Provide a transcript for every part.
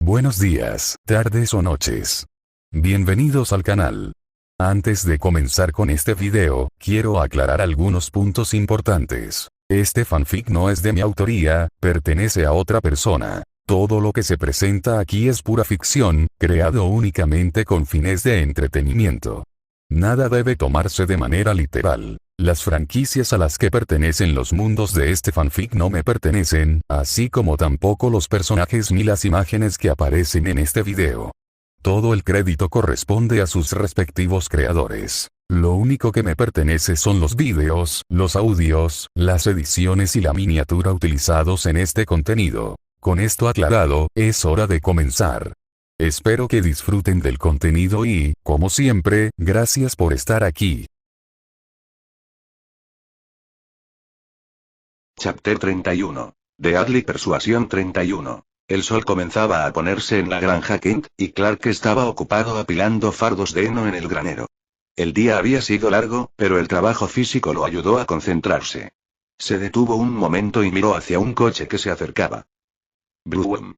Buenos días, tardes o noches. Bienvenidos al canal. Antes de comenzar con este video, quiero aclarar algunos puntos importantes. Este fanfic no es de mi autoría, pertenece a otra persona. Todo lo que se presenta aquí es pura ficción, creado únicamente con fines de entretenimiento. Nada debe tomarse de manera literal. Las franquicias a las que pertenecen los mundos de este fanfic no me pertenecen, así como tampoco los personajes ni las imágenes que aparecen en este video. Todo el crédito corresponde a sus respectivos creadores. Lo único que me pertenece son los vídeos, los audios, las ediciones y la miniatura utilizados en este contenido. Con esto aclarado, es hora de comenzar. Espero que disfruten del contenido y, como siempre, gracias por estar aquí. Chapter 31. Deadly Persuasión 31. El sol comenzaba a ponerse en la granja Kent, y Clark estaba ocupado apilando fardos de heno en el granero. El día había sido largo, pero el trabajo físico lo ayudó a concentrarse. Se detuvo un momento y miró hacia un coche que se acercaba. Brum.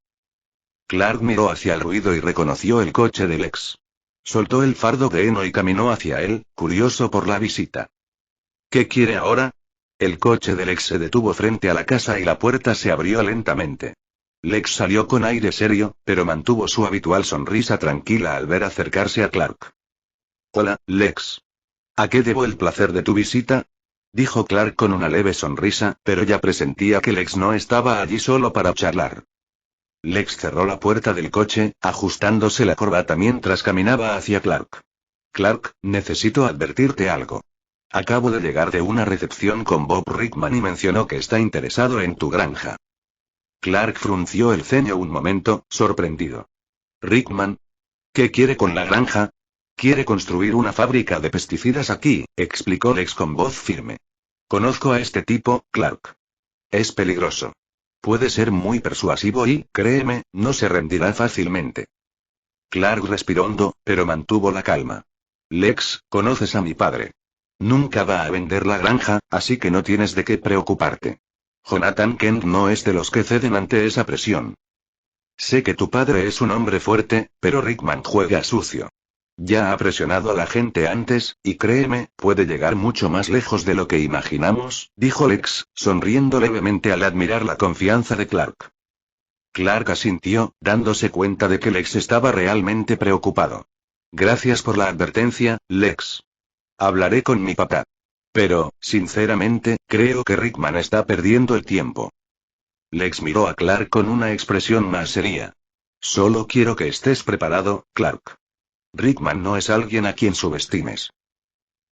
Clark miró hacia el ruido y reconoció el coche de Lex. Soltó el fardo de heno y caminó hacia él, curioso por la visita. ¿Qué quiere ahora? El coche de Lex se detuvo frente a la casa y la puerta se abrió lentamente. Lex salió con aire serio, pero mantuvo su habitual sonrisa tranquila al ver acercarse a Clark. Hola, Lex. ¿A qué debo el placer de tu visita? Dijo Clark con una leve sonrisa, pero ya presentía que Lex no estaba allí solo para charlar. Lex cerró la puerta del coche, ajustándose la corbata mientras caminaba hacia Clark. Clark, necesito advertirte algo. Acabo de llegar de una recepción con Bob Rickman y mencionó que está interesado en tu granja. Clark frunció el ceño un momento, sorprendido. ¿Rickman? ¿Qué quiere con la granja? Quiere construir una fábrica de pesticidas aquí, explicó Lex con voz firme. Conozco a este tipo, Clark. Es peligroso. Puede ser muy persuasivo y, créeme, no se rendirá fácilmente. Clark respiró hondo, pero mantuvo la calma. Lex, conoces a mi padre. Nunca va a vender la granja, así que no tienes de qué preocuparte. Jonathan Kent no es de los que ceden ante esa presión. Sé que tu padre es un hombre fuerte, pero Rickman juega sucio. Ya ha presionado a la gente antes, y créeme, puede llegar mucho más lejos de lo que imaginamos, dijo Lex, sonriendo levemente al admirar la confianza de Clark. Clark asintió, dándose cuenta de que Lex estaba realmente preocupado. Gracias por la advertencia, Lex. Hablaré con mi papá. Pero, sinceramente, creo que Rickman está perdiendo el tiempo. Lex miró a Clark con una expresión más seria. Solo quiero que estés preparado, Clark. Rickman no es alguien a quien subestimes.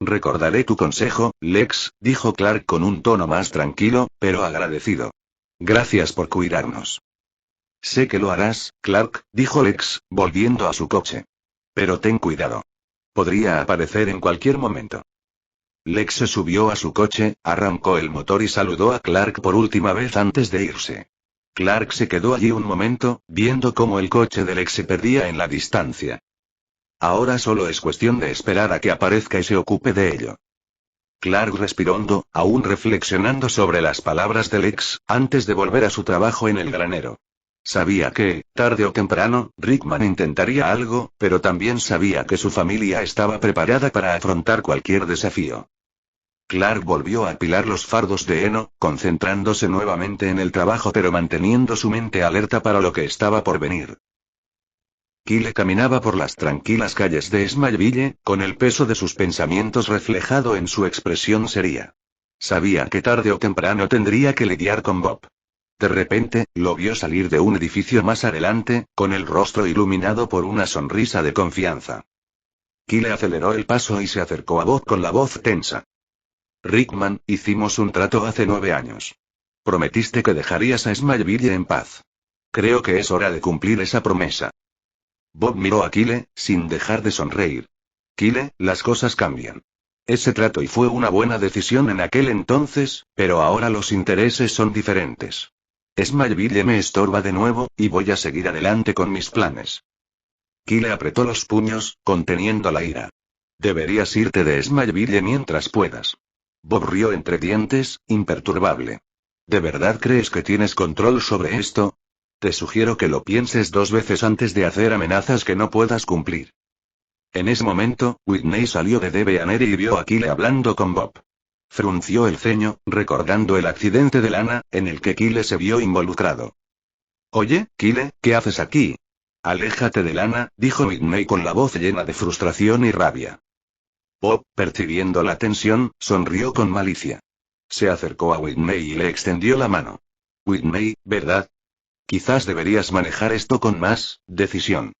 Recordaré tu consejo, Lex, dijo Clark con un tono más tranquilo, pero agradecido. Gracias por cuidarnos. Sé que lo harás, Clark, dijo Lex, volviendo a su coche. Pero ten cuidado. Podría aparecer en cualquier momento. Lex se subió a su coche, arrancó el motor y saludó a Clark por última vez antes de irse. Clark se quedó allí un momento, viendo cómo el coche de Lex se perdía en la distancia. Ahora solo es cuestión de esperar a que aparezca y se ocupe de ello. Clark respiró hondo, aún reflexionando sobre las palabras de Lex, antes de volver a su trabajo en el granero. Sabía que, tarde o temprano, Rickman intentaría algo, pero también sabía que su familia estaba preparada para afrontar cualquier desafío. Clark volvió a apilar los fardos de heno, concentrándose nuevamente en el trabajo pero manteniendo su mente alerta para lo que estaba por venir. Kyle caminaba por las tranquilas calles de Smallville, con el peso de sus pensamientos reflejado en su expresión seria. Sabía que tarde o temprano tendría que lidiar con Bob. De repente, lo vio salir de un edificio más adelante, con el rostro iluminado por una sonrisa de confianza. Kyle aceleró el paso y se acercó a Bob con la voz tensa. Rickman, hicimos un trato hace 9 años. Prometiste que dejarías a Smallville en paz. Creo que es hora de cumplir esa promesa. Bob miró a Kyle, sin dejar de sonreír. Kyle, las cosas cambian. Ese trato y fue una buena decisión en aquel entonces, pero ahora los intereses son diferentes. Smallville me estorba de nuevo, y voy a seguir adelante con mis planes. Kyle apretó los puños, conteniendo la ira. Deberías irte de Smallville mientras puedas. Bob rió entre dientes, imperturbable. ¿De verdad crees que tienes control sobre esto? Te sugiero que lo pienses 2 veces antes de hacer amenazas que no puedas cumplir. En ese momento, Whitney salió de Debeaneri y vio a Kyle hablando con Bob. Frunció el ceño, recordando el accidente de Lana, en el que Kyle se vio involucrado. Oye, Kyle, ¿qué haces aquí? Aléjate de Lana, dijo Whitney con la voz llena de frustración y rabia. Bob, percibiendo la tensión, sonrió con malicia. Se acercó a Whitney y le extendió la mano. Whitney, ¿verdad? Quizás deberías manejar esto con más decisión.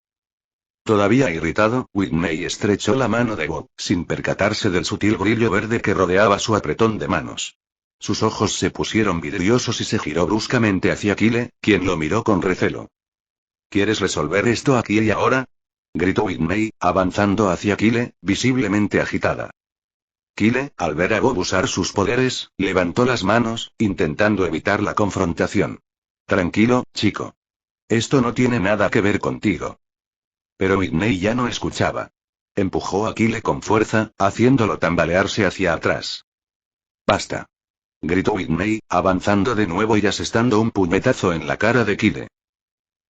Todavía irritado, Whitney estrechó la mano de Bob, sin percatarse del sutil brillo verde que rodeaba su apretón de manos. Sus ojos se pusieron vidriosos y se giró bruscamente hacia Kyle, quien lo miró con recelo. ¿Quieres resolver esto aquí y ahora? Gritó Whitney, avanzando hacia Kyle, visiblemente agitada. Kyle, al ver a Bob usar sus poderes, levantó las manos, intentando evitar la confrontación. Tranquilo, chico. Esto no tiene nada que ver contigo. Pero Whitney ya no escuchaba. Empujó a Kyle con fuerza, haciéndolo tambalearse hacia atrás. ¡Basta! Gritó Whitney, avanzando de nuevo y asestando un puñetazo en la cara de Kyle.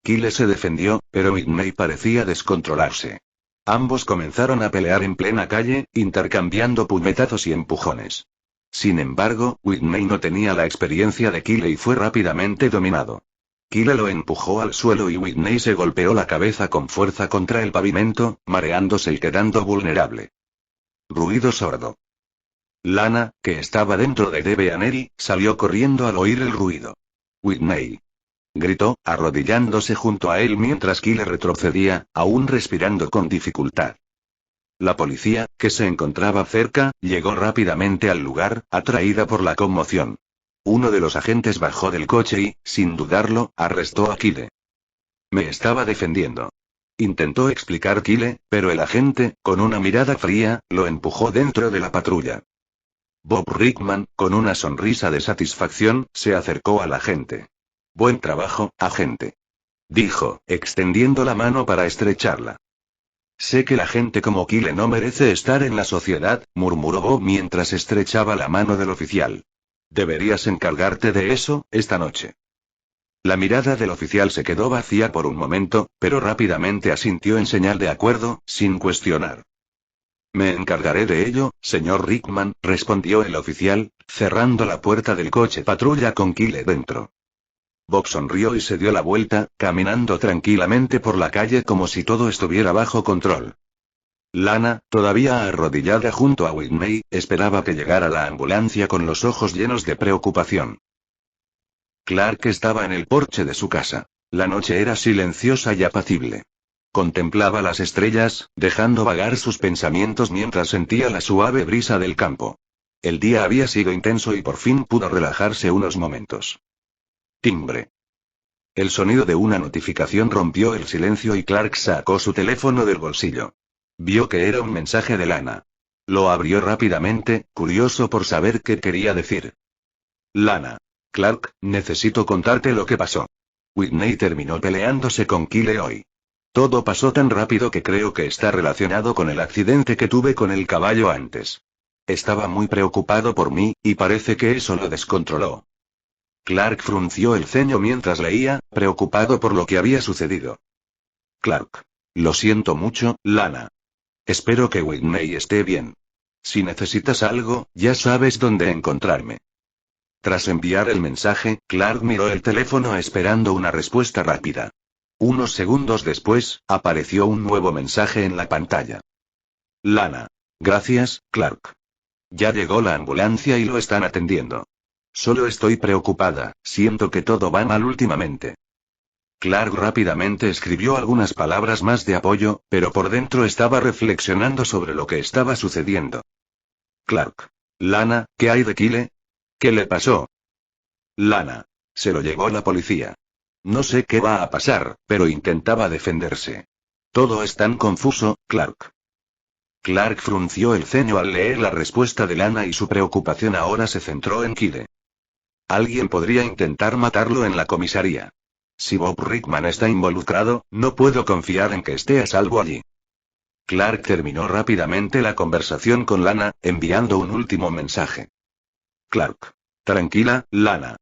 Kyle se defendió, pero Whitney parecía descontrolarse. Ambos comenzaron a pelear en plena calle, intercambiando puñetazos y empujones. Sin embargo, Whitney no tenía la experiencia de Kyle y fue rápidamente dominado. Kyle lo empujó al suelo y Whitney se golpeó la cabeza con fuerza contra el pavimento, mareándose y quedando vulnerable. Ruido sordo. Lana, que estaba dentro de Debeaneri, salió corriendo al oír el ruido. Whitney. Gritó, arrodillándose junto a él mientras Kyle retrocedía, aún respirando con dificultad. La policía, que se encontraba cerca, llegó rápidamente al lugar, atraída por la conmoción. Uno de los agentes bajó del coche y, sin dudarlo, arrestó a Kyle. Me estaba defendiendo. Intentó explicar Kyle, pero el agente, con una mirada fría, lo empujó dentro de la patrulla. Bob Rickman, con una sonrisa de satisfacción, se acercó al agente. Buen trabajo, agente. Dijo, extendiendo la mano para estrecharla. Sé que la gente como Kyle no merece estar en la sociedad, murmuró Bob mientras estrechaba la mano del oficial. Deberías encargarte de eso, esta noche. La mirada del oficial se quedó vacía por un momento, pero rápidamente asintió en señal de acuerdo, sin cuestionar. Me encargaré de ello, señor Rickman, respondió el oficial, cerrando la puerta del coche patrulla con Kyle dentro. Bob sonrió y se dio la vuelta, caminando tranquilamente por la calle como si todo estuviera bajo control. Lana, todavía arrodillada junto a Whitney, esperaba que llegara la ambulancia con los ojos llenos de preocupación. Clark estaba en el porche de su casa. La noche era silenciosa y apacible. Contemplaba las estrellas, dejando vagar sus pensamientos mientras sentía la suave brisa del campo. El día había sido intenso y por fin pudo relajarse unos momentos. Timbre. El sonido de una notificación rompió el silencio y Clark sacó su teléfono del bolsillo. Vio que era un mensaje de Lana. Lo abrió rápidamente, curioso por saber qué quería decir. Lana. Clark, necesito contarte lo que pasó. Whitney terminó peleándose con Kyle hoy. Todo pasó tan rápido que creo que está relacionado con el accidente que tuve con el caballo antes. Estaba muy preocupado por mí, y parece que eso lo descontroló. Clark frunció el ceño mientras leía, preocupado por lo que había sucedido. Clark. Lo siento mucho, Lana. Espero que Whitney esté bien. Si necesitas algo, ya sabes dónde encontrarme. Tras enviar el mensaje, Clark miró el teléfono esperando una respuesta rápida. Unos segundos después, apareció un nuevo mensaje en la pantalla. Lana. Gracias, Clark. Ya llegó la ambulancia y lo están atendiendo. Solo estoy preocupada, siento que todo va mal últimamente. Clark rápidamente escribió algunas palabras más de apoyo, pero por dentro estaba reflexionando sobre lo que estaba sucediendo. Clark. Lana, ¿qué hay de Kyle? ¿Qué le pasó? Lana. Se lo llevó la policía. No sé qué va a pasar, pero intentaba defenderse. Todo es tan confuso, Clark. Clark frunció el ceño al leer la respuesta de Lana y su preocupación ahora se centró en Kyle. Alguien podría intentar matarlo en la comisaría. Si Bob Rickman está involucrado, no puedo confiar en que esté a salvo allí. Clark terminó rápidamente la conversación con Lana, enviando un último mensaje. Clark. Tranquila, Lana.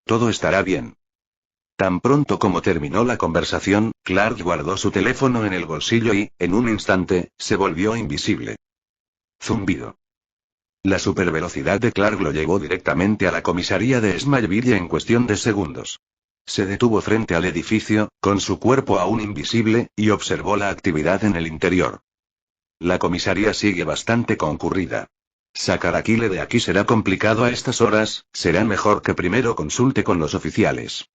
Todo estará bien. Tan pronto como terminó la conversación, Clark guardó su teléfono en el bolsillo y, en un instante, se volvió invisible. Zumbido. La supervelocidad de Clark lo llevó directamente a la comisaría de Smallville en cuestión de segundos. Se detuvo frente al edificio, con su cuerpo aún invisible, y observó la actividad en el interior. La comisaría sigue bastante concurrida. Sacar a Kyle de aquí será complicado a estas horas, será mejor que primero consulte con los oficiales.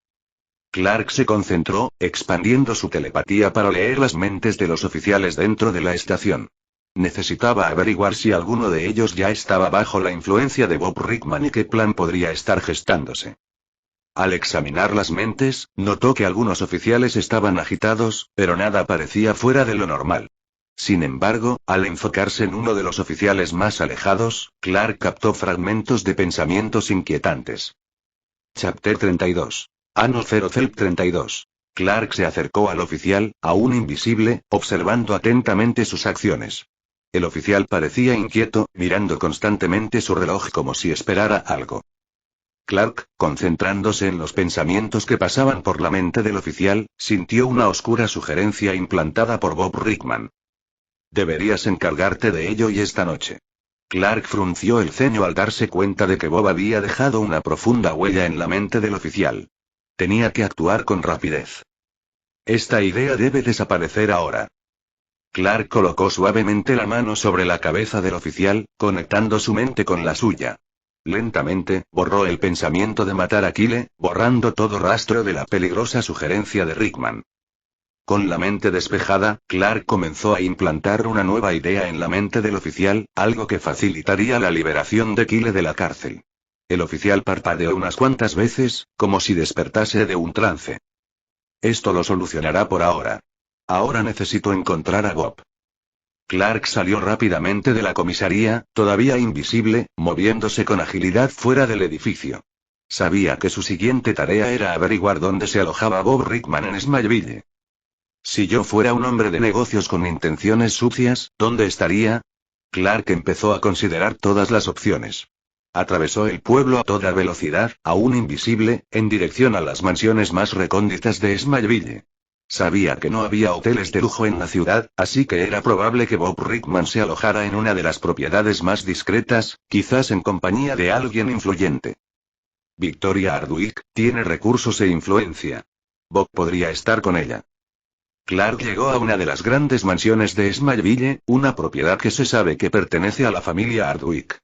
Clark se concentró, expandiendo su telepatía para leer las mentes de los oficiales dentro de la estación. Necesitaba averiguar si alguno de ellos ya estaba bajo la influencia de Bob Rickman y qué plan podría estar gestándose. Al examinar las mentes, notó que algunos oficiales estaban agitados, pero nada parecía fuera de lo normal. Sin embargo, al enfocarse en uno de los oficiales más alejados, Clark captó fragmentos de pensamientos inquietantes. Chapter 32. Ano 0 Celp 32. Clark se acercó al oficial, aún invisible, observando atentamente sus acciones. El oficial parecía inquieto, mirando constantemente su reloj como si esperara algo. Clark, concentrándose en los pensamientos que pasaban por la mente del oficial, sintió una oscura sugerencia implantada por Bob Rickman. Deberías encargarte de ello y esta noche. Clark frunció el ceño al darse cuenta de que Bob había dejado una profunda huella en la mente del oficial. Tenía que actuar con rapidez. Esta idea debe desaparecer ahora. Clark colocó suavemente la mano sobre la cabeza del oficial, conectando su mente con la suya. Lentamente, borró el pensamiento de matar a Kyle, borrando todo rastro de la peligrosa sugerencia de Rickman. Con la mente despejada, Clark comenzó a implantar una nueva idea en la mente del oficial, algo que facilitaría la liberación de Kyle de la cárcel. El oficial parpadeó unas cuantas veces, como si despertase de un trance. Esto lo solucionará por ahora. Ahora necesito encontrar a Bob. Clark salió rápidamente de la comisaría, todavía invisible, moviéndose con agilidad fuera del edificio. Sabía que su siguiente tarea era averiguar dónde se alojaba Bob Rickman en Smallville. Si yo fuera un hombre de negocios con intenciones sucias, ¿dónde estaría? Clark empezó a considerar todas las opciones. Atravesó el pueblo a toda velocidad, aún invisible, en dirección a las mansiones más recónditas de Smallville. Sabía que no había hoteles de lujo en la ciudad, así que era probable que Bob Rickman se alojara en una de las propiedades más discretas, quizás en compañía de alguien influyente. Victoria Hardwick tiene recursos e influencia. Bob podría estar con ella. Clark llegó a una de las grandes mansiones de Smallville, una propiedad que se sabe que pertenece a la familia Hardwick.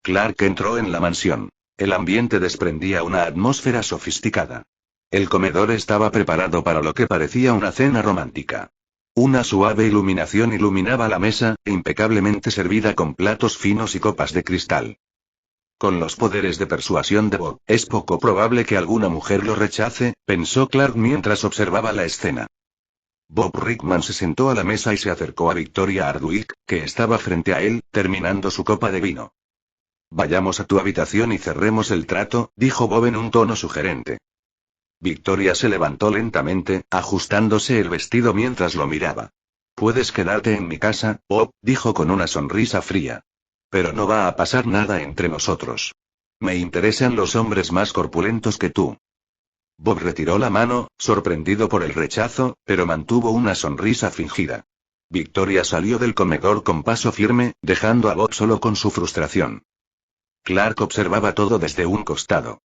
Clark entró en la mansión. El ambiente desprendía una atmósfera sofisticada. El comedor estaba preparado para lo que parecía una cena romántica. Una suave iluminación iluminaba la mesa, impecablemente servida con platos finos y copas de cristal. Con los poderes de persuasión de Bob, es poco probable que alguna mujer lo rechace, pensó Clark mientras observaba la escena. Bob Rickman se sentó a la mesa y se acercó a Victoria Hardwick, que estaba frente a él, terminando su copa de vino. Vayamos a tu habitación y cerremos el trato, dijo Bob en un tono sugerente. Victoria se levantó lentamente, ajustándose el vestido mientras lo miraba. Puedes quedarte en mi casa, Bob, dijo con una sonrisa fría. Pero no va a pasar nada entre nosotros. Me interesan los hombres más corpulentos que tú. Bob retiró la mano, sorprendido por el rechazo, pero mantuvo una sonrisa fingida. Victoria salió del comedor con paso firme, dejando a Bob solo con su frustración. Clark observaba todo desde un costado.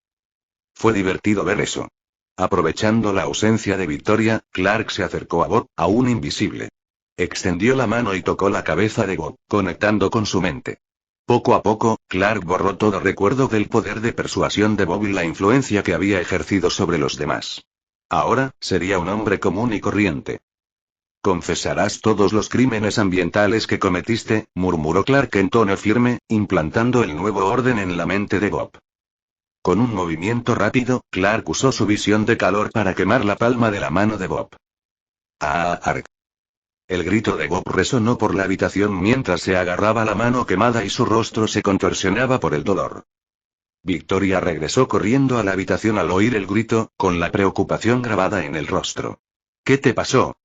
Fue divertido ver eso. Aprovechando la ausencia de Victoria, Clark se acercó a Bob, aún invisible. Extendió la mano y tocó la cabeza de Bob, conectando con su mente. Poco a poco, Clark borró todo recuerdo del poder de persuasión de Bob y la influencia que había ejercido sobre los demás. Ahora, sería un hombre común y corriente. Confesarás todos los crímenes ambientales que cometiste, murmuró Clark en tono firme, implantando el nuevo orden en la mente de Bob. Con un movimiento rápido, Clark usó su visión de calor para quemar la palma de la mano de Bob. ¡Ah, arc! El grito de Bob resonó por la habitación mientras se agarraba la mano quemada y su rostro se contorsionaba por el dolor. Victoria regresó corriendo a la habitación al oír el grito, con la preocupación grabada en el rostro. ¿Qué te pasó?,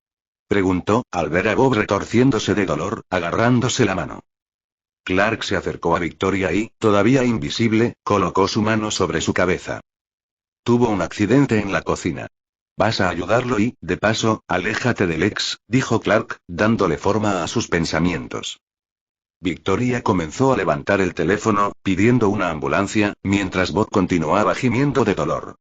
preguntó, al ver a Bob retorciéndose de dolor, agarrándose la mano. Clark se acercó a Victoria y, todavía invisible, colocó su mano sobre su cabeza. tuvo un accidente en la cocina. Vas a ayudarlo y, de paso, aléjate de Lex, dijo Clark, dándole forma a sus pensamientos. Victoria comenzó a levantar el teléfono, pidiendo una ambulancia, mientras Bob continuaba gimiendo de dolor.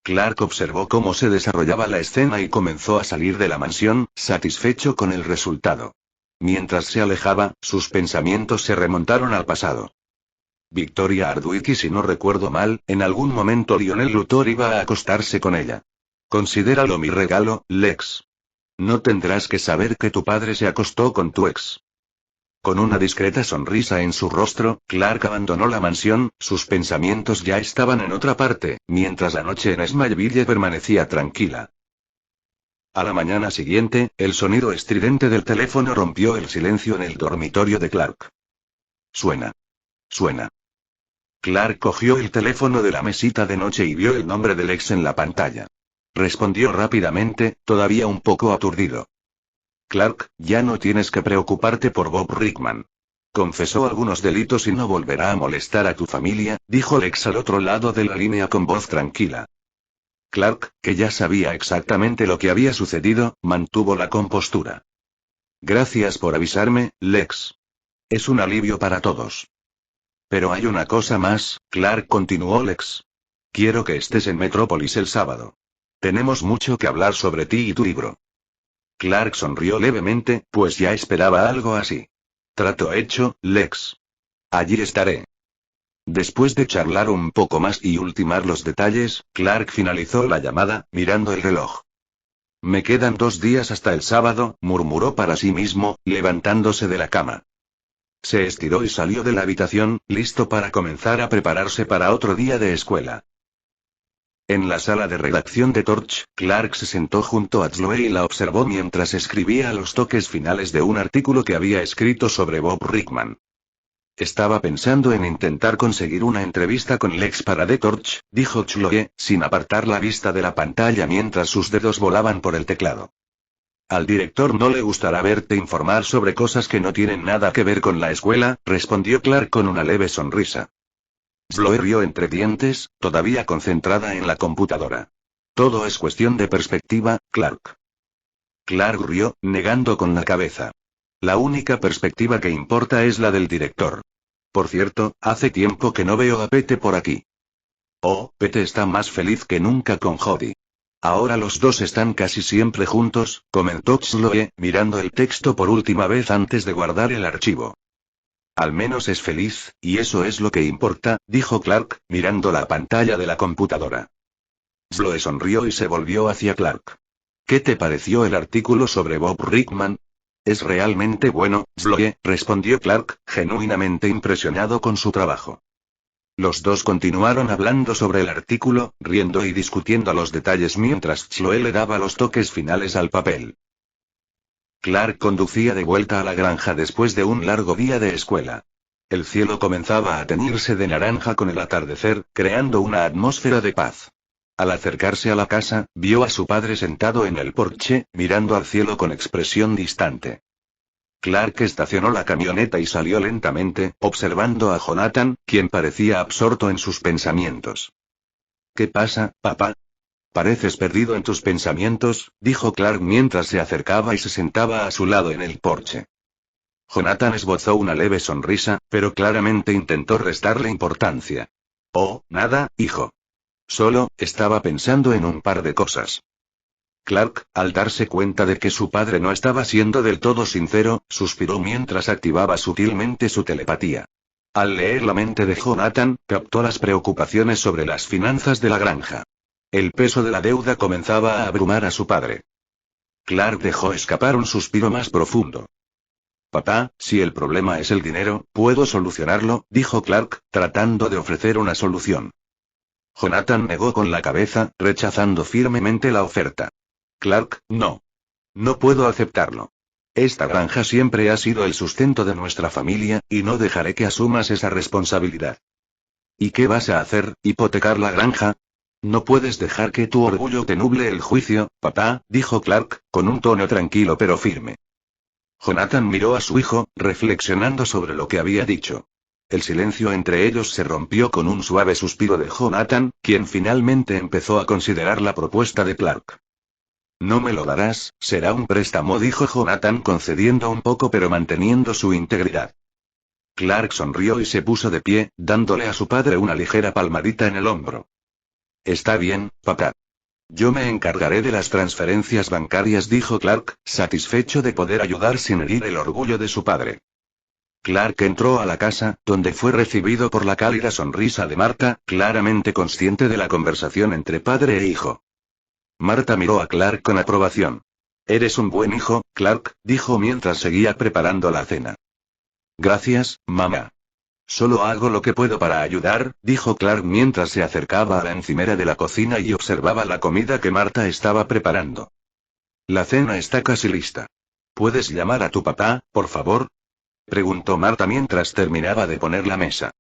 Clark observó cómo se desarrollaba la escena y comenzó a salir de la mansión, satisfecho con el resultado. Mientras se alejaba, sus pensamientos se remontaron al pasado. Victoria Ardwick, y si no recuerdo mal, en algún momento Lionel Luthor iba a acostarse con ella. Considéralo mi regalo, Lex. No tendrás que saber que tu padre se acostó con tu ex. Con una discreta sonrisa en su rostro, Clark abandonó la mansión, sus pensamientos ya estaban en otra parte, mientras la noche en Smallville permanecía tranquila. A la mañana siguiente, el sonido estridente del teléfono rompió el silencio en el dormitorio de Clark. Suena. Suena. Clark cogió el teléfono de la mesita de noche y vio el nombre del ex en la pantalla. Respondió rápidamente, todavía un poco aturdido. Clark, ya no tienes que preocuparte por Bob Rickman. Confesó algunos delitos y no volverá a molestar a tu familia, dijo Lex al otro lado de la línea con voz tranquila. Clark, que ya sabía exactamente lo que había sucedido, mantuvo la compostura. Gracias por avisarme, Lex. Es un alivio para todos. Pero hay una cosa más, Clark, continuó Lex. Quiero que estés en Metrópolis el sábado. Tenemos mucho que hablar sobre ti y tu libro. Clark sonrió levemente, pues ya esperaba algo así. Trato hecho, Lex. Allí estaré. Después de charlar un poco más y ultimar los detalles, Clark finalizó la llamada, mirando el reloj. Me quedan 2 días hasta el sábado, murmuró para sí mismo, levantándose de la cama. Se estiró y salió de la habitación, listo para comenzar a prepararse para otro día de escuela. En la sala de redacción de Torch, Clark se sentó junto a Chloe y la observó mientras escribía los toques finales de un artículo que había escrito sobre Bob Rickman. Estaba pensando en intentar conseguir una entrevista con Lex para The Torch, dijo Chloe, sin apartar la vista de la pantalla mientras sus dedos volaban por el teclado. Al director no le gustará verte informar sobre cosas que no tienen nada que ver con la escuela, respondió Clark con una leve sonrisa. Chloe rió entre dientes, todavía concentrada en la computadora. Todo es cuestión de perspectiva, Clark. Clark rió, negando con la cabeza. La única perspectiva que importa es la del director. Por cierto, hace tiempo que no veo a Pete por aquí. Oh, Pete está más feliz que nunca con Jody. Ahora los dos están casi siempre juntos, comentó Chloe, mirando el texto por última vez antes de guardar el archivo. Al menos es feliz, y eso es lo que importa, dijo Clark, mirando la pantalla de la computadora. Chloe sonrió y se volvió hacia Clark. ¿Qué te pareció el artículo sobre Bob Rickman? Es realmente bueno, Chloe, respondió Clark, genuinamente impresionado con su trabajo. Los dos continuaron hablando sobre el artículo, riendo y discutiendo los detalles mientras Chloe le daba los toques finales al papel. Clark conducía de vuelta a la granja después de un largo día de escuela. El cielo comenzaba a teñirse de naranja con el atardecer, creando una atmósfera de paz. Al acercarse a la casa, vio a su padre sentado en el porche, mirando al cielo con expresión distante. Clark estacionó la camioneta y salió lentamente, observando a Jonathan, quien parecía absorto en sus pensamientos. ¿Qué pasa, papá? Pareces perdido en tus pensamientos, dijo Clark mientras se acercaba y se sentaba a su lado en el porche. Jonathan esbozó una leve sonrisa, pero claramente intentó restarle importancia. Oh, nada, hijo. Solo, estaba pensando en un par de cosas. Clark, al darse cuenta de que su padre no estaba siendo del todo sincero, suspiró mientras activaba sutilmente su telepatía. Al leer la mente de Jonathan, captó las preocupaciones sobre las finanzas de la granja. El peso de la deuda comenzaba a abrumar a su padre. Clark dejó escapar un suspiro más profundo. Papá, si el problema es el dinero, puedo solucionarlo, dijo Clark, tratando de ofrecer una solución. Jonathan negó con la cabeza, rechazando firmemente la oferta. Clark, no. No puedo aceptarlo. Esta granja siempre ha sido el sustento de nuestra familia, y no dejaré que asumas esa responsabilidad. ¿Y qué vas a hacer, hipotecar la granja? No puedes dejar que tu orgullo te nuble el juicio, papá, dijo Clark, con un tono tranquilo pero firme. Jonathan miró a su hijo, reflexionando sobre lo que había dicho. El silencio entre ellos se rompió con un suave suspiro de Jonathan, quien finalmente empezó a considerar la propuesta de Clark. No me lo darás, será un préstamo, dijo Jonathan concediendo un poco pero manteniendo su integridad. Clark sonrió y se puso de pie, dándole a su padre una ligera palmadita en el hombro. Está bien, papá. Yo me encargaré de las transferencias bancarias, dijo Clark, satisfecho de poder ayudar sin herir el orgullo de su padre. Clark entró a la casa, donde fue recibido por la cálida sonrisa de Marta, claramente consciente de la conversación entre padre e hijo. Marta miró a Clark con aprobación. Eres un buen hijo, Clark, dijo mientras seguía preparando la cena. Gracias, mamá. Solo hago lo que puedo para ayudar, dijo Clark mientras se acercaba a la encimera de la cocina y observaba la comida que Marta estaba preparando. La cena está casi lista. ¿Puedes llamar a tu papá, por favor? Preguntó Marta mientras terminaba de poner la mesa.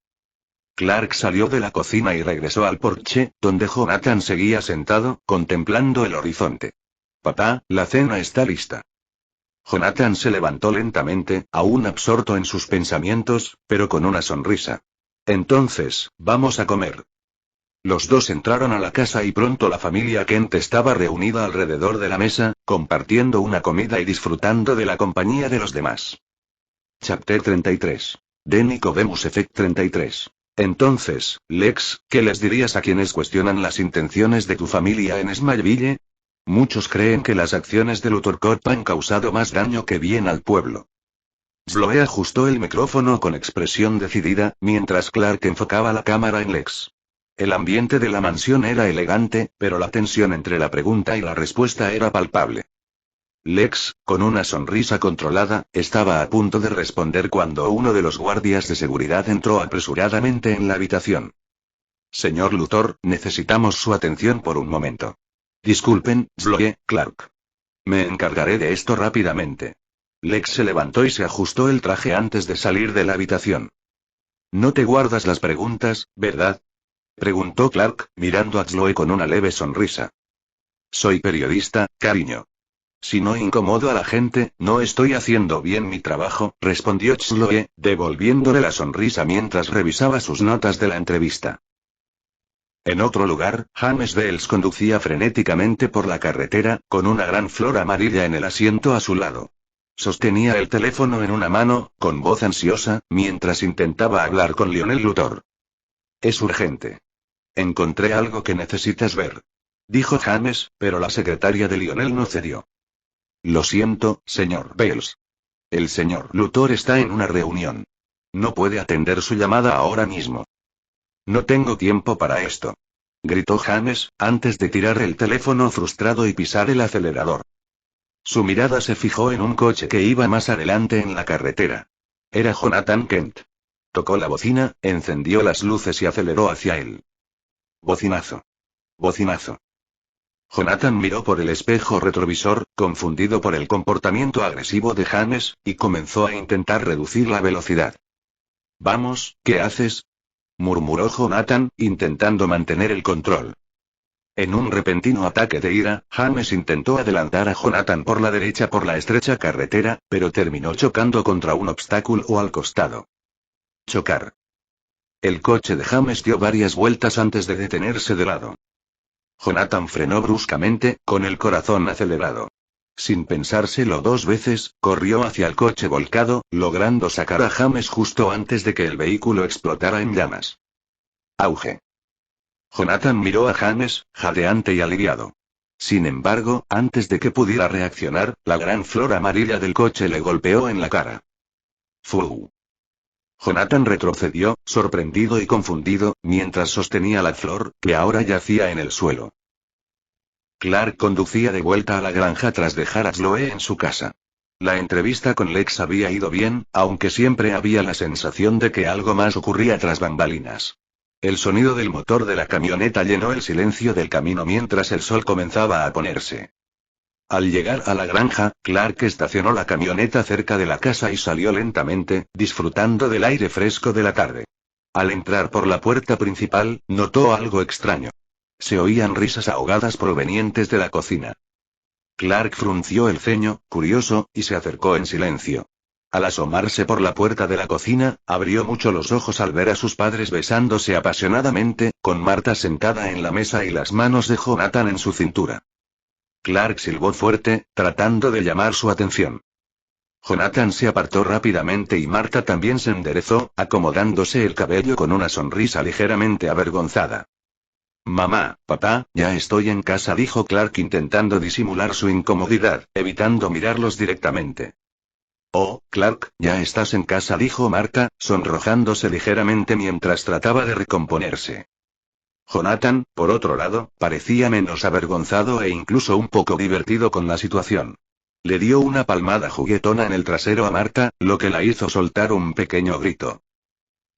Clark salió de la cocina y regresó al porche, donde Jonathan seguía sentado, contemplando el horizonte. Papá, la cena está lista. Jonathan se levantó lentamente, aún absorto en sus pensamientos, pero con una sonrisa. Entonces, vamos a comer. Los dos entraron a la casa y pronto la familia Kent estaba reunida alrededor de la mesa, compartiendo una comida y disfrutando de la compañía de los demás. Chapter 33. The Nicodemus Effect 33. Entonces, Lex, ¿qué les dirías a quienes cuestionan las intenciones de tu familia en Smallville? Muchos creen que las acciones de Luthor Corp han causado más daño que bien al pueblo. Sloe ajustó el micrófono con expresión decidida, mientras Clark enfocaba la cámara en Lex. El ambiente de la mansión era elegante, pero la tensión entre la pregunta y la respuesta era palpable. Lex, con una sonrisa controlada, estaba a punto de responder cuando uno de los guardias de seguridad entró apresuradamente en la habitación. Señor Luthor, necesitamos su atención por un momento. Disculpen, Sloe, Clark. Me encargaré de esto rápidamente. Lex se levantó y se ajustó el traje antes de salir de la habitación. No te guardas las preguntas, ¿verdad? Preguntó Clark, mirando a Sloe con una leve sonrisa. Soy periodista, cariño. Si no incomodo a la gente, no estoy haciendo bien mi trabajo, respondió Sloe, devolviéndole la sonrisa mientras revisaba sus notas de la entrevista. En otro lugar, James Bells conducía frenéticamente por la carretera, con una gran flor amarilla en el asiento a su lado. Sostenía el teléfono en una mano, con voz ansiosa, mientras intentaba hablar con Lionel Luthor. Es urgente. Encontré algo que necesitas ver. Dijo James, pero la secretaria de Lionel no cedió. Lo siento, señor Bells. El señor Luthor está en una reunión. No puede atender su llamada ahora mismo. No tengo tiempo para esto. Gritó James, antes de tirar el teléfono frustrado y pisar el acelerador. Su mirada se fijó en un coche que iba más adelante en la carretera. Era Jonathan Kent. Tocó la bocina, encendió las luces y aceleró hacia él. Bocinazo. Bocinazo. Jonathan miró por el espejo retrovisor, confundido por el comportamiento agresivo de James, y comenzó a intentar reducir la velocidad. Vamos, ¿qué haces? Murmuró Jonathan, intentando mantener el control. En un repentino ataque de ira, James intentó adelantar a Jonathan por la derecha por la estrecha carretera, pero terminó chocando contra un obstáculo al costado. Chocar. El coche de James dio varias vueltas antes de detenerse de lado. Jonathan frenó bruscamente, con el corazón acelerado. Sin pensárselo dos veces, corrió hacia el coche volcado, logrando sacar a James justo antes de que el vehículo explotara en llamas. Auge. Jonathan miró a James, jadeante y aliviado. Sin embargo, antes de que pudiera reaccionar, la gran flor amarilla del coche le golpeó en la cara. ¡Fu! Jonathan retrocedió, sorprendido y confundido, mientras sostenía la flor, que ahora yacía en el suelo. Clark conducía de vuelta a la granja tras dejar a Sloe en su casa. La entrevista con Lex había ido bien, aunque siempre había la sensación de que algo más ocurría tras bambalinas. El sonido del motor de la camioneta llenó el silencio del camino mientras el sol comenzaba a ponerse. Al llegar a la granja, Clark estacionó la camioneta cerca de la casa y salió lentamente, disfrutando del aire fresco de la tarde. Al entrar por la puerta principal, notó algo extraño. Se oían risas ahogadas provenientes de la cocina. Clark frunció el ceño, curioso, y se acercó en silencio. Al asomarse por la puerta de la cocina, abrió mucho los ojos al ver a sus padres besándose apasionadamente, con Marta sentada en la mesa y las manos de Jonathan en su cintura. Clark silbó fuerte, tratando de llamar su atención. Jonathan se apartó rápidamente y Marta también se enderezó, acomodándose el cabello con una sonrisa ligeramente avergonzada. Mamá, papá, ya estoy en casa, dijo Clark intentando disimular su incomodidad, evitando mirarlos directamente. Oh, Clark, ya estás en casa, dijo Marta, sonrojándose ligeramente mientras trataba de recomponerse. Jonathan, por otro lado, parecía menos avergonzado e incluso un poco divertido con la situación. Le dio una palmada juguetona en el trasero a Marta, lo que la hizo soltar un pequeño grito.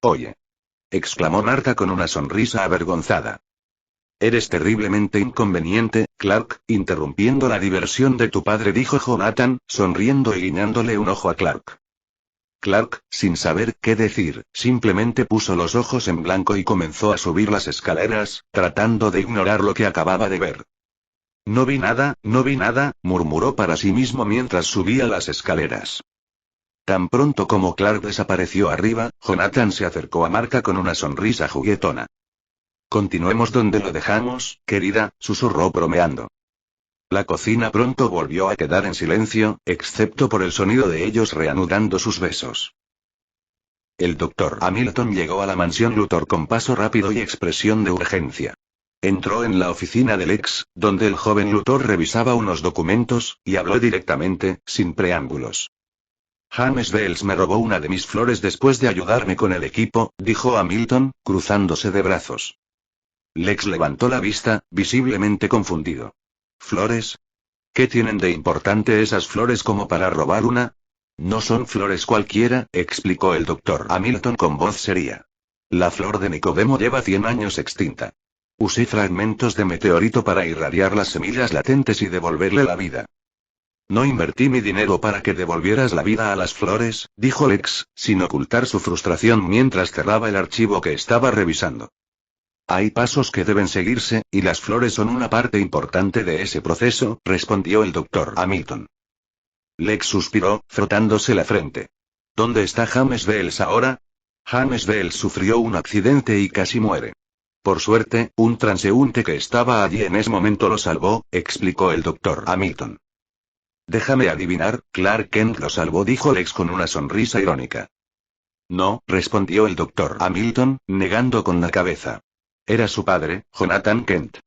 Oye, exclamó Marta con una sonrisa avergonzada. Eres terriblemente inconveniente, Clark, interrumpiendo la diversión de tu padre, dijo Jonathan, sonriendo y guiñándole un ojo a Clark. Clark, sin saber qué decir, simplemente puso los ojos en blanco y comenzó a subir las escaleras, tratando de ignorar lo que acababa de ver. No vi nada, murmuró para sí mismo mientras subía las escaleras. Tan pronto como Clark desapareció arriba, Jonathan se acercó a Marta con una sonrisa juguetona. Continuemos donde lo dejamos, querida, susurró bromeando. La cocina pronto volvió a quedar en silencio, excepto por el sonido de ellos reanudando sus besos. El doctor Hamilton llegó a la mansión Luthor con paso rápido y expresión de urgencia. Entró en la oficina del ex, donde el joven Luthor revisaba unos documentos, y habló directamente, sin preámbulos. James Bells me robó una de mis flores después de ayudarme con el equipo, dijo Hamilton, cruzándose de brazos. Lex levantó la vista, visiblemente confundido. ¿Flores? ¿Qué tienen de importante esas flores como para robar una? No son flores cualquiera, explicó el doctor Hamilton con voz seria. La flor de Nicodemo lleva 100 años extinta. Usé fragmentos de meteorito para irradiar las semillas latentes y devolverle la vida. No invertí mi dinero para que devolvieras la vida a las flores, dijo Lex, sin ocultar su frustración mientras cerraba el archivo que estaba revisando. Hay pasos que deben seguirse, y las flores son una parte importante de ese proceso, respondió el doctor Hamilton. Lex suspiró, frotándose la frente. ¿Dónde está James Bells ahora? James Bells sufrió un accidente y casi muere. Por suerte, un transeúnte que estaba allí en ese momento lo salvó, explicó el doctor Hamilton. Déjame adivinar, Clark Kent lo salvó, dijo Lex con una sonrisa irónica. No, respondió el doctor Hamilton, negando con la cabeza. Era su padre, Jonathan Kent.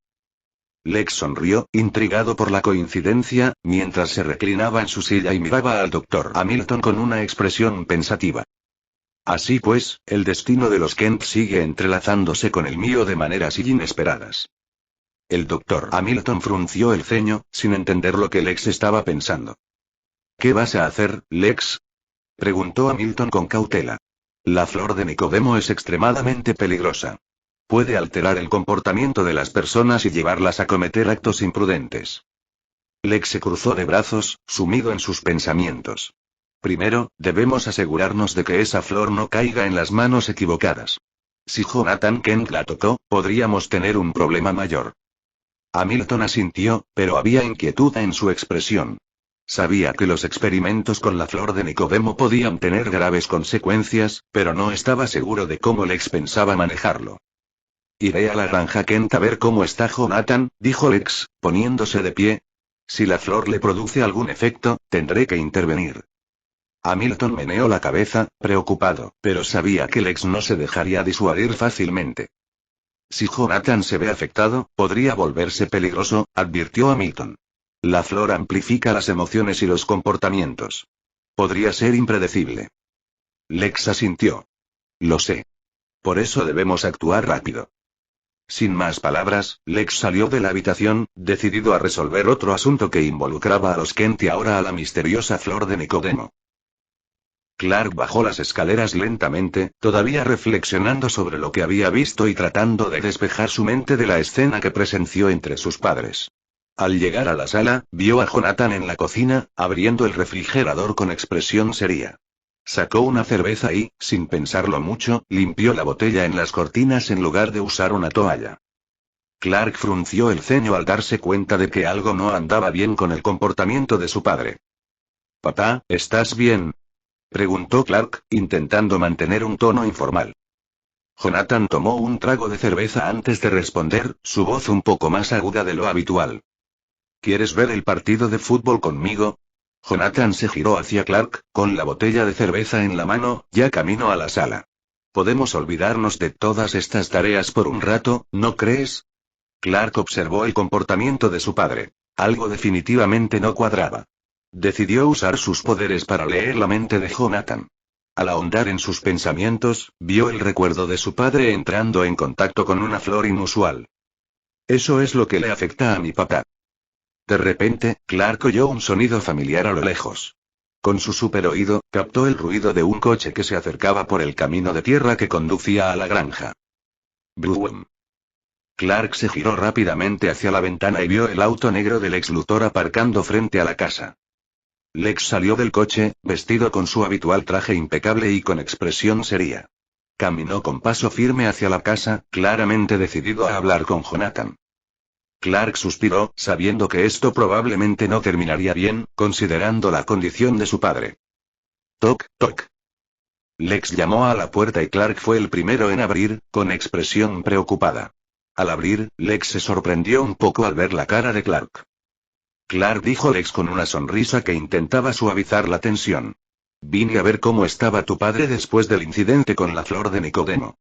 Lex sonrió, intrigado por la coincidencia, mientras se reclinaba en su silla y miraba al doctor Hamilton con una expresión pensativa. Así pues, el destino de los Kent sigue entrelazándose con el mío de maneras inesperadas. El doctor Hamilton frunció el ceño, sin entender lo que Lex estaba pensando. ¿Qué vas a hacer, Lex? Preguntó Hamilton con cautela. La flor de Nicodemo es extremadamente peligrosa. Puede alterar el comportamiento de las personas y llevarlas a cometer actos imprudentes. Lex se cruzó de brazos, sumido en sus pensamientos. Primero, debemos asegurarnos de que esa flor no caiga en las manos equivocadas. Si Jonathan Kent la tocó, podríamos tener un problema mayor. Hamilton asintió, pero había inquietud en su expresión. Sabía que los experimentos con la flor de Nicodemo podían tener graves consecuencias, pero no estaba seguro de cómo Lex pensaba manejarlo. Iré a la granja Kent a ver cómo está Jonathan, dijo Lex, poniéndose de pie. Si la flor le produce algún efecto, tendré que intervenir. Hamilton meneó la cabeza, preocupado, pero sabía que Lex no se dejaría disuadir fácilmente. Si Jonathan se ve afectado, podría volverse peligroso, advirtió Hamilton. La flor amplifica las emociones y los comportamientos. Podría ser impredecible. Lex asintió. Lo sé. Por eso debemos actuar rápido. Sin más palabras, Lex salió de la habitación, decidido a resolver otro asunto que involucraba a los Kent y ahora a la misteriosa flor de Nicodemo. Clark bajó las escaleras lentamente, todavía reflexionando sobre lo que había visto y tratando de despejar su mente de la escena que presenció entre sus padres. Al llegar a la sala, vio a Jonathan en la cocina, abriendo el refrigerador con expresión seria. Sacó una cerveza y, sin pensarlo mucho, limpió la botella en las cortinas en lugar de usar una toalla. Clark frunció el ceño al darse cuenta de que algo no andaba bien con el comportamiento de su padre. «Papá, ¿estás bien?», preguntó Clark, intentando mantener un tono informal. Jonathan tomó un trago de cerveza antes de responder, su voz un poco más aguda de lo habitual. ¿Quieres ver el partido de fútbol conmigo? Jonathan se giró hacia Clark, con la botella de cerveza en la mano, ya camino a la sala. Podemos olvidarnos de todas estas tareas por un rato, ¿no crees? Clark observó el comportamiento de su padre. Algo definitivamente no cuadraba. Decidió usar sus poderes para leer la mente de Jonathan. Al ahondar en sus pensamientos, vio el recuerdo de su padre entrando en contacto con una flor inusual. Eso es lo que le afecta a mi papá. De repente, Clark oyó un sonido familiar a lo lejos. Con su superoído, captó el ruido de un coche que se acercaba por el camino de tierra que conducía a la granja. ¡Brum! Clark se giró rápidamente hacia la ventana y vio el auto negro del ex Luthor aparcando frente a la casa. Lex salió del coche, vestido con su habitual traje impecable y con expresión seria. Caminó con paso firme hacia la casa, claramente decidido a hablar con Jonathan. Clark suspiró, sabiendo que esto probablemente no terminaría bien, considerando la condición de su padre. Toc, toc. Lex llamó a la puerta y Clark fue el primero en abrir, con expresión preocupada. Al abrir, Lex se sorprendió un poco al ver la cara de Clark. Clark, dijo Lex con una sonrisa que intentaba suavizar la tensión. Vine a ver cómo estaba tu padre después del incidente con la flor de Nicodemo.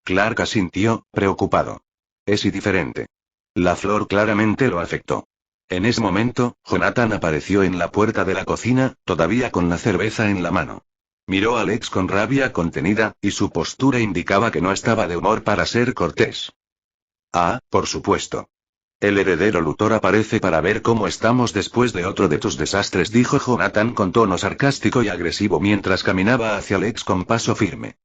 Clark asintió, preocupado. Es indiferente. La flor claramente lo afectó. En ese momento, Jonathan apareció en la puerta de la cocina, todavía con la cerveza en la mano. Miró a Lex con rabia contenida, y su postura indicaba que no estaba de humor para ser cortés. Ah, por supuesto. El heredero Luthor aparece para ver cómo estamos después de otro de tus desastres, dijo Jonathan con tono sarcástico y agresivo mientras caminaba hacia Lex con paso firme.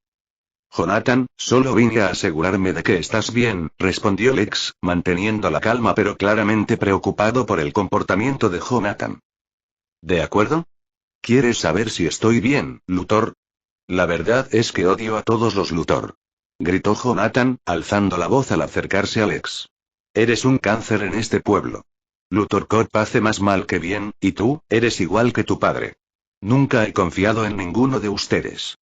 Jonathan, solo vine a asegurarme de que estás bien, respondió Lex, manteniendo la calma pero claramente preocupado por el comportamiento de Jonathan. ¿De acuerdo? ¿Quieres saber si estoy bien, Luthor? La verdad es que odio a todos los Luthor. Gritó Jonathan, alzando la voz al acercarse a Lex. Eres un cáncer en este pueblo. Luthor Corp hace más mal que bien, y tú, eres igual que tu padre. Nunca he confiado en ninguno de ustedes.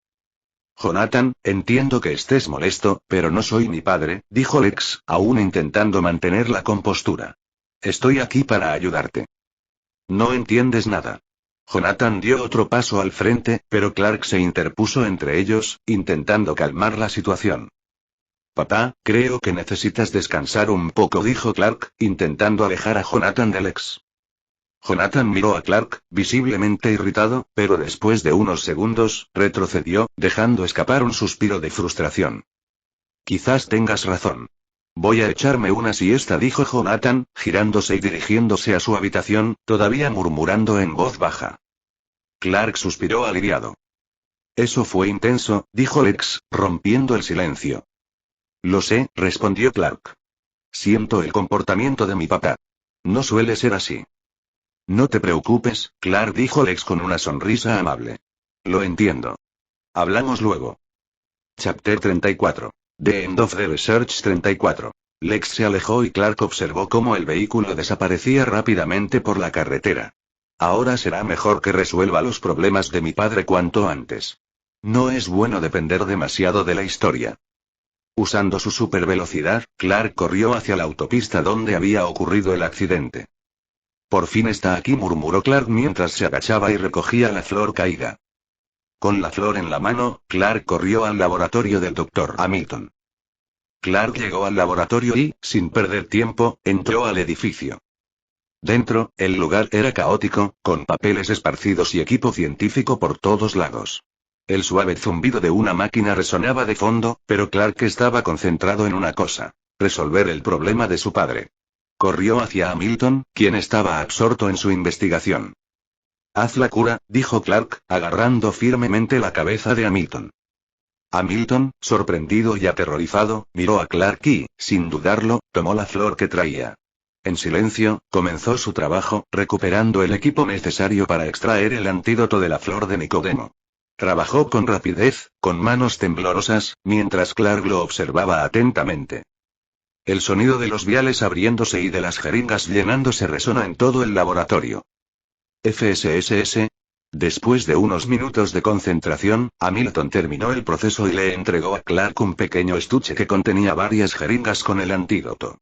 Jonathan, entiendo que estés molesto, pero no soy mi padre, dijo Lex, aún intentando mantener la compostura. Estoy aquí para ayudarte. No entiendes nada. Jonathan dio otro paso al frente, pero Clark se interpuso entre ellos, intentando calmar la situación. Papá, creo que necesitas descansar un poco, dijo Clark, intentando alejar a Jonathan de Lex. Jonathan miró a Clark, visiblemente irritado, pero después de unos segundos, retrocedió, dejando escapar un suspiro de frustración. Quizás tengas razón. Voy a echarme una siesta, dijo Jonathan, girándose y dirigiéndose a su habitación, todavía murmurando en voz baja. Clark suspiró aliviado. Eso fue intenso, dijo Lex, rompiendo el silencio. Lo sé, respondió Clark. Siento el comportamiento de mi papá. No suele ser así. No te preocupes, Clark, dijo Lex con una sonrisa amable. Lo entiendo. Hablamos luego. Chapter 34. The End of the Research 34. Lex se alejó y Clark observó cómo el vehículo desaparecía rápidamente por la carretera. Ahora será mejor que resuelva los problemas de mi padre cuanto antes. No es bueno depender demasiado de la historia. Usando su supervelocidad, Clark corrió hacia la autopista donde había ocurrido el accidente. Por fin está aquí, murmuró Clark mientras se agachaba y recogía la flor caída. Con la flor en la mano, Clark corrió al laboratorio del Dr. Hamilton. Clark llegó al laboratorio y, sin perder tiempo, entró al edificio. Dentro, el lugar era caótico, con papeles esparcidos y equipo científico por todos lados. El suave zumbido de una máquina resonaba de fondo, pero Clark estaba concentrado en una cosa: resolver el problema de su padre. Corrió hacia Hamilton, quien estaba absorto en su investigación. Haz la cura, dijo Clark, agarrando firmemente la cabeza de Hamilton. Hamilton, sorprendido y aterrorizado, miró a Clark y, sin dudarlo, tomó la flor que traía. En silencio, comenzó su trabajo, recuperando el equipo necesario para extraer el antídoto de la flor de Nicodemo. Trabajó con rapidez, con manos temblorosas, mientras Clark lo observaba atentamente. El sonido de los viales abriéndose y de las jeringas llenándose resonó en todo el laboratorio. FSSS. Después de unos minutos de concentración, Hamilton terminó el proceso y le entregó a Clark un pequeño estuche que contenía varias jeringas con el antídoto.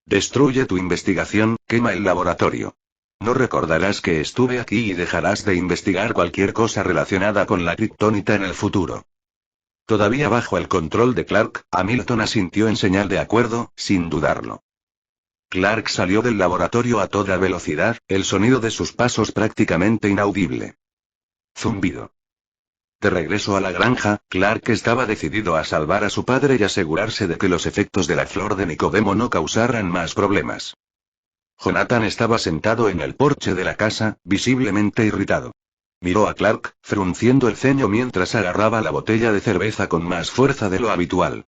Destruye tu investigación, quema el laboratorio. No recordarás que estuve aquí y dejarás de investigar cualquier cosa relacionada con la kriptonita en el futuro. Todavía bajo el control de Clark, Hamilton asintió en señal de acuerdo, sin dudarlo. Clark salió del laboratorio a toda velocidad, el sonido de sus pasos prácticamente inaudible. Zumbido. De regreso a la granja, Clark estaba decidido a salvar a su padre y asegurarse de que los efectos de la flor de Nicodemo no causaran más problemas. Jonathan estaba sentado en el porche de la casa, visiblemente irritado. Miró a Clark, frunciendo el ceño mientras agarraba la botella de cerveza con más fuerza de lo habitual.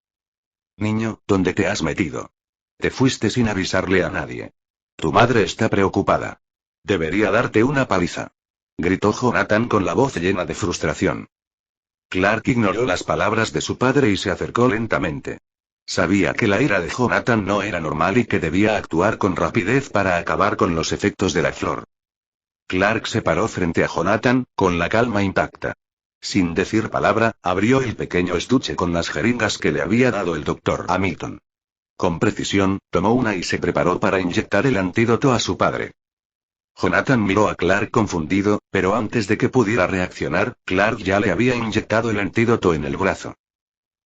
Niño, ¿dónde te has metido? Te fuiste sin avisarle a nadie. Tu madre está preocupada. Debería darte una paliza. Gritó Jonathan con la voz llena de frustración. Clark ignoró las palabras de su padre y se acercó lentamente. Sabía que la ira de Jonathan no era normal y que debía actuar con rapidez para acabar con los efectos de la flor. Clark se paró frente a Jonathan, con la calma intacta. Sin decir palabra, abrió el pequeño estuche con las jeringas que le había dado el Dr. Hamilton. Con precisión, tomó una y se preparó para inyectar el antídoto a su padre. Jonathan miró a Clark confundido, pero antes de que pudiera reaccionar, Clark ya le había inyectado el antídoto en el brazo.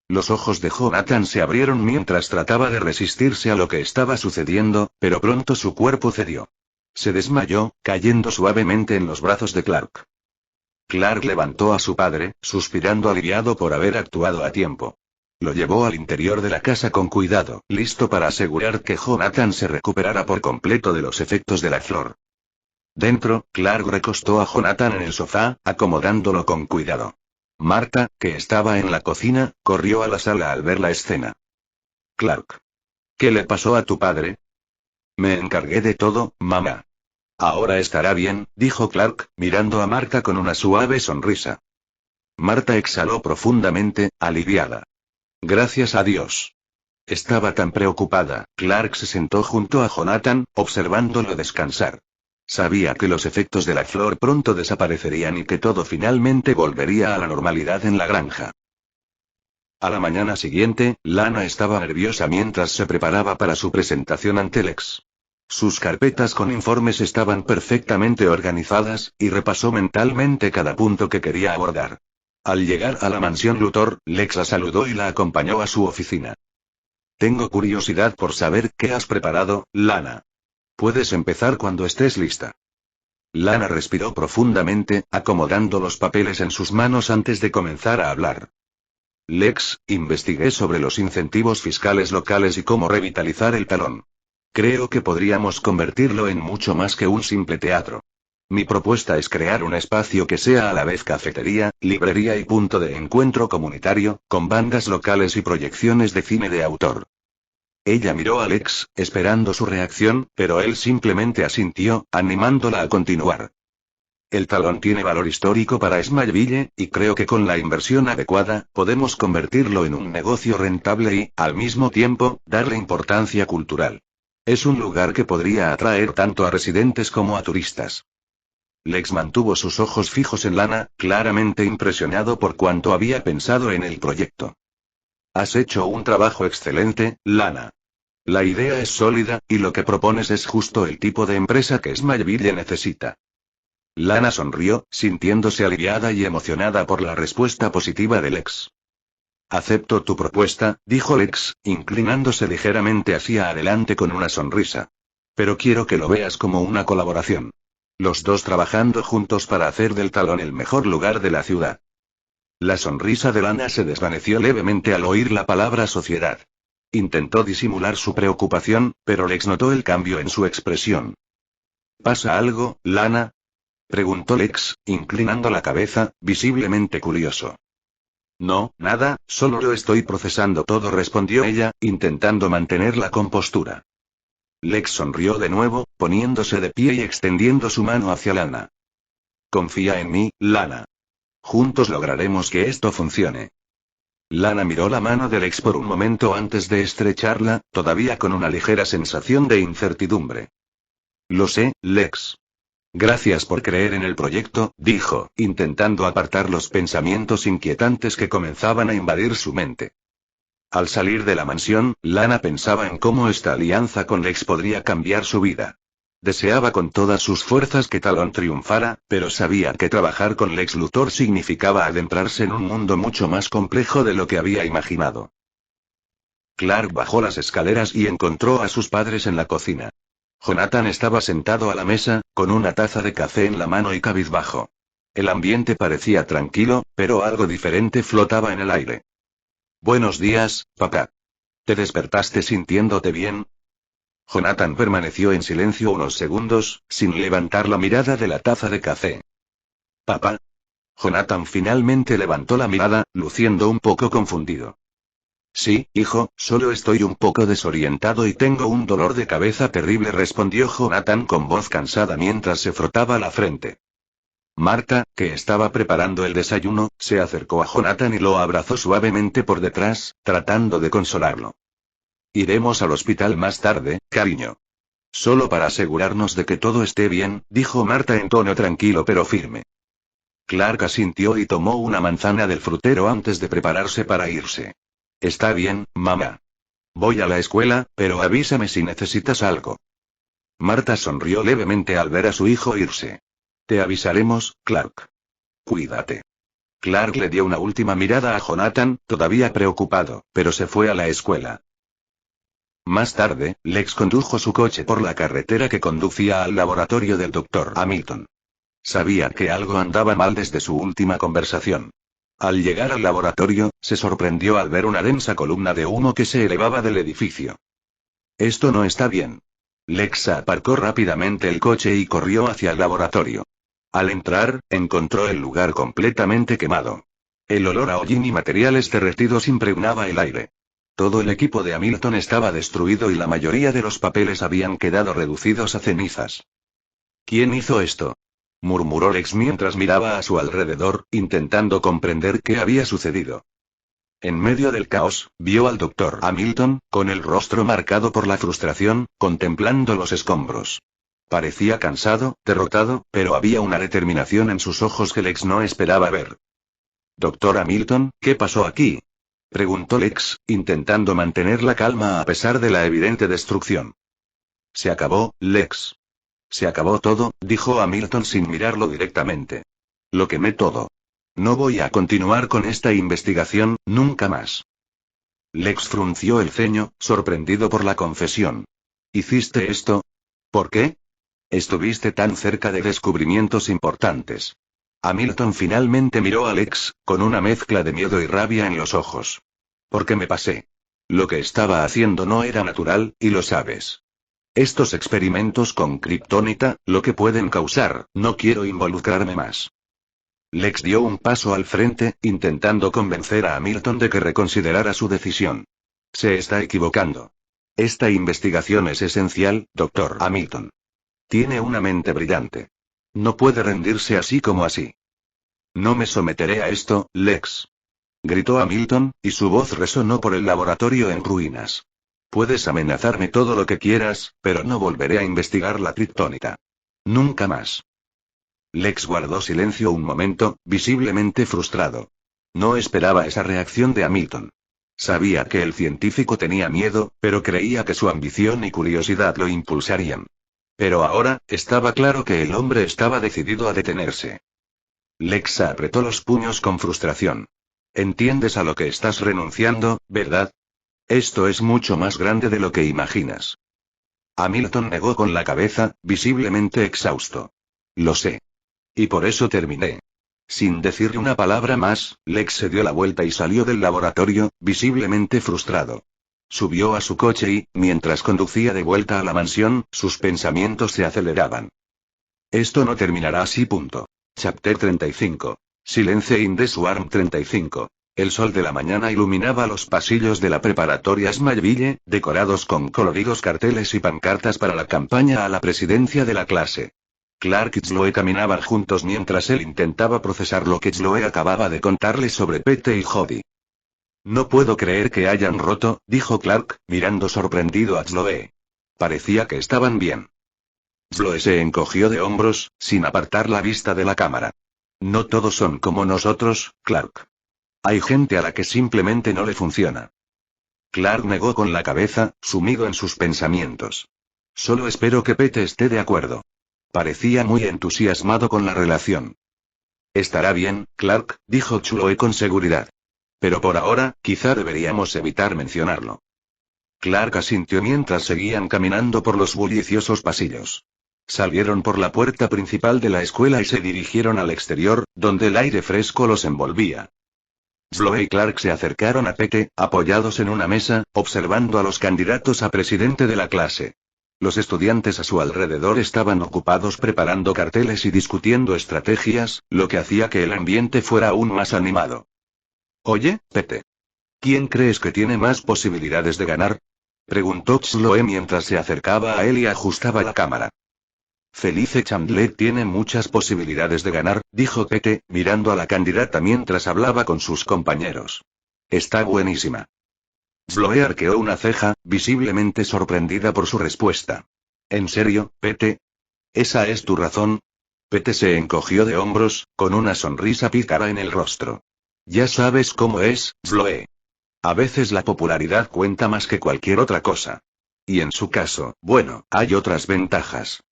Los ojos de Jonathan se abrieron mientras trataba de resistirse a lo que estaba sucediendo, pero pronto su cuerpo cedió. Se desmayó, cayendo suavemente en los brazos de Clark. Clark levantó a su padre, suspirando aliviado por haber actuado a tiempo. Lo llevó al interior de la casa con cuidado, listo para asegurar que Jonathan se recuperara por completo de los efectos de la flor. Dentro, Clark recostó a Jonathan en el sofá, acomodándolo con cuidado. Marta, que estaba en la cocina, corrió a la sala al ver la escena. Clark. ¿Qué le pasó a tu padre? Me encargué de todo, mamá. Ahora estará bien, dijo Clark, mirando a Marta con una suave sonrisa. Marta exhaló profundamente, aliviada. Gracias a Dios. Estaba tan preocupada. Clark se sentó junto a Jonathan, observándolo descansar. Sabía que los efectos de la flor pronto desaparecerían y que todo finalmente volvería a la normalidad en la granja. A la mañana siguiente, Lana estaba nerviosa mientras se preparaba para su presentación ante Lex. Sus carpetas con informes estaban perfectamente organizadas, y repasó mentalmente cada punto que quería abordar. Al llegar a la mansión Luthor, Lex la saludó y la acompañó a su oficina. Tengo curiosidad por saber qué has preparado, Lana. Puedes empezar cuando estés lista. Lana respiró profundamente, acomodando los papeles en sus manos antes de comenzar a hablar. Lex, investigué sobre los incentivos fiscales locales y cómo revitalizar el talón. Creo que podríamos convertirlo en mucho más que un simple teatro. Mi propuesta es crear un espacio que sea a la vez cafetería, librería y punto de encuentro comunitario, con bandas locales y proyecciones de cine de autor. Ella miró a Lex, esperando su reacción, pero él simplemente asintió, animándola a continuar. El talón tiene valor histórico para Smallville, y creo que con la inversión adecuada, podemos convertirlo en un negocio rentable y, al mismo tiempo, darle importancia cultural. Es un lugar que podría atraer tanto a residentes como a turistas. Lex mantuvo sus ojos fijos en Lana, claramente impresionado por cuanto había pensado en el proyecto. Has hecho un trabajo excelente, Lana. La idea es sólida, y lo que propones es justo el tipo de empresa que Smallville necesita. Lana sonrió, sintiéndose aliviada y emocionada por la respuesta positiva de Lex. Acepto tu propuesta, dijo Lex, inclinándose ligeramente hacia adelante con una sonrisa. Pero quiero que lo veas como una colaboración. Los dos trabajando juntos para hacer del talón el mejor lugar de la ciudad. La sonrisa de Lana se desvaneció levemente al oír la palabra sociedad. Intentó disimular su preocupación, pero Lex notó el cambio en su expresión. ¿Pasa algo, Lana? Preguntó Lex, inclinando la cabeza, visiblemente curioso. No, nada, solo lo estoy procesando todo, respondió ella, intentando mantener la compostura. Lex sonrió de nuevo, poniéndose de pie y extendiendo su mano hacia Lana. Confía en mí, Lana. Juntos lograremos que esto funcione. Lana miró la mano de Lex por un momento antes de estrecharla, todavía con una ligera sensación de incertidumbre. Lo sé, Lex. Gracias por creer en el proyecto, dijo, intentando apartar los pensamientos inquietantes que comenzaban a invadir su mente. Al salir de la mansión, Lana pensaba en cómo esta alianza con Lex podría cambiar su vida. Deseaba con todas sus fuerzas que Talon triunfara, pero sabía que trabajar con Lex Luthor significaba adentrarse en un mundo mucho más complejo de lo que había imaginado. Clark bajó las escaleras y encontró a sus padres en la cocina. Jonathan estaba sentado a la mesa, con una taza de café en la mano y cabizbajo. El ambiente parecía tranquilo, pero algo diferente flotaba en el aire. Buenos días, papá. ¿Te despertaste sintiéndote bien? Jonathan permaneció en silencio unos segundos, sin levantar la mirada de la taza de café. ¿Papá? Jonathan finalmente levantó la mirada, luciendo un poco confundido. Sí, hijo, solo estoy un poco desorientado y tengo un dolor de cabeza terrible, respondió Jonathan con voz cansada mientras se frotaba la frente. Marta, que estaba preparando el desayuno, se acercó a Jonathan y lo abrazó suavemente por detrás, tratando de consolarlo. Iremos al hospital más tarde, cariño. Solo para asegurarnos de que todo esté bien, dijo Marta en tono tranquilo pero firme. Clark asintió y tomó una manzana del frutero antes de prepararse para irse. Está bien, mamá. Voy a la escuela, pero avísame si necesitas algo. Marta sonrió levemente al ver a su hijo irse. Te avisaremos, Clark. Cuídate. Clark le dio una última mirada a Jonathan, todavía preocupado, pero se fue a la escuela. Más tarde, Lex condujo su coche por la carretera que conducía al laboratorio del Dr. Hamilton. Sabía que algo andaba mal desde su última conversación. Al llegar al laboratorio, se sorprendió al ver una densa columna de humo que se elevaba del edificio. Esto no está bien. Lex aparcó rápidamente el coche y corrió hacia el laboratorio. Al entrar, encontró el lugar completamente quemado. El olor a hollín y materiales derretidos impregnaba el aire. Todo el equipo de Hamilton estaba destruido y la mayoría de los papeles habían quedado reducidos a cenizas. ¿Quién hizo esto?, murmuró Lex mientras miraba a su alrededor, intentando comprender qué había sucedido. En medio del caos, vio al Dr. Hamilton, con el rostro marcado por la frustración, contemplando los escombros. Parecía cansado, derrotado, pero había una determinación en sus ojos que Lex no esperaba ver. Dr. Hamilton, ¿qué pasó aquí?, preguntó Lex, intentando mantener la calma a pesar de la evidente destrucción. Se acabó, Lex. Se acabó todo, dijo Hamilton sin mirarlo directamente. Lo quemé todo. No voy a continuar con esta investigación, nunca más. Lex frunció el ceño, sorprendido por la confesión. ¿Hiciste esto? ¿Por qué? Estuviste tan cerca de descubrimientos importantes. Hamilton finalmente miró a Lex, con una mezcla de miedo y rabia en los ojos. Porque me pasé. Lo que estaba haciendo no era natural, y lo sabes. Estos experimentos con kriptonita, lo que pueden causar, no quiero involucrarme más. Lex dio un paso al frente, intentando convencer a Hamilton de que reconsiderara su decisión. Se está equivocando. Esta investigación es esencial, Dr. Hamilton. Tiene una mente brillante. No puede rendirse así como así. No me someteré a esto, Lex. Gritó Hamilton, y su voz resonó por el laboratorio en ruinas. Puedes amenazarme todo lo que quieras, pero no volveré a investigar la kriptonita. Nunca más. Lex guardó silencio un momento, visiblemente frustrado. No esperaba esa reacción de Hamilton. Sabía que el científico tenía miedo, pero creía que su ambición y curiosidad lo impulsarían. Pero ahora, estaba claro que el hombre estaba decidido a detenerse. Lex apretó los puños con frustración. Entiendes a lo que estás renunciando, ¿verdad? Esto es mucho más grande de lo que imaginas. Hamilton negó con la cabeza, visiblemente exhausto. Lo sé. Y por eso terminé. Sin decirle una palabra más, Lex se dio la vuelta y salió del laboratorio, visiblemente frustrado. Subió a su coche y, mientras conducía de vuelta a la mansión, sus pensamientos se aceleraban. Esto no terminará así. Chapter 35. Silence in the Swarm 35. El sol de la mañana iluminaba los pasillos de la preparatoria Smallville, decorados con coloridos carteles y pancartas para la campaña a la presidencia de la clase. Clark y Chloe caminaban juntos mientras él intentaba procesar lo que Chloe acababa de contarle sobre Pete y Jody. No puedo creer que hayan roto, dijo Clark, mirando sorprendido a Chloe. Parecía que estaban bien. Zoe se encogió de hombros, sin apartar la vista de la cámara. No todos son como nosotros, Clark. Hay gente a la que simplemente no le funciona. Clark negó con la cabeza, sumido en sus pensamientos. Solo espero que Pete esté de acuerdo. Parecía muy entusiasmado con la relación. Estará bien, Clark, dijo Chloe con seguridad. Pero por ahora, quizá deberíamos evitar mencionarlo. Clark asintió mientras seguían caminando por los bulliciosos pasillos. Salieron por la puerta principal de la escuela y se dirigieron al exterior, donde el aire fresco los envolvía. Zoe y Clark se acercaron a Pete, apoyados en una mesa, observando a los candidatos a presidente de la clase. Los estudiantes a su alrededor estaban ocupados preparando carteles y discutiendo estrategias, lo que hacía que el ambiente fuera aún más animado. Oye, Pete. ¿Quién crees que tiene más posibilidades de ganar? Preguntó Chloe mientras se acercaba a él y ajustaba la cámara. Felice Chandler tiene muchas posibilidades de ganar, dijo Pete, mirando a la candidata mientras hablaba con sus compañeros. Está buenísima. Chloe arqueó una ceja, visiblemente sorprendida por su respuesta. ¿En serio, Pete? ¿Esa es tu razón? Pete se encogió de hombros, con una sonrisa pícara en el rostro. Ya sabes cómo es, Chloe. A veces la popularidad cuenta más que cualquier otra cosa. Y en su caso, bueno, hay otras ventajas.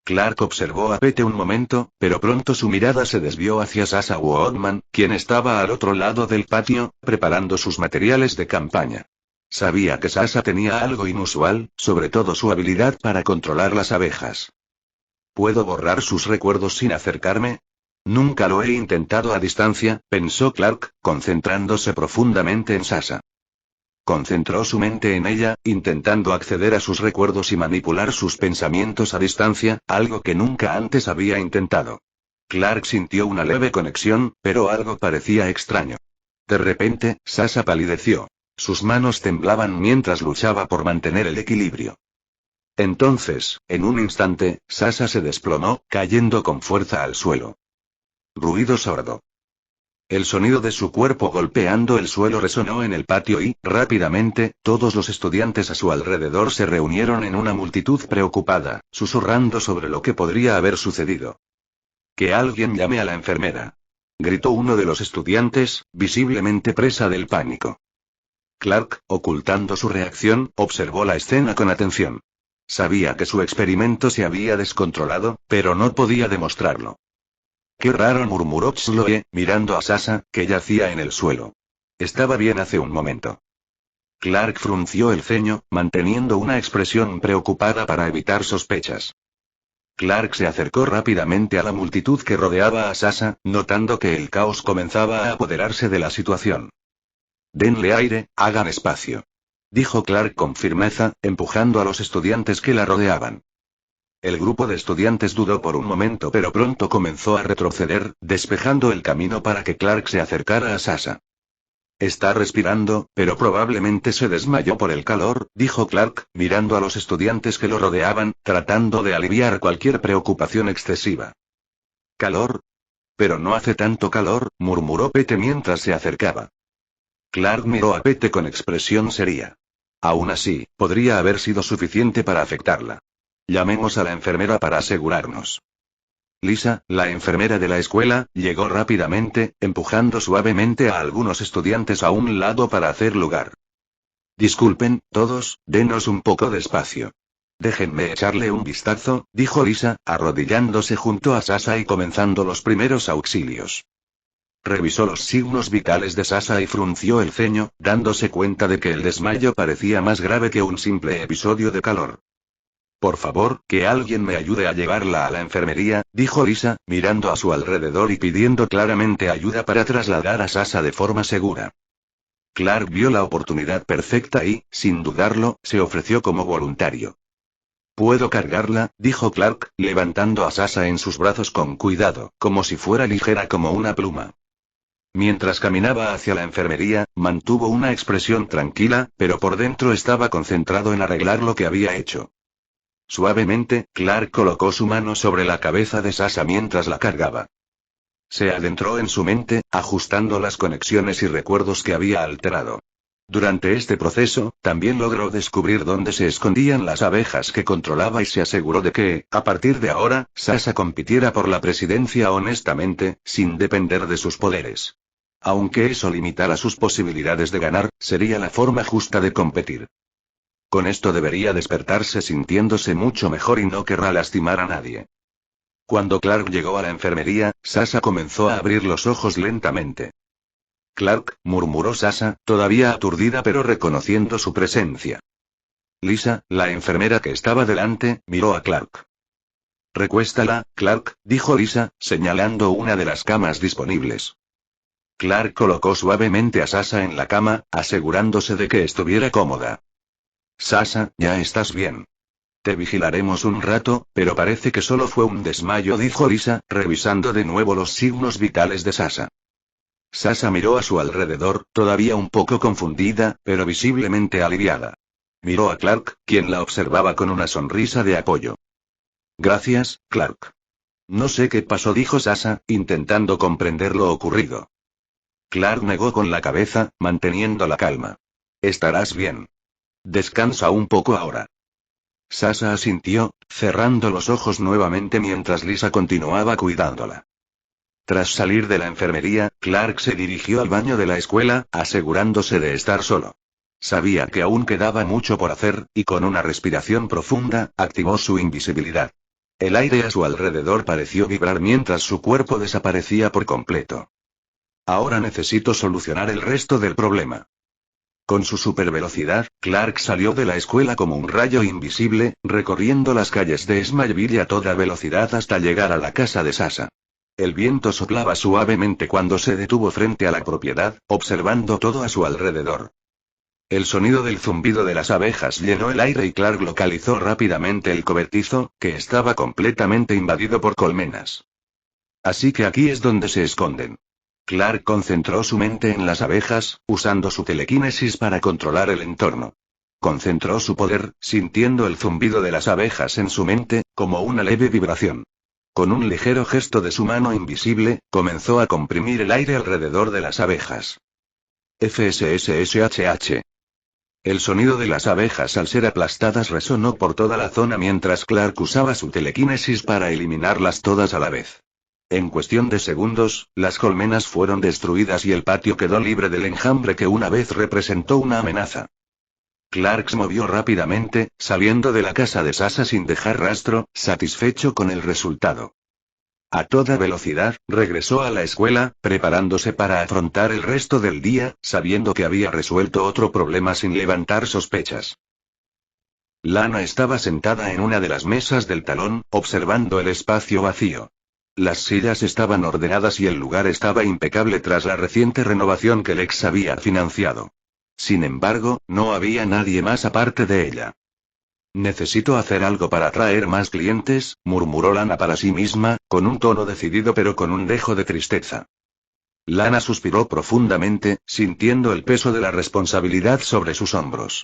Clark observó a Pete un momento, pero pronto su mirada se desvió hacia Sasha Woodman, quien estaba al otro lado del patio, preparando sus materiales de campaña. Sabía que Sasha tenía algo inusual, sobre todo su habilidad para controlar las abejas. ¿Puedo borrar sus recuerdos sin acercarme? Nunca lo he intentado a distancia, pensó Clark, concentrándose profundamente en Sasha. Concentró su mente en ella, intentando acceder a sus recuerdos y manipular sus pensamientos a distancia, algo que nunca antes había intentado. Clark sintió una leve conexión, pero algo parecía extraño. De repente, Sasha palideció. Sus manos temblaban mientras luchaba por mantener el equilibrio. Entonces, en un instante, Sasha se desplomó, cayendo con fuerza al suelo. Ruido sordo. El sonido de su cuerpo golpeando el suelo resonó en el patio y, rápidamente, todos los estudiantes a su alrededor se reunieron en una multitud preocupada, susurrando sobre lo que podría haber sucedido. «Que alguien llame a la enfermera», gritó uno de los estudiantes, visiblemente presa del pánico. Clark, ocultando su reacción, observó la escena con atención. Sabía que su experimento se había descontrolado, pero no podía demostrarlo. «Qué raro», murmuró Chloe, mirando a Sasha, que yacía en el suelo. Estaba bien hace un momento. Clark frunció el ceño, manteniendo una expresión preocupada para evitar sospechas. Clark se acercó rápidamente a la multitud que rodeaba a Sasha, notando que el caos comenzaba a apoderarse de la situación. «Denle aire, hagan espacio», dijo Clark con firmeza, empujando a los estudiantes que la rodeaban. El grupo de estudiantes dudó por un momento, pero pronto comenzó a retroceder, despejando el camino para que Clark se acercara a Sasha. «Está respirando, pero probablemente se desmayó por el calor», dijo Clark, mirando a los estudiantes que lo rodeaban, tratando de aliviar cualquier preocupación excesiva. «¿Calor? Pero no hace tanto calor», murmuró Pete mientras se acercaba. Clark miró a Pete con expresión seria. Aún así, podría haber sido suficiente para afectarla. «Llamemos a la enfermera para asegurarnos». Lisa, la enfermera de la escuela, llegó rápidamente, empujando suavemente a algunos estudiantes a un lado para hacer lugar. «Disculpen, todos, denos un poco de espacio. Déjenme echarle un vistazo», dijo Lisa, arrodillándose junto a Sasha y comenzando los primeros auxilios. Revisó los signos vitales de Sasha y frunció el ceño, dándose cuenta de que el desmayo parecía más grave que un simple episodio de calor. «Por favor, que alguien me ayude a llevarla a la enfermería», dijo Lisa, mirando a su alrededor y pidiendo claramente ayuda para trasladar a Sasha de forma segura. Clark vio la oportunidad perfecta y, sin dudarlo, se ofreció como voluntario. «¿Puedo cargarla?», dijo Clark, levantando a Sasha en sus brazos con cuidado, como si fuera ligera como una pluma. Mientras caminaba hacia la enfermería, mantuvo una expresión tranquila, pero por dentro estaba concentrado en arreglar lo que había hecho. Suavemente, Clark colocó su mano sobre la cabeza de Sasha mientras la cargaba. Se adentró en su mente, ajustando las conexiones y recuerdos que había alterado. Durante este proceso, también logró descubrir dónde se escondían las abejas que controlaba y se aseguró de que, a partir de ahora, Sasha compitiera por la presidencia honestamente, sin depender de sus poderes. Aunque eso limitara sus posibilidades de ganar, sería la forma justa de competir. Con esto debería despertarse sintiéndose mucho mejor y no querrá lastimar a nadie. Cuando Clark llegó a la enfermería, Sasha comenzó a abrir los ojos lentamente. Clark, murmuró Sasha, todavía aturdida pero reconociendo su presencia. Lisa, la enfermera que estaba delante, miró a Clark. Recuéstala, Clark, dijo Lisa, señalando una de las camas disponibles. Clark colocó suavemente a Sasha en la cama, asegurándose de que estuviera cómoda. Sasha, ya estás bien. Te vigilaremos un rato, pero parece que solo fue un desmayo, dijo Lisa, revisando de nuevo los signos vitales de Sasha. Sasha miró a su alrededor, todavía un poco confundida, pero visiblemente aliviada. Miró a Clark, quien la observaba con una sonrisa de apoyo. Gracias, Clark. No sé qué pasó, dijo Sasha, intentando comprender lo ocurrido. Clark negó con la cabeza, manteniendo la calma. Estarás bien. Descansa un poco ahora. Sasha asintió, cerrando los ojos nuevamente mientras Lisa continuaba cuidándola. Tras salir de la enfermería, Clark se dirigió al baño de la escuela, asegurándose de estar solo. Sabía que aún quedaba mucho por hacer, y con una respiración profunda, activó su invisibilidad. El aire a su alrededor pareció vibrar mientras su cuerpo desaparecía por completo. Ahora necesito solucionar el resto del problema. Con su supervelocidad, Clark salió de la escuela como un rayo invisible, recorriendo las calles de Smileville a toda velocidad hasta llegar a la casa de Sasha. El viento soplaba suavemente cuando se detuvo frente a la propiedad, observando todo a su alrededor. El sonido del zumbido de las abejas llenó el aire y Clark localizó rápidamente el cobertizo, que estaba completamente invadido por colmenas. Así que aquí es donde se esconden. Clark concentró su mente en las abejas, usando su telequinesis para controlar el entorno. Concentró su poder, sintiendo el zumbido de las abejas en su mente, como una leve vibración. Con un ligero gesto de su mano invisible, comenzó a comprimir el aire alrededor de las abejas. FSSSHH. El sonido de las abejas al ser aplastadas resonó por toda la zona mientras Clark usaba su telequinesis para eliminarlas todas a la vez. En cuestión de segundos, las colmenas fueron destruidas y el patio quedó libre del enjambre que una vez representó una amenaza. Clark se movió rápidamente, saliendo de la casa de Sasha sin dejar rastro, satisfecho con el resultado. A toda velocidad, regresó a la escuela, preparándose para afrontar el resto del día, sabiendo que había resuelto otro problema sin levantar sospechas. Lana estaba sentada en una de las mesas del talón, observando el espacio vacío. Las sillas estaban ordenadas y el lugar estaba impecable tras la reciente renovación que Lex había financiado. Sin embargo, no había nadie más aparte de ella. Necesito hacer algo para atraer más clientes, murmuró Lana para sí misma, con un tono decidido pero con un dejo de tristeza. Lana suspiró profundamente, sintiendo el peso de la responsabilidad sobre sus hombros.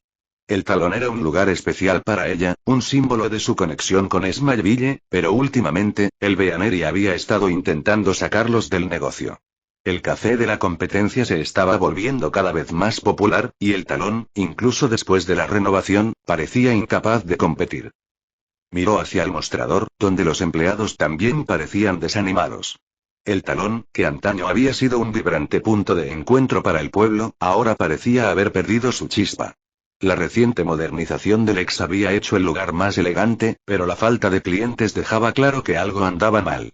El talón era un lugar especial para ella, un símbolo de su conexión con Smileville, pero últimamente, el Beanery había estado intentando sacarlos del negocio. El café de la competencia se estaba volviendo cada vez más popular, y el talón, incluso después de la renovación, parecía incapaz de competir. Miró hacia el mostrador, donde los empleados también parecían desanimados. El talón, que antaño había sido un vibrante punto de encuentro para el pueblo, ahora parecía haber perdido su chispa. La reciente modernización del ex había hecho el lugar más elegante, pero la falta de clientes dejaba claro que algo andaba mal.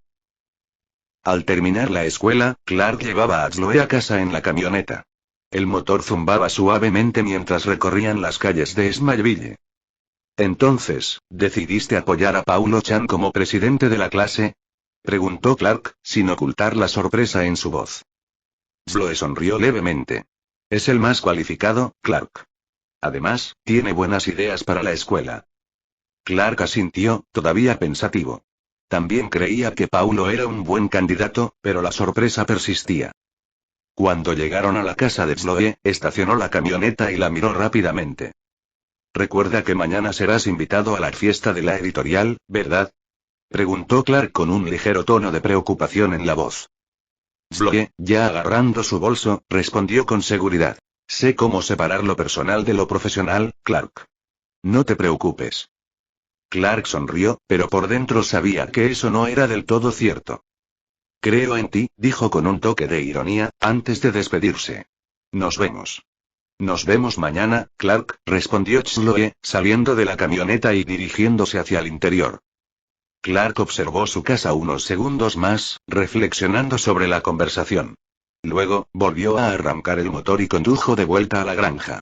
Al terminar la escuela, Clark llevaba a Chloe a casa en la camioneta. El motor zumbaba suavemente mientras recorrían las calles de Smileville. Entonces, ¿decidiste apoyar a Paulo Chan como presidente de la clase? Preguntó Clark, sin ocultar la sorpresa en su voz. Chloe sonrió levemente. Es el más cualificado, Clark. Además, tiene buenas ideas para la escuela. Clark asintió, todavía pensativo. También creía que Paulo era un buen candidato, pero la sorpresa persistía. Cuando llegaron a la casa de Chloe, estacionó la camioneta y la miró rápidamente. Recuerda que mañana serás invitado a la fiesta de la editorial, ¿verdad? Preguntó Clark con un ligero tono de preocupación en la voz. Chloe, ya agarrando su bolso, respondió con seguridad. Sé cómo separar lo personal de lo profesional, Clark. No te preocupes. Clark sonrió, pero por dentro sabía que eso no era del todo cierto. Creo en ti, dijo con un toque de ironía, antes de despedirse. Nos vemos. Nos vemos mañana, Clark, respondió Chloe, saliendo de la camioneta y dirigiéndose hacia el interior. Clark observó su casa unos segundos más, reflexionando sobre la conversación. Luego, volvió a arrancar el motor y condujo de vuelta a la granja.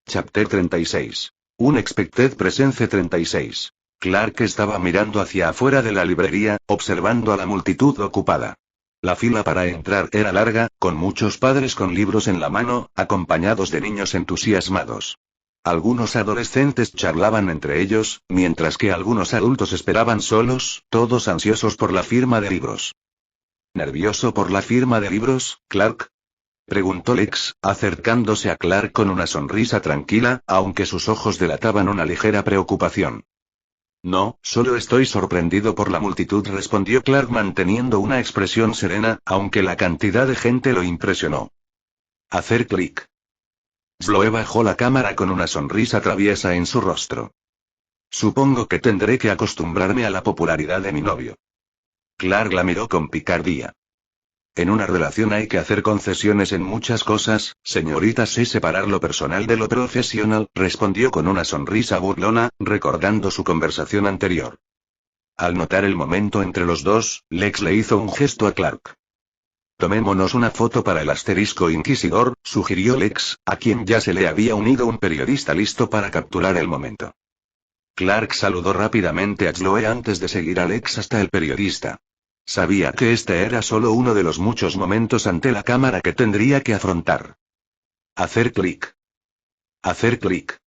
Chapter 36. Unexpected Presence 36. Clark estaba mirando hacia afuera de la librería, observando a la multitud ocupada. La fila para entrar era larga, con muchos padres con libros en la mano, acompañados de niños entusiasmados. Algunos adolescentes charlaban entre ellos, mientras que algunos adultos esperaban solos, todos ansiosos por la firma de libros. ¿Nervioso por la firma de libros, Clark? Preguntó Lex, acercándose a Clark con una sonrisa tranquila, aunque sus ojos delataban una ligera preocupación. No, solo estoy sorprendido por la multitud, respondió Clark manteniendo una expresión serena, aunque la cantidad de gente lo impresionó. Hacer clic. Chloe bajó la cámara con una sonrisa traviesa en su rostro. Supongo que tendré que acostumbrarme a la popularidad de mi novio. Clark la miró con picardía. En una relación hay que hacer concesiones en muchas cosas, señorita. Sé separar lo personal de lo profesional, respondió con una sonrisa burlona, recordando su conversación anterior. Al notar el momento entre los dos, Lex le hizo un gesto a Clark. Tomémonos una foto para el asterisco inquisidor, sugirió Lex, a quien ya se le había unido un periodista listo para capturar el momento. Clark saludó rápidamente a Chloe antes de seguir a Lex hasta el periodista. Sabía que este era solo uno de los muchos momentos ante la cámara que tendría que afrontar. Hacer clic. Hacer clic.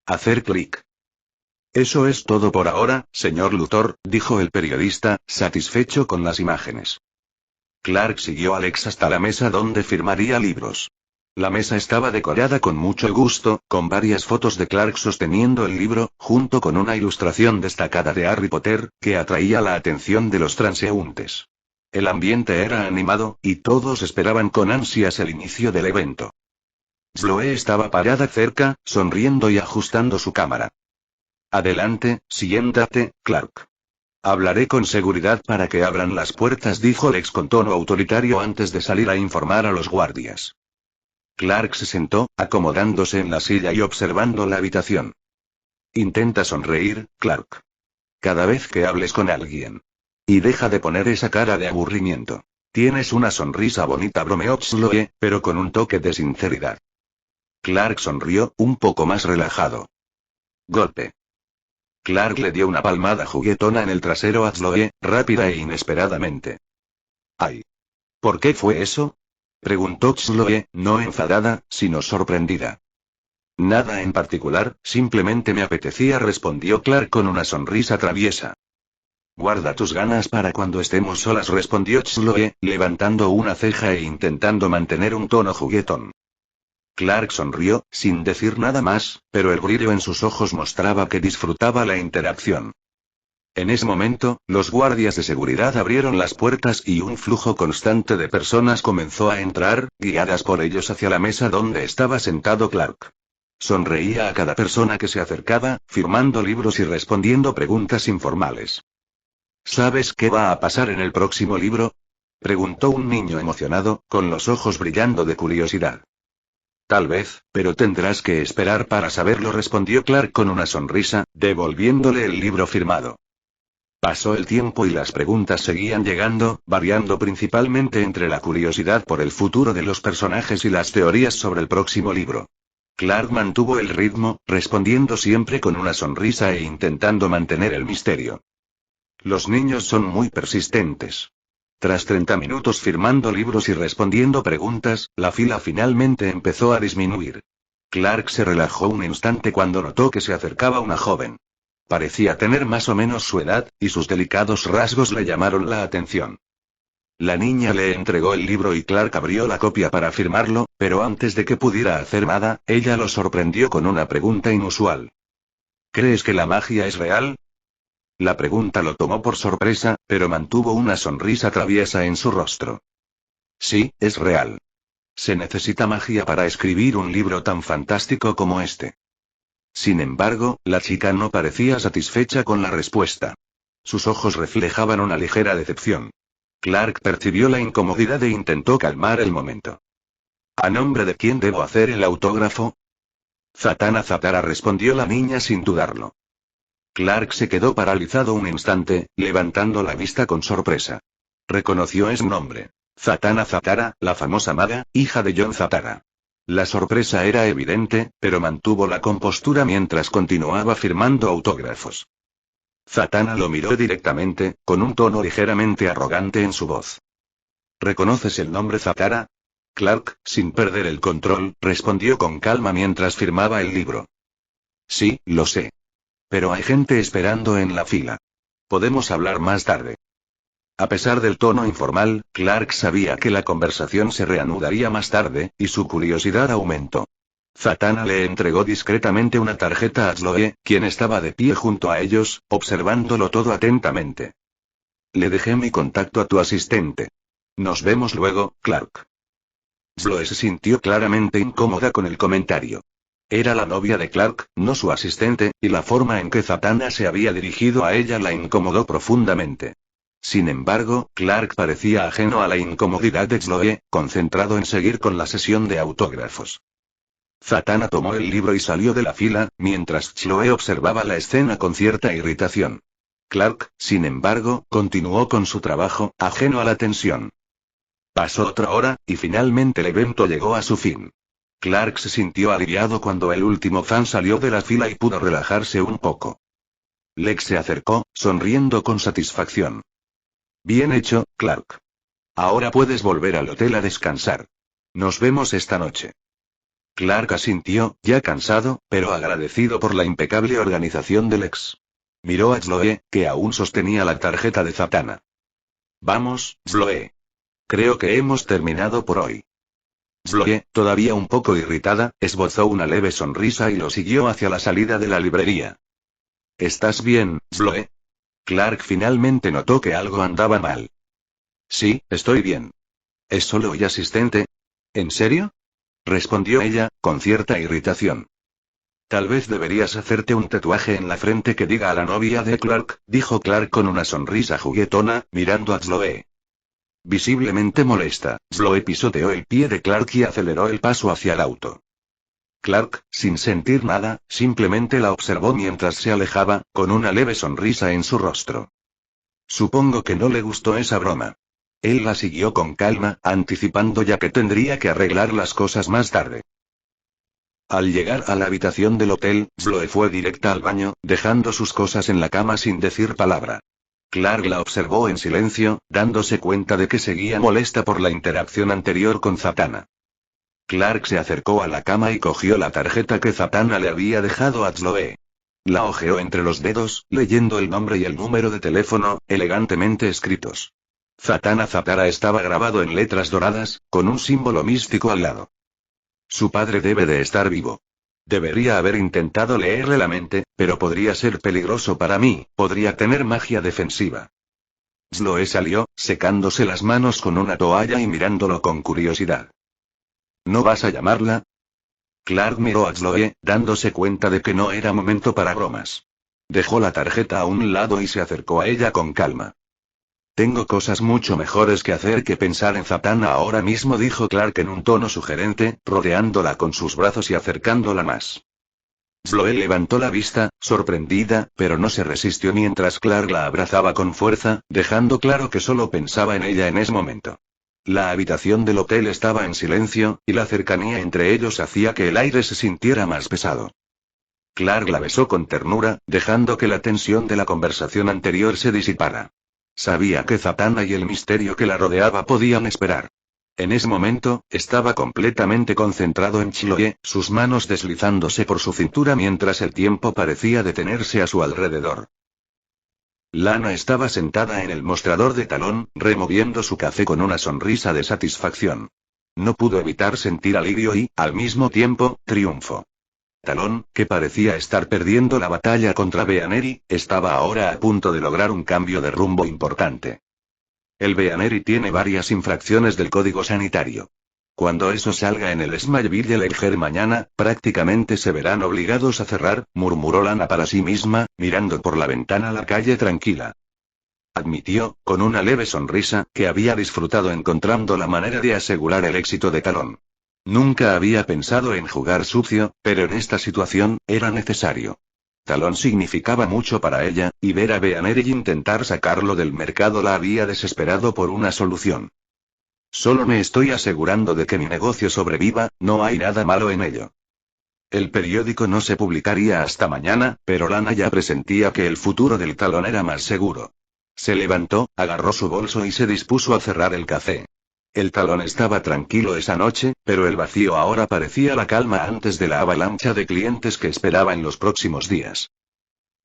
Hacer clic. Eso es todo por ahora, señor Luthor, dijo el periodista, satisfecho con las imágenes. Clark siguió a Lex hasta la mesa donde firmaría libros. La mesa estaba decorada con mucho gusto, con varias fotos de Clark sosteniendo el libro, junto con una ilustración destacada de Harry Potter, que atraía la atención de los transeúntes. El ambiente era animado, y todos esperaban con ansias el inicio del evento. Chloe estaba parada cerca, sonriendo y ajustando su cámara. Adelante, siéntate, Clark. Hablaré con seguridad para que abran las puertas, dijo Lex con tono autoritario antes de salir a informar a los guardias. Clark se sentó, acomodándose en la silla y observando la habitación. Intenta sonreír, Clark. Cada vez que hables con alguien. Y deja de poner esa cara de aburrimiento. Tienes una sonrisa bonita, bromeó Chloe, pero con un toque de sinceridad. Clark sonrió, un poco más relajado. Golpe. Clark le dio una palmada juguetona en el trasero a Chloe, rápida e inesperadamente. ¡Ay! ¿Por qué fue eso?, preguntó Chloe, no enfadada, sino sorprendida. Nada en particular, simplemente me apetecía, respondió Clark con una sonrisa traviesa. Guarda tus ganas para cuando estemos solas, respondió Chloe, levantando una ceja e intentando mantener un tono juguetón. Clark sonrió, sin decir nada más, pero el brillo en sus ojos mostraba que disfrutaba la interacción. En ese momento, los guardias de seguridad abrieron las puertas y un flujo constante de personas comenzó a entrar, guiadas por ellos hacia la mesa donde estaba sentado Clark. Sonreía a cada persona que se acercaba, firmando libros y respondiendo preguntas informales. ¿Sabes qué va a pasar en el próximo libro?, preguntó un niño emocionado, con los ojos brillando de curiosidad. Tal vez, pero tendrás que esperar para saberlo, respondió Clark con una sonrisa, devolviéndole el libro firmado. Pasó el tiempo y las preguntas seguían llegando, variando principalmente entre la curiosidad por el futuro de los personajes y las teorías sobre el próximo libro. Clark mantuvo el ritmo, respondiendo siempre con una sonrisa e intentando mantener el misterio. Los niños son muy persistentes. Tras 30 minutos firmando libros y respondiendo preguntas, la fila finalmente empezó a disminuir. Clark se relajó un instante cuando notó que se acercaba una joven. Parecía tener más o menos su edad, y sus delicados rasgos le llamaron la atención. La niña le entregó el libro y Clark abrió la copia para firmarlo, pero antes de que pudiera hacer nada, ella lo sorprendió con una pregunta inusual. ¿Crees que la magia es real?, la pregunta lo tomó por sorpresa, pero mantuvo una sonrisa traviesa en su rostro. Sí, es real. Se necesita magia para escribir un libro tan fantástico como este. Sin embargo, la chica no parecía satisfecha con la respuesta. Sus ojos reflejaban una ligera decepción. Clark percibió la incomodidad e intentó calmar el momento. ¿A nombre de quién debo hacer el autógrafo? Zatanna Zatara, respondió la niña sin dudarlo. Clark se quedó paralizado un instante, levantando la vista con sorpresa. Reconoció ese nombre. Zatanna Zatara, la famosa maga, hija de John Zatara. La sorpresa era evidente, pero mantuvo la compostura mientras continuaba firmando autógrafos. Zatanna lo miró directamente, con un tono ligeramente arrogante en su voz. ¿Reconoces el nombre Zatara? Clark, sin perder el control, respondió con calma mientras firmaba el libro. Sí, lo sé. Pero hay gente esperando en la fila. Podemos hablar más tarde. A pesar del tono informal, Clark sabía que la conversación se reanudaría más tarde, y su curiosidad aumentó. Zatanna le entregó discretamente una tarjeta a Chloe, quien estaba de pie junto a ellos, observándolo todo atentamente. Le dejé mi contacto a tu asistente. Nos vemos luego, Clark. Chloe se sintió claramente incómoda con el comentario. Era la novia de Clark, no su asistente, y la forma en que Zatanna se había dirigido a ella la incomodó profundamente. Sin embargo, Clark parecía ajeno a la incomodidad de Chloe, concentrado en seguir con la sesión de autógrafos. Zatanna tomó el libro y salió de la fila, mientras Chloe observaba la escena con cierta irritación. Clark, sin embargo, continuó con su trabajo, ajeno a la tensión. Pasó otra hora, y finalmente el evento llegó a su fin. Clark se sintió aliviado cuando el último fan salió de la fila y pudo relajarse un poco. Lex se acercó, sonriendo con satisfacción. Bien hecho, Clark. Ahora puedes volver al hotel a descansar. Nos vemos esta noche. Clark asintió, ya cansado, pero agradecido por la impecable organización de Lex. Miró a Chloe, que aún sostenía la tarjeta de Zatanna. Vamos, Chloe. Creo que hemos terminado por hoy. Chloe, todavía un poco irritada, esbozó una leve sonrisa y lo siguió hacia la salida de la librería. ¿Estás bien, Chloe? Clark finalmente notó que algo andaba mal. Sí, estoy bien. ¿Es solo el asistente? ¿En serio? Respondió ella, con cierta irritación. Tal vez deberías hacerte un tatuaje en la frente que diga a la novia de Clark, dijo Clark con una sonrisa juguetona, mirando a Chloe. Visiblemente molesta, Chloe pisoteó el pie de Clark y aceleró el paso hacia el auto. Clark, sin sentir nada, simplemente la observó mientras se alejaba, con una leve sonrisa en su rostro. Supongo que no le gustó esa broma. Él la siguió con calma, anticipando ya que tendría que arreglar las cosas más tarde. Al llegar a la habitación del hotel, Chloe fue directa al baño, dejando sus cosas en la cama sin decir palabra. Clark la observó en silencio, dándose cuenta de que seguía molesta por la interacción anterior con Zatanna. Clark se acercó a la cama y cogió la tarjeta que Zatanna le había dejado a Chloe. La hojeó entre los dedos, leyendo el nombre y el número de teléfono, elegantemente escritos. Zatanna Zatara estaba grabado en letras doradas, con un símbolo místico al lado. Su padre debe de estar vivo. Debería haber intentado leerle la mente, pero podría ser peligroso para mí, podría tener magia defensiva. Chloe salió, secándose las manos con una toalla y mirándolo con curiosidad. ¿No vas a llamarla? Clark miró a Chloe, dándose cuenta de que no era momento para bromas. Dejó la tarjeta a un lado y se acercó a ella con calma. Tengo cosas mucho mejores que hacer que pensar en Zatanna ahora mismo, dijo Clark en un tono sugerente, rodeándola con sus brazos y acercándola más. Chloe levantó la vista, sorprendida, pero no se resistió mientras Clark la abrazaba con fuerza, dejando claro que solo pensaba en ella en ese momento. La habitación del hotel estaba en silencio, y la cercanía entre ellos hacía que el aire se sintiera más pesado. Clark la besó con ternura, dejando que la tensión de la conversación anterior se disipara. Sabía que Zatanna y el misterio que la rodeaba podían esperar. En ese momento, estaba completamente concentrado en Chloe, sus manos deslizándose por su cintura mientras el tiempo parecía detenerse a su alrededor. Lana estaba sentada en el mostrador de Talón, removiendo su café con una sonrisa de satisfacción. No pudo evitar sentir alivio y, al mismo tiempo, triunfo. Talón, que parecía estar perdiendo la batalla contra Beaneri, estaba ahora a punto de lograr un cambio de rumbo importante. El Beaneri tiene varias infracciones del código sanitario. Cuando eso salga en el Smallville Ledger mañana, prácticamente se verán obligados a cerrar, murmuró Lana para sí misma, mirando por la ventana la calle tranquila. Admitió, con una leve sonrisa, que había disfrutado encontrando la manera de asegurar el éxito de Talón. Nunca había pensado en jugar sucio, pero en esta situación, era necesario. Talón significaba mucho para ella, y ver a Banner y intentar sacarlo del mercado la había desesperado por una solución. Solo me estoy asegurando de que mi negocio sobreviva, no hay nada malo en ello. El periódico no se publicaría hasta mañana, pero Lana ya presentía que el futuro del Talón era más seguro. Se levantó, agarró su bolso y se dispuso a cerrar el café. El Talón estaba tranquilo esa noche, pero el vacío ahora parecía la calma antes de la avalancha de clientes que esperaba en los próximos días.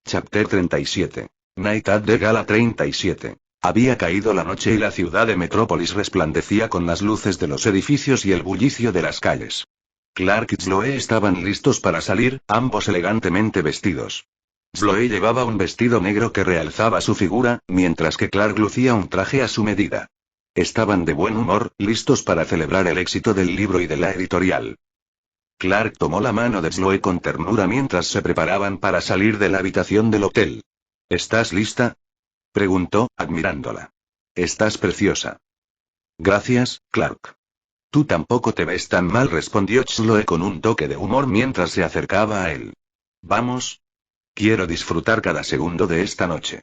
Chapter 37. Night at the Gala 37. Había caído la noche y la ciudad de Metrópolis resplandecía con las luces de los edificios y el bullicio de las calles. Clark y Zoe estaban listos para salir, ambos elegantemente vestidos. Zoe llevaba un vestido negro que realzaba su figura, mientras que Clark lucía un traje a su medida. Estaban de buen humor, listos para celebrar el éxito del libro y de la editorial. Clark tomó la mano de Zoe con ternura mientras se preparaban para salir de la habitación del hotel. ¿Estás lista?, preguntó, admirándola. Estás preciosa. Gracias, Clark. Tú tampoco te ves tan mal, respondió Zoe con un toque de humor mientras se acercaba a él. Vamos. Quiero disfrutar cada segundo de esta noche.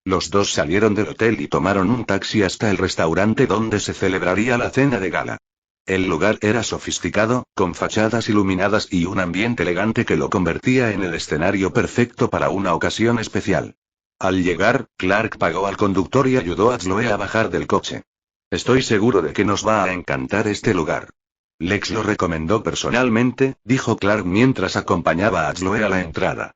Los dos salieron del hotel y tomaron un taxi hasta el restaurante donde se celebraría la cena de gala. El lugar era sofisticado, con fachadas iluminadas y un ambiente elegante que lo convertía en el escenario perfecto para una ocasión especial. Al llegar, Clark pagó al conductor y ayudó a Zoe a bajar del coche. Estoy seguro de que nos va a encantar este lugar. Lex lo recomendó personalmente, dijo Clark mientras acompañaba a Zoe a la entrada.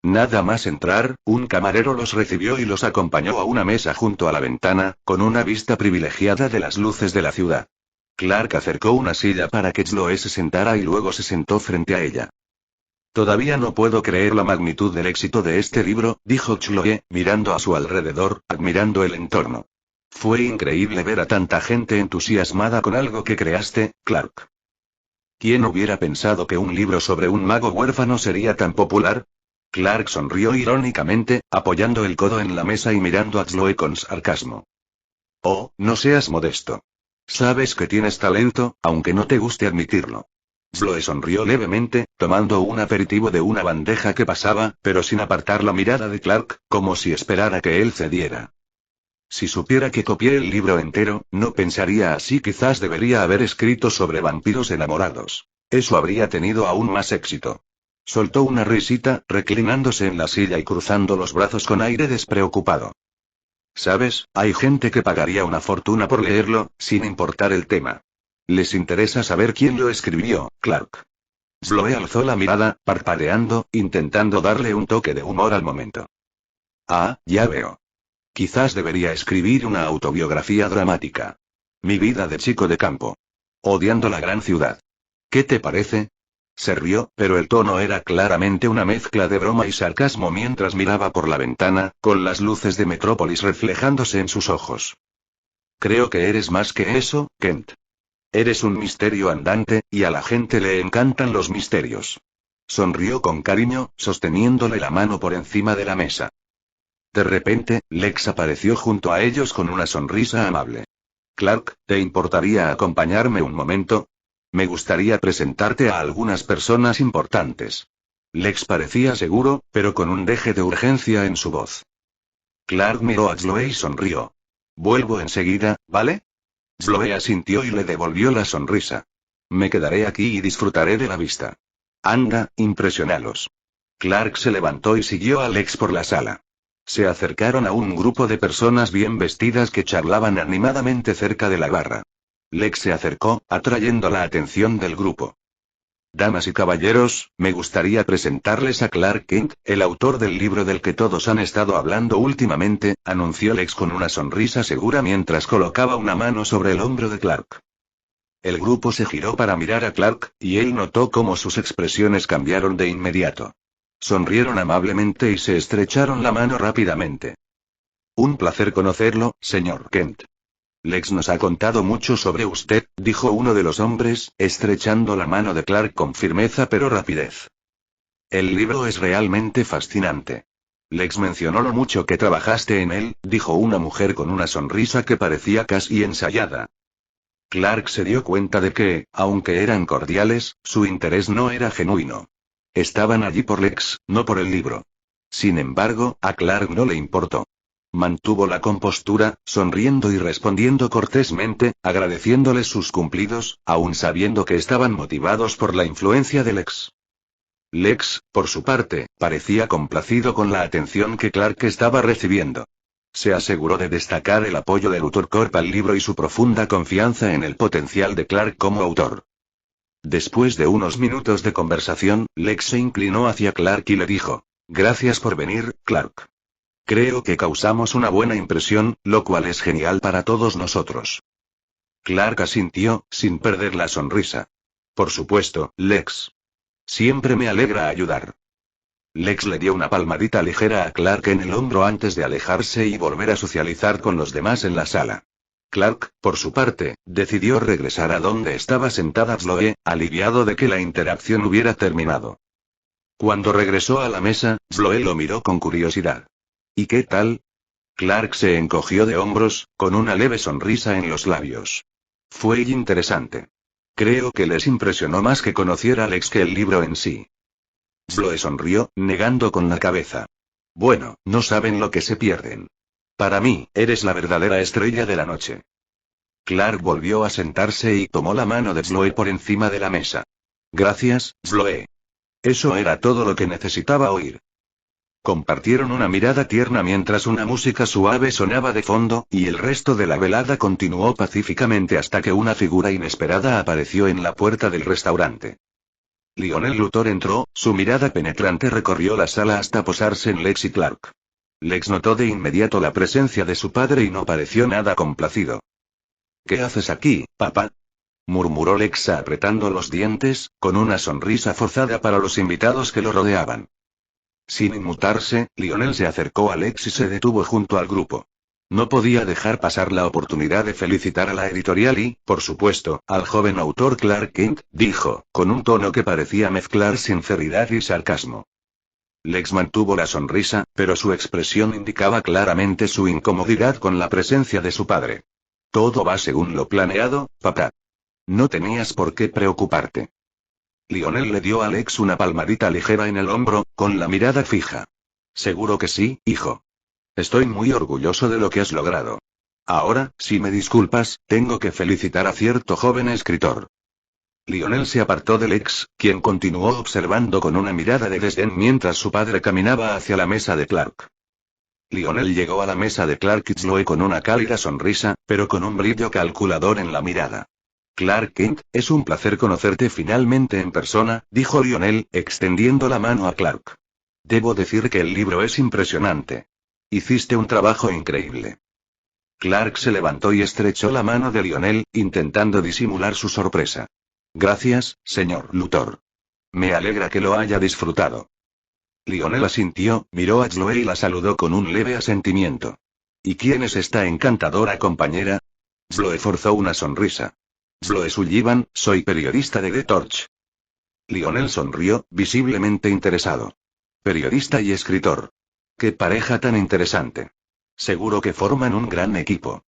Nada más entrar, un camarero los recibió y los acompañó a una mesa junto a la ventana, con una vista privilegiada de las luces de la ciudad. Clark acercó una silla para que Zoe se sentara y luego se sentó frente a ella. Todavía no puedo creer la magnitud del éxito de este libro, dijo Zoe, mirando a su alrededor, admirando el entorno. Fue increíble ver a tanta gente entusiasmada con algo que creaste, Clark. ¿Quién hubiera pensado que un libro sobre un mago huérfano sería tan popular? Clark sonrió irónicamente, apoyando el codo en la mesa y mirando a Zoe con sarcasmo. Oh, no seas modesto. Sabes que tienes talento, aunque no te guste admitirlo. Zoe sonrió levemente, tomando un aperitivo de una bandeja que pasaba, pero sin apartar la mirada de Clark, como si esperara que él cediera. Si supiera que copié el libro entero, no pensaría así. Quizás debería haber escrito sobre vampiros enamorados. Eso habría tenido aún más éxito. Soltó una risita, reclinándose en la silla y cruzando los brazos con aire despreocupado. ¿Sabes? Hay gente que pagaría una fortuna por leerlo, sin importar el tema. Les interesa saber quién lo escribió, Clark. Zoe alzó la mirada, parpadeando, intentando darle un toque de humor al momento. Ah, ya veo. Quizás debería escribir una autobiografía dramática. Mi vida de chico de campo. Odiando la gran ciudad. ¿Qué te parece? Se rió, pero el tono era claramente una mezcla de broma y sarcasmo mientras miraba por la ventana, con las luces de Metrópolis reflejándose en sus ojos. Creo que eres más que eso, Kent. Eres un misterio andante, y a la gente le encantan los misterios. Sonrió con cariño, sosteniéndole la mano por encima de la mesa. De repente, Lex apareció junto a ellos con una sonrisa amable. Clark, ¿te importaría acompañarme un momento? Me gustaría presentarte a algunas personas importantes. Lex parecía seguro, pero con un deje de urgencia en su voz. Clark miró a Zoe y sonrió. Vuelvo enseguida, ¿vale? Zoe asintió y le devolvió la sonrisa. Me quedaré aquí y disfrutaré de la vista. Anda, impresionalos. Clark se levantó y siguió a Lex por la sala. Se acercaron a un grupo de personas bien vestidas que charlaban animadamente cerca de la barra. Lex se acercó, atrayendo la atención del grupo. Damas y caballeros, me gustaría presentarles a Clark Kent, el autor del libro del que todos han estado hablando últimamente, anunció Lex con una sonrisa segura mientras colocaba una mano sobre el hombro de Clark. El grupo se giró para mirar a Clark, y él notó cómo sus expresiones cambiaron de inmediato. Sonrieron amablemente y se estrecharon la mano rápidamente. Un placer conocerlo, señor Kent. Lex nos ha contado mucho sobre usted, dijo uno de los hombres, estrechando la mano de Clark con firmeza pero rapidez. El libro es realmente fascinante. Lex mencionó lo mucho que trabajaste en él, dijo una mujer con una sonrisa que parecía casi ensayada. Clark se dio cuenta de que, aunque eran cordiales, su interés no era genuino. Estaban allí por Lex, no por el libro. Sin embargo, a Clark no le importó. Mantuvo la compostura, sonriendo y respondiendo cortésmente, agradeciéndoles sus cumplidos, aun sabiendo que estaban motivados por la influencia de Lex. Lex, por su parte, parecía complacido con la atención que Clark estaba recibiendo. Se aseguró de destacar el apoyo de Luthor Corp al libro y su profunda confianza en el potencial de Clark como autor. Después de unos minutos de conversación, Lex se inclinó hacia Clark y le dijo: Gracias por venir, Clark. Creo que causamos una buena impresión, lo cual es genial para todos nosotros. Clark asintió, sin perder la sonrisa. Por supuesto, Lex. Siempre me alegra ayudar. Lex le dio una palmadita ligera a Clark en el hombro antes de alejarse y volver a socializar con los demás en la sala. Clark, por su parte, decidió regresar a donde estaba sentada Zoe, aliviado de que la interacción hubiera terminado. Cuando regresó a la mesa, Zoe lo miró con curiosidad. ¿Y qué tal? Clark se encogió de hombros, con una leve sonrisa en los labios. Fue interesante. Creo que les impresionó más que conociera a Lex que el libro en sí. Zoe sonrió, negando con la cabeza. Bueno, no saben lo que se pierden. Para mí, eres la verdadera estrella de la noche. Clark volvió a sentarse y tomó la mano de Zoe por encima de la mesa. Gracias, Zoe. Eso era todo lo que necesitaba oír. Compartieron una mirada tierna mientras una música suave sonaba de fondo, y el resto de la velada continuó pacíficamente hasta que una figura inesperada apareció en la puerta del restaurante. Lionel Luthor entró, su mirada penetrante recorrió la sala hasta posarse en Lex y Clark. Lex notó de inmediato la presencia de su padre y no pareció nada complacido. ¿Qué haces aquí, papá? Murmuró Lex apretando los dientes, con una sonrisa forzada para los invitados que lo rodeaban. Sin inmutarse, Lionel se acercó a Lex y se detuvo junto al grupo. No podía dejar pasar la oportunidad de felicitar a la editorial y, por supuesto, al joven autor Clark Kent, dijo, con un tono que parecía mezclar sinceridad y sarcasmo. Lex mantuvo la sonrisa, pero su expresión indicaba claramente su incomodidad con la presencia de su padre. Todo va según lo planeado, papá. No tenías por qué preocuparte. Lionel le dio a Lex una palmadita ligera en el hombro, con la mirada fija. Seguro que sí, hijo. Estoy muy orgulloso de lo que has logrado. Ahora, si me disculpas, tengo que felicitar a cierto joven escritor. Lionel se apartó de Lex, quien continuó observando con una mirada de desdén mientras su padre caminaba hacia la mesa de Clark. Lionel llegó a la mesa de Clark y Zoe con una cálida sonrisa, pero con un brillo calculador en la mirada. Clark Kent, es un placer conocerte finalmente en persona, dijo Lionel, extendiendo la mano a Clark. Debo decir que el libro es impresionante. Hiciste un trabajo increíble. Clark se levantó y estrechó la mano de Lionel, intentando disimular su sorpresa. Gracias, señor Luthor. Me alegra que lo haya disfrutado. Lionel asintió, miró a Zoe y la saludó con un leve asentimiento. ¿Y quién es esta encantadora compañera? Zoe forzó una sonrisa. Zoe Sullivan, soy periodista de The Torch. Lionel sonrió, visiblemente interesado. Periodista y escritor. Qué pareja tan interesante. Seguro que forman un gran equipo.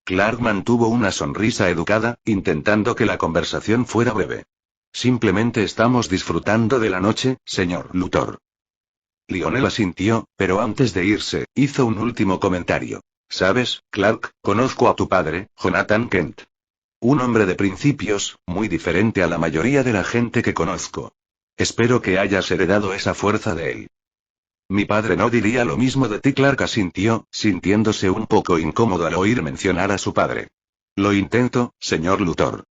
Clark mantuvo una sonrisa educada, intentando que la conversación fuera breve. Simplemente estamos disfrutando de la noche, señor Luthor. Lionel asintió, pero antes de irse, hizo un último comentario. ¿Sabes, Clark? Conozco a tu padre, Jonathan Kent. Un hombre de principios, muy diferente a la mayoría de la gente que conozco. Espero que hayas heredado esa fuerza de él. Mi padre no diría lo mismo de ti. Clark asintió, sintiéndose un poco incómodo al oír mencionar a su padre. Lo intento, señor Luthor.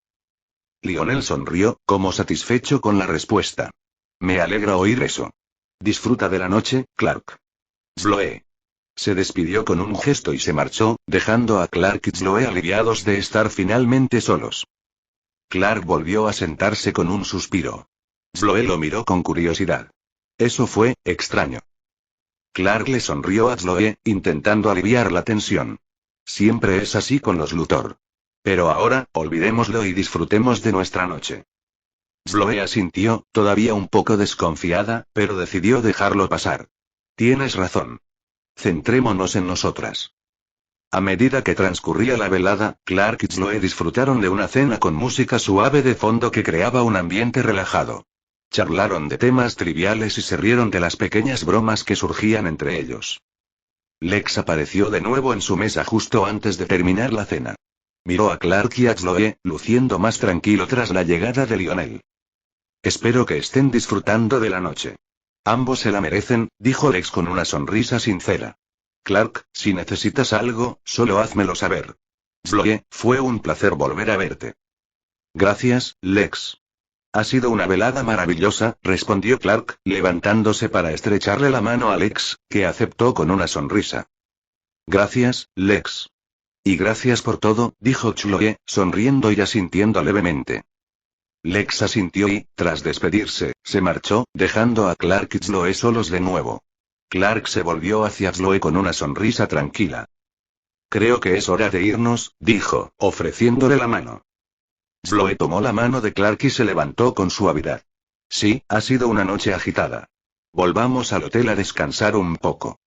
Lionel sonrió, como satisfecho con la respuesta. Me alegra oír eso. Disfruta de la noche, Clark. Zoe. Se despidió con un gesto y se marchó, dejando a Clark y Zoe aliviados de estar finalmente solos. Clark volvió a sentarse con un suspiro. Zoe lo miró con curiosidad. Eso fue extraño. Clark le sonrió a Zoe, intentando aliviar la tensión. Siempre es así con los Luthor. Pero ahora, olvidémoslo y disfrutemos de nuestra noche. Chloe asintió, todavía un poco desconfiada, pero decidió dejarlo pasar. Tienes razón. Centrémonos en nosotras. A medida que transcurría la velada, Clark y Chloe disfrutaron de una cena con música suave de fondo que creaba un ambiente relajado. Charlaron de temas triviales y se rieron de las pequeñas bromas que surgían entre ellos. Lex apareció de nuevo en su mesa justo antes de terminar la cena. Miró a Clark y a Chloe, luciendo más tranquilo tras la llegada de Lionel. Espero que estén disfrutando de la noche. Ambos se la merecen, dijo Lex con una sonrisa sincera. Clark, si necesitas algo, solo házmelo saber. Chloe, fue un placer volver a verte. Gracias, Lex. Ha sido una velada maravillosa, respondió Clark, levantándose para estrecharle la mano a Lex, que aceptó con una sonrisa. Gracias, Lex. Y gracias por todo, dijo Chloe, sonriendo y asintiendo levemente. Lex asintió y, tras despedirse, se marchó, dejando a Clark y Chloe solos de nuevo. Clark se volvió hacia Chloe con una sonrisa tranquila. Creo que es hora de irnos, dijo, ofreciéndole la mano. Chloe tomó la mano de Clark y se levantó con suavidad. Sí, ha sido una noche agitada. Volvamos al hotel a descansar un poco.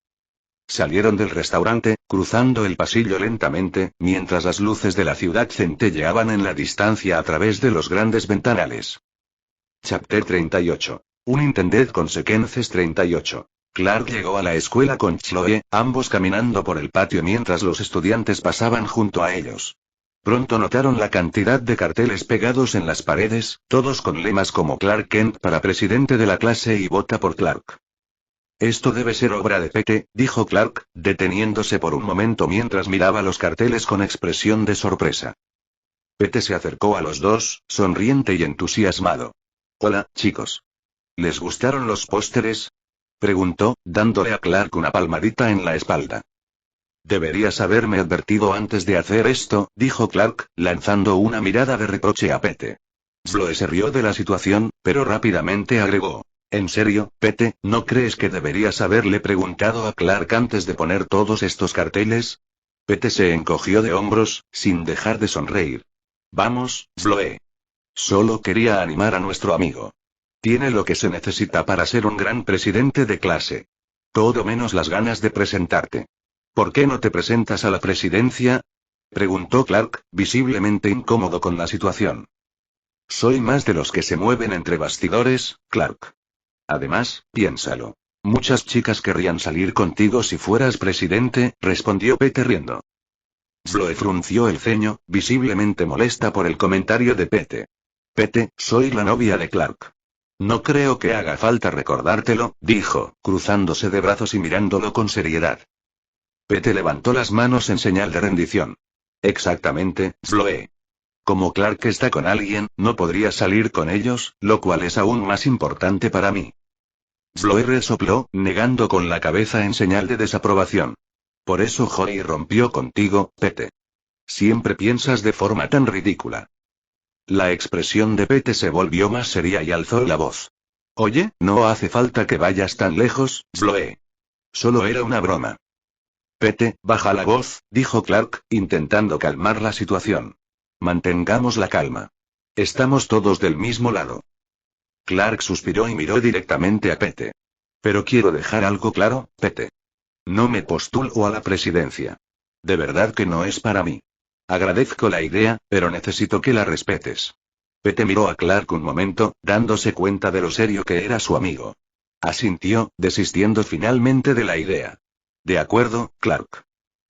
Salieron del restaurante, cruzando el pasillo lentamente, mientras las luces de la ciudad centelleaban en la distancia a través de los grandes ventanales. Chapter 38. Un Intended Consequences 38. Clark llegó a la escuela con Chloe, ambos caminando por el patio mientras los estudiantes pasaban junto a ellos. Pronto notaron la cantidad de carteles pegados en las paredes, todos con lemas como Clark Kent para presidente de la clase y vota por Clark. Esto debe ser obra de Pete, dijo Clark, deteniéndose por un momento mientras miraba los carteles con expresión de sorpresa. Pete se acercó a los dos, sonriente y entusiasmado. Hola, chicos. ¿Les gustaron los pósteres? Preguntó, dándole a Clark una palmadita en la espalda. Deberías haberme advertido antes de hacer esto, dijo Clark, lanzando una mirada de reproche a Pete. Chloe se rió de la situación, pero rápidamente agregó. ¿En serio, Pete, no crees que deberías haberle preguntado a Clark antes de poner todos estos carteles? Pete se encogió de hombros, sin dejar de sonreír. Vamos, Chloe. Solo quería animar a nuestro amigo. Tiene lo que se necesita para ser un gran presidente de clase. Todo menos las ganas de presentarte. ¿Por qué no te presentas a la presidencia? Preguntó Clark, visiblemente incómodo con la situación. Soy más de los que se mueven entre bastidores, Clark. Además, piénsalo. Muchas chicas querrían salir contigo si fueras presidente, respondió Pete riendo. Chloe frunció el ceño, visiblemente molesta por el comentario de Pete. Pete, soy la novia de Clark. No creo que haga falta recordártelo, dijo, cruzándose de brazos y mirándolo con seriedad. Pete levantó las manos en señal de rendición. Exactamente, Chloe. Como Clark está con alguien, no podría salir con ellos, lo cual es aún más importante para mí. Chloe resopló, negando con la cabeza en señal de desaprobación. Por eso Joey rompió contigo, Pete. Siempre piensas de forma tan ridícula. La expresión de Pete se volvió más seria y alzó la voz. Oye, no hace falta que vayas tan lejos, Chloe. Solo era una broma. Pete, baja la voz, dijo Clark, intentando calmar la situación. Mantengamos la calma. Estamos todos del mismo lado. Clark suspiró y miró directamente a Pete. Pero quiero dejar algo claro, Pete. No me postulo a la presidencia. De verdad que no es para mí. Agradezco la idea, pero necesito que la respetes. Pete miró a Clark un momento, dándose cuenta de lo serio que era su amigo. Asintió, desistiendo finalmente de la idea. De acuerdo, Clark.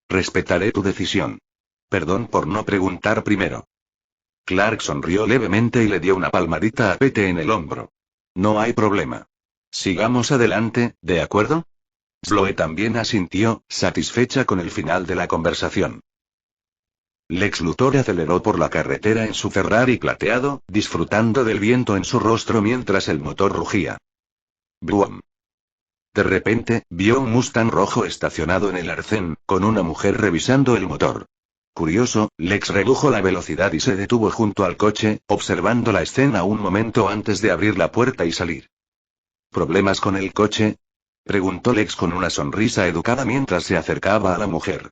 Respetaré tu decisión. Perdón por no preguntar primero. Clark sonrió levemente y le dio una palmadita a Pete en el hombro. No hay problema. Sigamos adelante, ¿de acuerdo? Chloe también asintió, satisfecha con el final de la conversación. Lex Luthor aceleró por la carretera en su Ferrari plateado, disfrutando del viento en su rostro mientras el motor rugía. ¡Brum! De repente, vio un Mustang rojo estacionado en el arcén, con una mujer revisando el motor. Curioso, Lex redujo la velocidad y se detuvo junto al coche, observando la escena un momento antes de abrir la puerta y salir. ¿Problemas con el coche? Preguntó Lex con una sonrisa educada mientras se acercaba a la mujer.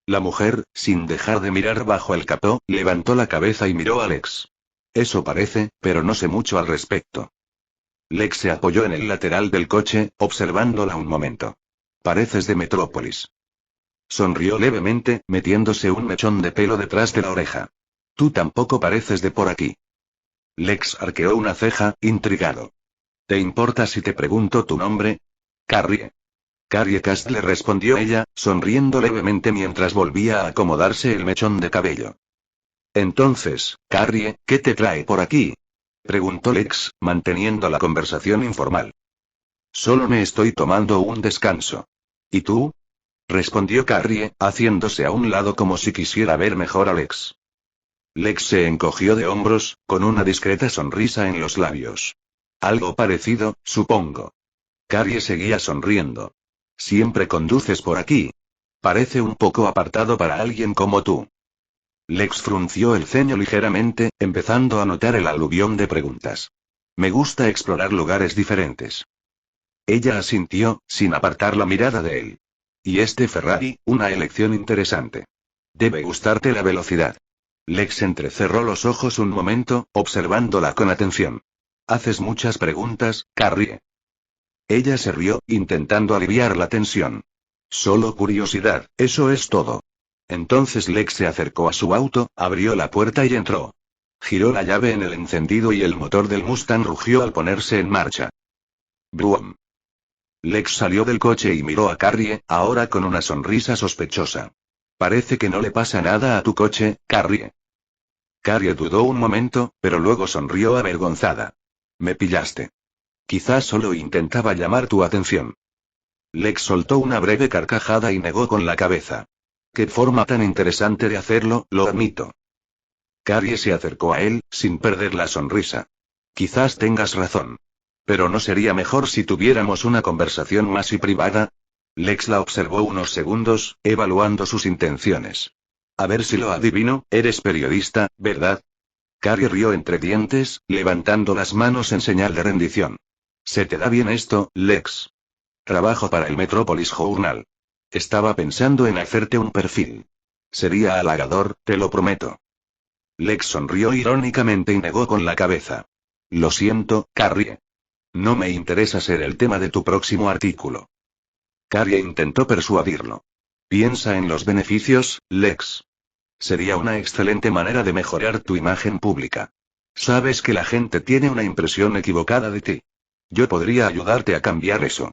La mujer, sin dejar de mirar bajo el capó, levantó la cabeza y miró a Lex. Eso parece, pero no sé mucho al respecto. Lex se apoyó en el lateral del coche, observándola un momento. Pareces de Metrópolis. Sonrió levemente, metiéndose un mechón de pelo detrás de la oreja. Tú tampoco pareces de por aquí. Lex arqueó una ceja, intrigado. ¿Te importa si te pregunto tu nombre? Carrie. Carrie Cast, le respondió ella, sonriendo levemente mientras volvía a acomodarse el mechón de cabello. Entonces, Carrie, ¿qué te trae por aquí? Preguntó Lex, manteniendo la conversación informal. Solo me estoy tomando un descanso. ¿Y tú? Respondió Carrie, haciéndose a un lado como si quisiera ver mejor a Lex. Lex se encogió de hombros, con una discreta sonrisa en los labios. Algo parecido, supongo. Carrie seguía sonriendo. Siempre conduces por aquí. Parece un poco apartado para alguien como tú. Lex frunció el ceño ligeramente, empezando a notar el aluvión de preguntas. Me gusta explorar lugares diferentes. Ella asintió, sin apartar la mirada de él. Y este Ferrari, una elección interesante. Debe gustarte la velocidad. Lex entrecerró los ojos un momento, observándola con atención. Haces muchas preguntas, Carrie. Ella se rió, intentando aliviar la tensión. Solo curiosidad, eso es todo. Entonces Lex se acercó a su auto, abrió la puerta y entró. Giró la llave en el encendido y el motor del Mustang rugió al ponerse en marcha. ¡Brum! Lex salió del coche y miró a Carrie, ahora con una sonrisa sospechosa. Parece que no le pasa nada a tu coche, Carrie. Carrie dudó un momento, pero luego sonrió avergonzada. Me pillaste. Quizás solo intentaba llamar tu atención. Lex soltó una breve carcajada y negó con la cabeza. Qué forma tan interesante de hacerlo, lo admito. Carrie se acercó a él, sin perder la sonrisa. Quizás tengas razón. Pero ¿no sería mejor si tuviéramos una conversación más y privada? Lex la observó unos segundos, evaluando sus intenciones. A ver si lo adivino, eres periodista, ¿verdad? Carrie rió entre dientes, levantando las manos en señal de rendición. ¿Se te da bien esto, Lex? Trabajo para el Metropolis Journal. Estaba pensando en hacerte un perfil. Sería halagador, te lo prometo. Lex sonrió irónicamente y negó con la cabeza. Lo siento, Carrie. No me interesa ser el tema de tu próximo artículo. Carrie intentó persuadirlo. Piensa en los beneficios, Lex. Sería una excelente manera de mejorar tu imagen pública. Sabes que la gente tiene una impresión equivocada de ti. Yo podría ayudarte a cambiar eso.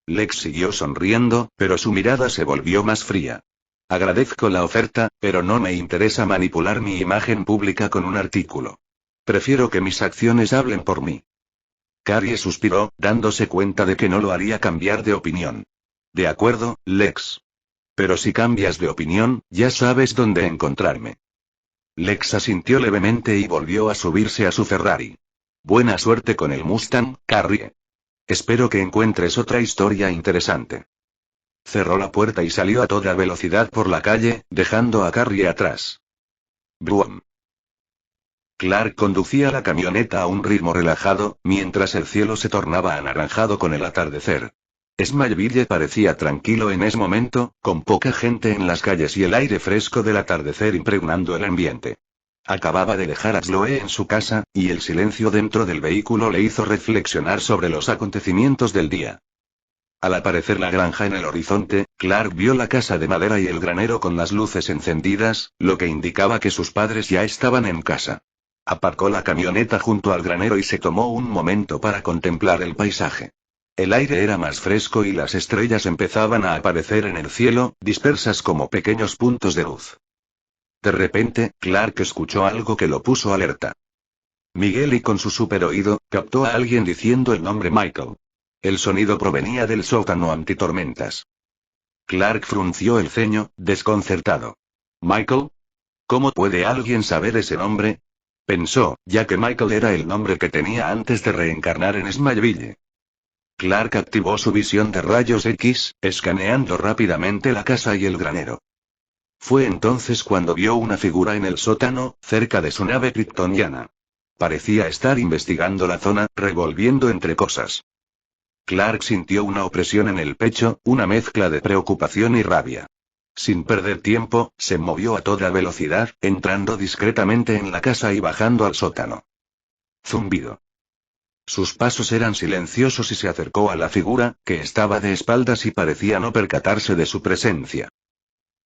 Lex siguió sonriendo, pero su mirada se volvió más fría. Agradezco la oferta, pero no me interesa manipular mi imagen pública con un artículo. Prefiero que mis acciones hablen por mí. Carrie suspiró, dándose cuenta de que no lo haría cambiar de opinión. De acuerdo, Lex. Pero si cambias de opinión, ya sabes dónde encontrarme. Lex asintió levemente y volvió a subirse a su Ferrari. Buena suerte con el Mustang, Carrie. Espero que encuentres otra historia interesante. Cerró la puerta y salió a toda velocidad por la calle, dejando a Carrie atrás. Brum. Clark conducía la camioneta a un ritmo relajado, mientras el cielo se tornaba anaranjado con el atardecer. Smallville parecía tranquilo en ese momento, con poca gente en las calles y el aire fresco del atardecer impregnando el ambiente. Acababa de dejar a Chloe en su casa, y el silencio dentro del vehículo le hizo reflexionar sobre los acontecimientos del día. Al aparecer la granja en el horizonte, Clark vio la casa de madera y el granero con las luces encendidas, lo que indicaba que sus padres ya estaban en casa. Aparcó la camioneta junto al granero y se tomó un momento para contemplar el paisaje. El aire era más fresco y las estrellas empezaban a aparecer en el cielo, dispersas como pequeños puntos de luz. De repente, Clark escuchó algo que lo puso alerta. Miguel, y con su superoído, captó a alguien diciendo el nombre Michael. El sonido provenía del sótano antitormentas. Clark frunció el ceño, desconcertado. ¿Michael? ¿Cómo puede alguien saber ese nombre? Pensó, ya que Michael era el nombre que tenía antes de reencarnar en Smallville. Clark activó su visión de rayos X, escaneando rápidamente la casa y el granero. Fue entonces cuando vio una figura en el sótano, cerca de su nave kryptoniana. Parecía estar investigando la zona, revolviendo entre cosas. Clark sintió una opresión en el pecho, una mezcla de preocupación y rabia. Sin perder tiempo, se movió a toda velocidad, entrando discretamente en la casa y bajando al sótano. Zumbido. Sus pasos eran silenciosos y se acercó a la figura, que estaba de espaldas y parecía no percatarse de su presencia.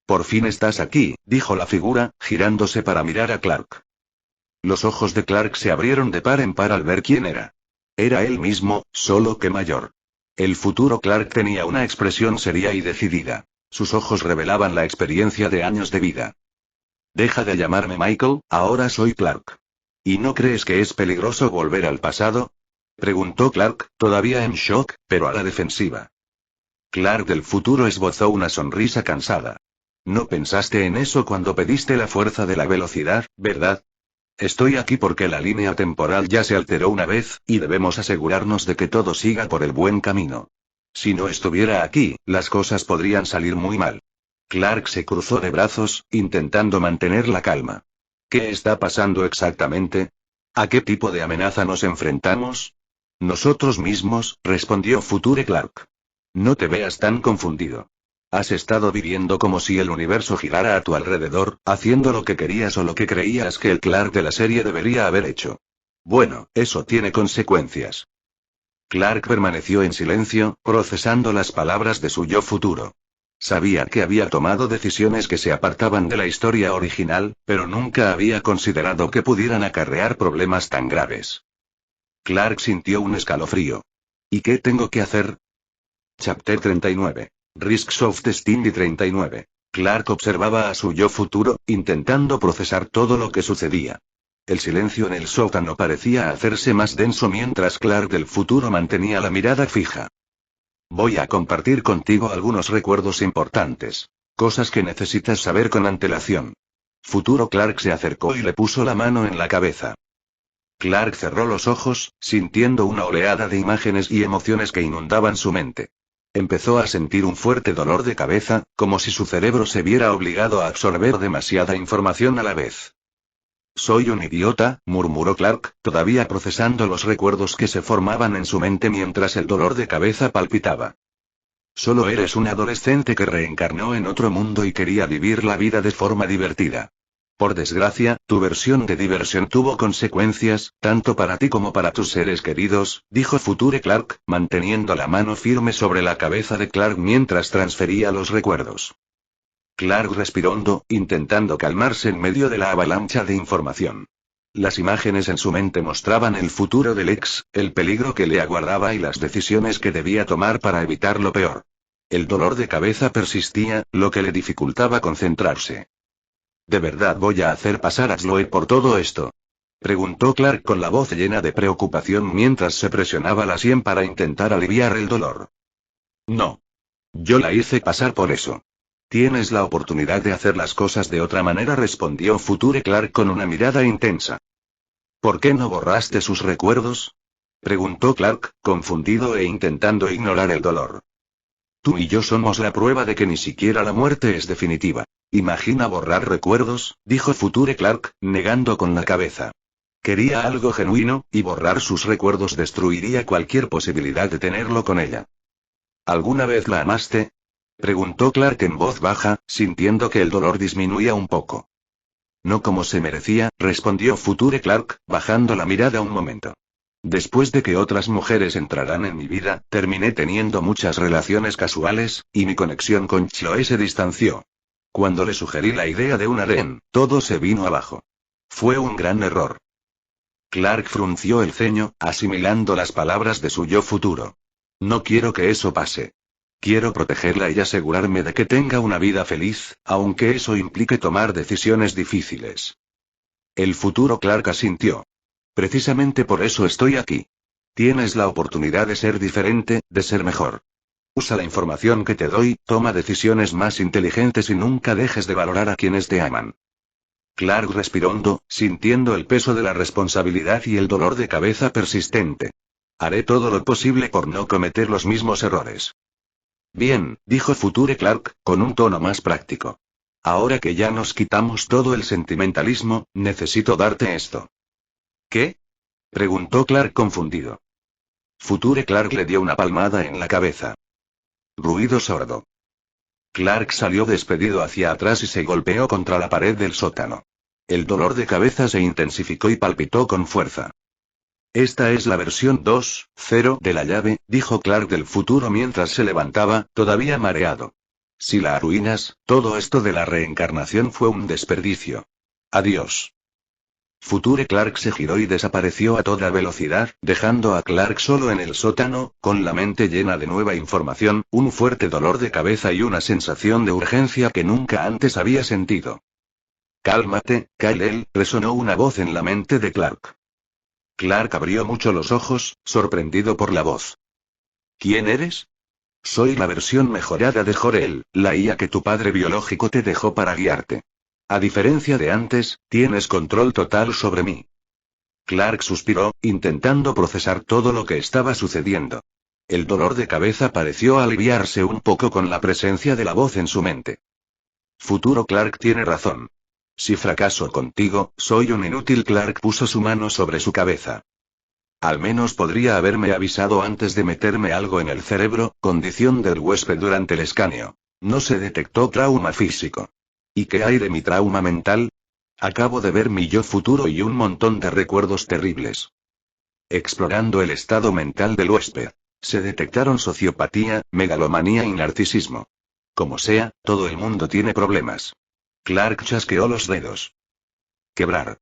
Por fin estás aquí, dijo la figura, girándose para mirar a Clark. Los ojos de Clark se abrieron de par en par al ver quién era. Era él mismo, solo que mayor. El futuro Clark tenía una expresión seria y decidida. Sus ojos revelaban la experiencia de años de vida. Deja de llamarme Michael, ahora soy Clark. ¿Y no crees que es peligroso volver al pasado? Preguntó Clark, todavía en shock, pero a la defensiva. Clark del futuro esbozó una sonrisa cansada. No pensaste en eso cuando pediste la fuerza de la velocidad, ¿verdad? Estoy aquí porque la línea temporal ya se alteró una vez, y debemos asegurarnos de que todo siga por el buen camino. Si no estuviera aquí, las cosas podrían salir muy mal. Clark se cruzó de brazos, intentando mantener la calma. ¿Qué está pasando exactamente? ¿A qué tipo de amenaza nos enfrentamos? Nosotros mismos, respondió Future Clark. No te veas tan confundido. Has estado viviendo como si el universo girara a tu alrededor, haciendo lo que querías o lo que creías que el Clark de la serie debería haber hecho. Bueno, eso tiene consecuencias. Clark permaneció en silencio, procesando las palabras de su yo futuro. Sabía que había tomado decisiones que se apartaban de la historia original, pero nunca había considerado que pudieran acarrear problemas tan graves. Clark sintió un escalofrío. ¿Y qué tengo que hacer? Chapter 39. Risks of Destiny 39. Clark observaba a su yo futuro, intentando procesar todo lo que sucedía. El silencio en el sótano parecía hacerse más denso mientras Clark del futuro mantenía la mirada fija. Voy a compartir contigo algunos recuerdos importantes. Cosas que necesitas saber con antelación. Futuro Clark se acercó y le puso la mano en la cabeza. Clark cerró los ojos, sintiendo una oleada de imágenes y emociones que inundaban su mente. Empezó a sentir un fuerte dolor de cabeza, como si su cerebro se viera obligado a absorber demasiada información a la vez. Soy un idiota, murmuró Clark, todavía procesando los recuerdos que se formaban en su mente mientras el dolor de cabeza palpitaba. Solo eres un adolescente que reencarnó en otro mundo y quería vivir la vida de forma divertida. Por desgracia, tu versión de diversión tuvo consecuencias, tanto para ti como para tus seres queridos, dijo Future Clark, manteniendo la mano firme sobre la cabeza de Clark mientras transfería los recuerdos. Clark respiró hondo, intentando calmarse en medio de la avalancha de información. Las imágenes en su mente mostraban el futuro del ex, el peligro que le aguardaba y las decisiones que debía tomar para evitar lo peor. El dolor de cabeza persistía, lo que le dificultaba concentrarse. ¿De verdad voy a hacer pasar a Sloe por todo esto? Preguntó Clark con la voz llena de preocupación mientras se presionaba la sien para intentar aliviar el dolor. No. Yo la hice pasar por eso. Tienes la oportunidad de hacer las cosas de otra manera, respondió Future Clark con una mirada intensa. ¿Por qué no borraste sus recuerdos? Preguntó Clark, confundido e intentando ignorar el dolor. Tú y yo somos la prueba de que ni siquiera la muerte es definitiva. Imagina borrar recuerdos, dijo Future Clark, negando con la cabeza. Quería algo genuino, y borrar sus recuerdos destruiría cualquier posibilidad de tenerlo con ella. ¿Alguna vez la amaste? Preguntó Clark en voz baja, sintiendo que el dolor disminuía un poco. No como se merecía, respondió Future Clark, bajando la mirada un momento. Después de que otras mujeres entraran en mi vida, terminé teniendo muchas relaciones casuales, y mi conexión con Chloe se distanció. Cuando le sugerí la idea de un harén, todo se vino abajo. Fue un gran error. Clark frunció el ceño, asimilando las palabras de su yo futuro. No quiero que eso pase. Quiero protegerla y asegurarme de que tenga una vida feliz, aunque eso implique tomar decisiones difíciles. El futuro Clark asintió. Precisamente por eso estoy aquí. Tienes la oportunidad de ser diferente, de ser mejor. Usa la información que te doy, toma decisiones más inteligentes y nunca dejes de valorar a quienes te aman. Clark respiró hondo, sintiendo el peso de la responsabilidad y el dolor de cabeza persistente. Haré todo lo posible por no cometer los mismos errores. Bien, dijo Future Clark, con un tono más práctico. Ahora que ya nos quitamos todo el sentimentalismo, necesito darte esto. ¿Qué? Preguntó Clark confundido. Future Clark le dio una palmada en la cabeza. Ruido sordo. Clark salió despedido hacia atrás y se golpeó contra la pared del sótano. El dolor de cabeza se intensificó y palpitó con fuerza. Esta es la versión 2.0 de la llave, dijo Clark del futuro mientras se levantaba, todavía mareado. Si la arruinas, todo esto de la reencarnación fue un desperdicio. Adiós. Future Clark se giró y desapareció a toda velocidad, dejando a Clark solo en el sótano, con la mente llena de nueva información, un fuerte dolor de cabeza y una sensación de urgencia que nunca antes había sentido. Cálmate, Kal-El, resonó una voz en la mente de Clark. Clark abrió mucho los ojos, sorprendido por la voz. ¿Quién eres? Soy la versión mejorada de Jor-El, la IA que tu padre biológico te dejó para guiarte. A diferencia de antes, tienes control total sobre mí. Clark suspiró, intentando procesar todo lo que estaba sucediendo. El dolor de cabeza pareció aliviarse un poco con la presencia de la voz en su mente. Futuro Clark tiene razón. Si fracaso contigo, soy un inútil. Clark puso su mano sobre su cabeza. Al menos podría haberme avisado antes de meterme algo en el cerebro, condición del huésped durante el escaneo. No se detectó trauma físico. ¿Y qué hay de mi trauma mental? Acabo de ver mi yo futuro y un montón de recuerdos terribles. Explorando el estado mental del huésped. Se detectaron sociopatía, megalomanía y narcisismo. Como sea, todo el mundo tiene problemas. Clark chasqueó los dedos. Quebrar.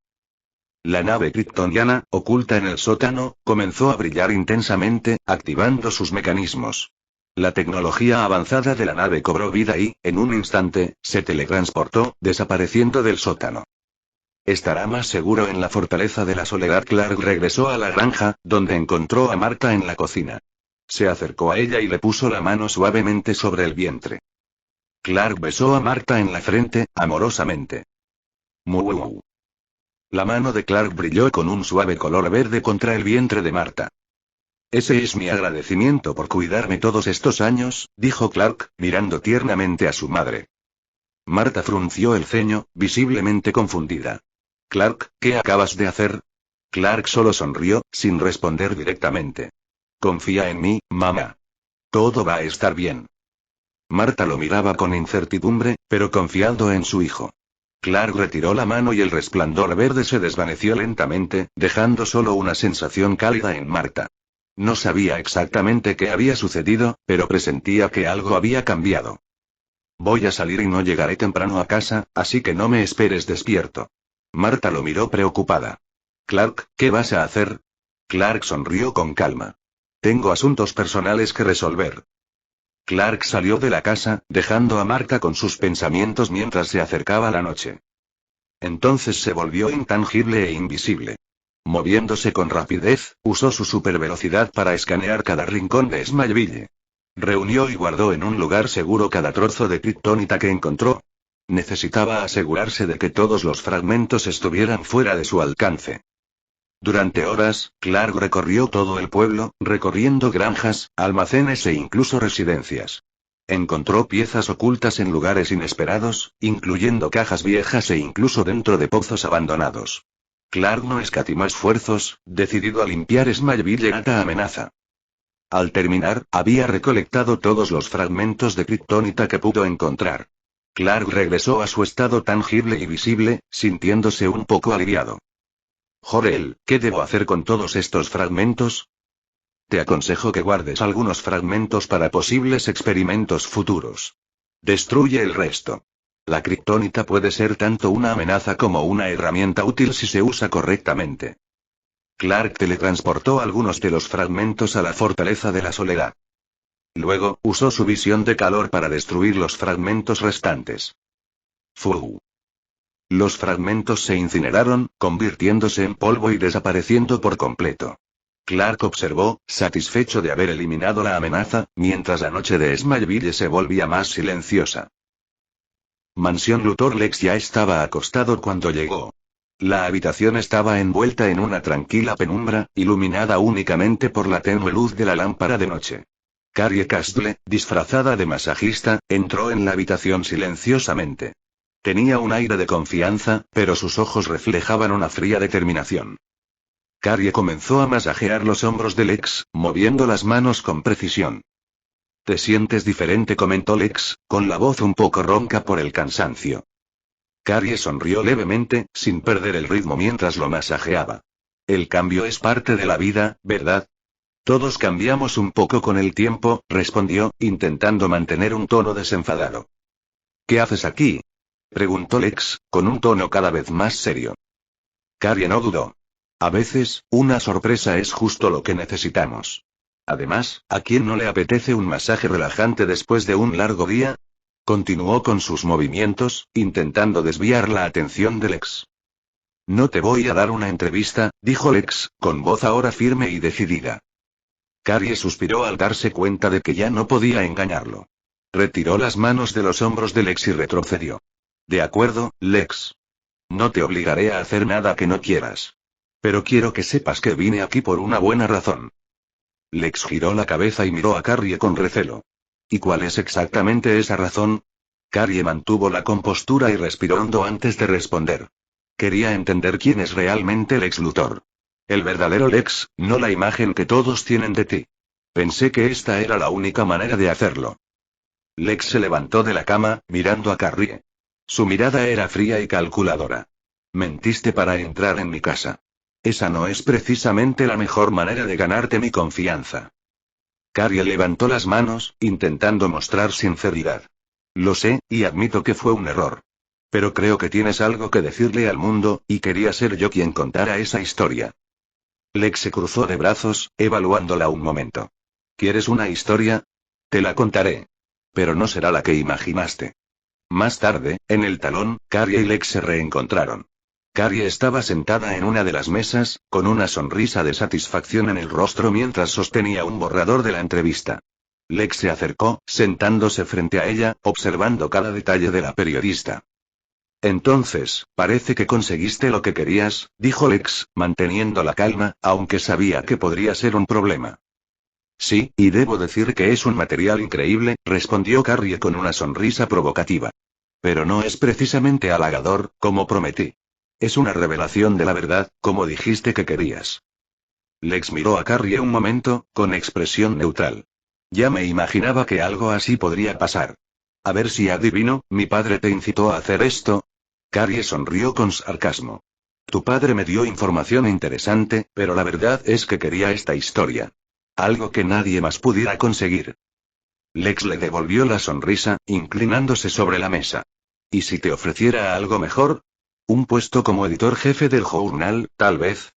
La nave kryptoniana, oculta en el sótano, comenzó a brillar intensamente, activando sus mecanismos. La tecnología avanzada de la nave cobró vida y, en un instante, se teletransportó, desapareciendo del sótano. Estará más seguro en la fortaleza de la soledad. Clark regresó a la granja, donde encontró a Marta en la cocina. Se acercó a ella y le puso la mano suavemente sobre el vientre. Clark besó a Marta en la frente, amorosamente. Muuu. La mano de Clark brilló con un suave color verde contra el vientre de Marta. Ese es mi agradecimiento por cuidarme todos estos años, dijo Clark, mirando tiernamente a su madre. Marta frunció el ceño, visiblemente confundida. Clark, ¿qué acabas de hacer? Clark solo sonrió, sin responder directamente. Confía en mí, mamá. Todo va a estar bien. Marta lo miraba con incertidumbre, pero confiando en su hijo. Clark retiró la mano y el resplandor verde se desvaneció lentamente, dejando solo una sensación cálida en Marta. No sabía exactamente qué había sucedido, pero presentía que algo había cambiado. Voy a salir y no llegaré temprano a casa, así que no me esperes despierto. Marta lo miró preocupada. Clark, ¿qué vas a hacer? Clark sonrió con calma. Tengo asuntos personales que resolver. Clark salió de la casa, dejando a Marta con sus pensamientos mientras se acercaba la noche. Entonces se volvió intangible e invisible. Moviéndose con rapidez, usó su supervelocidad para escanear cada rincón de Smallville. Reunió y guardó en un lugar seguro cada trozo de kriptonita que encontró. Necesitaba asegurarse de que todos los fragmentos estuvieran fuera de su alcance. Durante horas, Clark recorrió todo el pueblo, recorriendo granjas, almacenes e incluso residencias. Encontró piezas ocultas en lugares inesperados, incluyendo cajas viejas e incluso dentro de pozos abandonados. Clark no escatimó esfuerzos, decidido a limpiar Smallville de esta amenaza. Al terminar, había recolectado todos los fragmentos de kriptonita que pudo encontrar. Clark regresó a su estado tangible y visible, sintiéndose un poco aliviado. Jor-El, ¿qué debo hacer con todos estos fragmentos? Te aconsejo que guardes algunos fragmentos para posibles experimentos futuros. Destruye el resto. La kriptonita puede ser tanto una amenaza como una herramienta útil si se usa correctamente. Clark teletransportó algunos de los fragmentos a la fortaleza de la soledad. Luego, usó su visión de calor para destruir los fragmentos restantes. ¡Fu! Los fragmentos se incineraron, convirtiéndose en polvo y desapareciendo por completo. Clark observó, satisfecho de haber eliminado la amenaza, mientras la noche de Smallville se volvía más silenciosa. Mansión Luthor Lex ya estaba acostado cuando llegó. La habitación estaba envuelta en una tranquila penumbra, iluminada únicamente por la tenue luz de la lámpara de noche. Carrie Castle, disfrazada de masajista, entró en la habitación silenciosamente. Tenía un aire de confianza, pero sus ojos reflejaban una fría determinación. Carrie comenzó a masajear los hombros de Lex, moviendo las manos con precisión. Te sientes diferente, comentó Lex, con la voz un poco ronca por el cansancio. Carrie sonrió levemente, sin perder el ritmo mientras lo masajeaba. El cambio es parte de la vida, ¿verdad? Todos cambiamos un poco con el tiempo, respondió, intentando mantener un tono desenfadado. ¿Qué haces aquí? Preguntó Lex, con un tono cada vez más serio. Carrie no dudó. A veces, una sorpresa es justo lo que necesitamos. Además, ¿a quién no le apetece un masaje relajante después de un largo día? Continuó con sus movimientos, intentando desviar la atención de Lex. No te voy a dar una entrevista, dijo Lex, con voz ahora firme y decidida. Carrie suspiró al darse cuenta de que ya no podía engañarlo. Retiró las manos de los hombros de Lex y retrocedió. De acuerdo, Lex. No te obligaré a hacer nada que no quieras. Pero quiero que sepas que vine aquí por una buena razón. Lex giró la cabeza y miró a Carrie con recelo. ¿Y cuál es exactamente esa razón? Carrie mantuvo la compostura y respiró hondo antes de responder. Quería entender quién es realmente Lex Luthor. El verdadero Lex, no la imagen que todos tienen de ti. Pensé que esta era la única manera de hacerlo. Lex se levantó de la cama, mirando a Carrie. Su mirada era fría y calculadora. Mentiste para entrar en mi casa. Esa no es precisamente la mejor manera de ganarte mi confianza. Carrie levantó las manos, intentando mostrar sinceridad. Lo sé, y admito que fue un error. Pero creo que tienes algo que decirle al mundo, y quería ser yo quien contara esa historia. Lex se cruzó de brazos, evaluándola un momento. ¿Quieres una historia? Te la contaré. Pero no será la que imaginaste. Más tarde, en el talón, Carrie y Lex se reencontraron. Carrie estaba sentada en una de las mesas, con una sonrisa de satisfacción en el rostro mientras sostenía un borrador de la entrevista. Lex se acercó, sentándose frente a ella, observando cada detalle de la periodista. Entonces, parece que conseguiste lo que querías, dijo Lex, manteniendo la calma, aunque sabía que podría ser un problema. Sí, y debo decir que es un material increíble, respondió Carrie con una sonrisa provocativa. Pero no es precisamente halagador, como prometí. Es una revelación de la verdad, como dijiste que querías. Lex miró a Carrie un momento, con expresión neutral. Ya me imaginaba que algo así podría pasar. A ver si adivino, ¿mi padre te incitó a hacer esto? Carrie sonrió con sarcasmo. Tu padre me dio información interesante, pero la verdad es que quería esta historia. Algo que nadie más pudiera conseguir. Lex le devolvió la sonrisa, inclinándose sobre la mesa. ¿Y si te ofreciera algo mejor? Un puesto como editor jefe del journal, tal vez.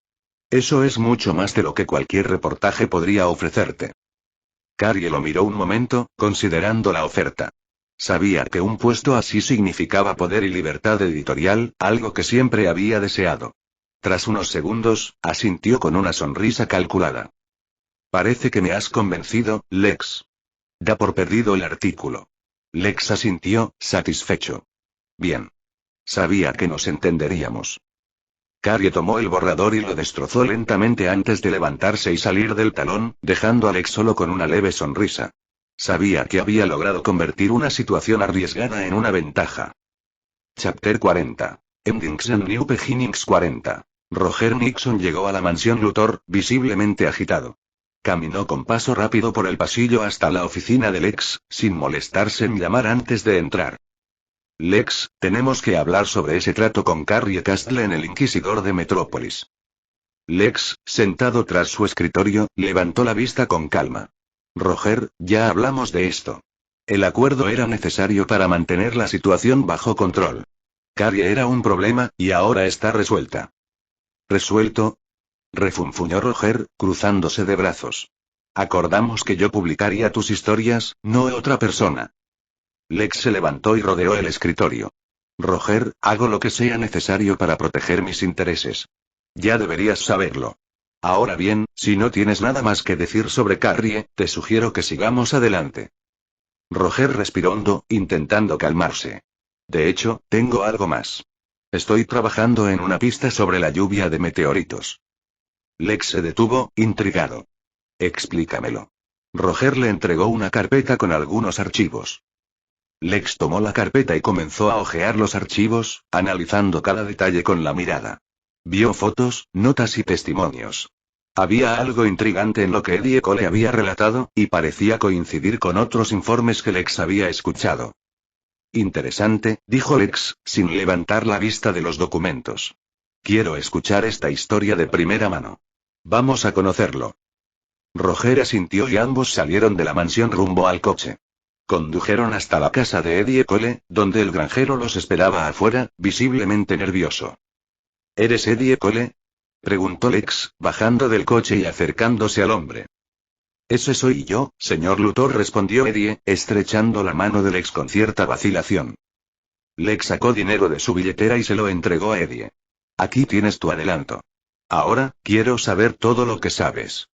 Eso es mucho más de lo que cualquier reportaje podría ofrecerte. Carrie lo miró un momento, considerando la oferta. Sabía que un puesto así significaba poder y libertad editorial, algo que siempre había deseado. Tras unos segundos, asintió con una sonrisa calculada. Parece que me has convencido, Lex. Da por perdido el artículo. Lex asintió, satisfecho. Bien. Sabía que nos entenderíamos. Carrie tomó el borrador y lo destrozó lentamente antes de levantarse y salir del talón, dejando a Lex solo con una leve sonrisa. Sabía que había logrado convertir una situación arriesgada en una ventaja. Chapter 40. Endings and New Beginnings 40. Roger Nixon llegó a la mansión Luthor, visiblemente agitado. Caminó con paso rápido por el pasillo hasta la oficina de Lex, sin molestarse en llamar antes de entrar. Lex, tenemos que hablar sobre ese trato con Carrie Castle en el Inquisidor de Metrópolis. Lex, sentado tras su escritorio, levantó la vista con calma. Roger, ya hablamos de esto. El acuerdo era necesario para mantener la situación bajo control. Carrie era un problema, y ahora está resuelta. ¿Resuelto? Refunfuñó Roger, cruzándose de brazos. Acordamos que yo publicaría tus historias, no otra persona. Lex se levantó y rodeó el escritorio. Roger, hago lo que sea necesario para proteger mis intereses. Ya deberías saberlo. Ahora bien, si no tienes nada más que decir sobre Carrie, te sugiero que sigamos adelante. Roger respiró hondo, intentando calmarse. De hecho, tengo algo más. Estoy trabajando en una pista sobre la lluvia de meteoritos. Lex se detuvo, intrigado. Explícamelo. Roger le entregó una carpeta con algunos archivos. Lex tomó la carpeta y comenzó a hojear los archivos, analizando cada detalle con la mirada. Vio fotos, notas y testimonios. Había algo intrigante en lo que Eddie Cole había relatado, y parecía coincidir con otros informes que Lex había escuchado. Interesante, dijo Lex, sin levantar la vista de los documentos. Quiero escuchar esta historia de primera mano. Vamos a conocerlo. Roger asintió y ambos salieron de la mansión rumbo al coche. Condujeron hasta la casa de Eddie Cole, donde el granjero los esperaba afuera, visiblemente nervioso. ¿Eres Eddie Cole?, preguntó Lex, bajando del coche y acercándose al hombre. Ese soy yo, señor Luthor, respondió Eddie, estrechando la mano de Lex con cierta vacilación. Lex sacó dinero de su billetera y se lo entregó a Eddie. Aquí tienes tu adelanto. Ahora, quiero saber todo lo que sabes.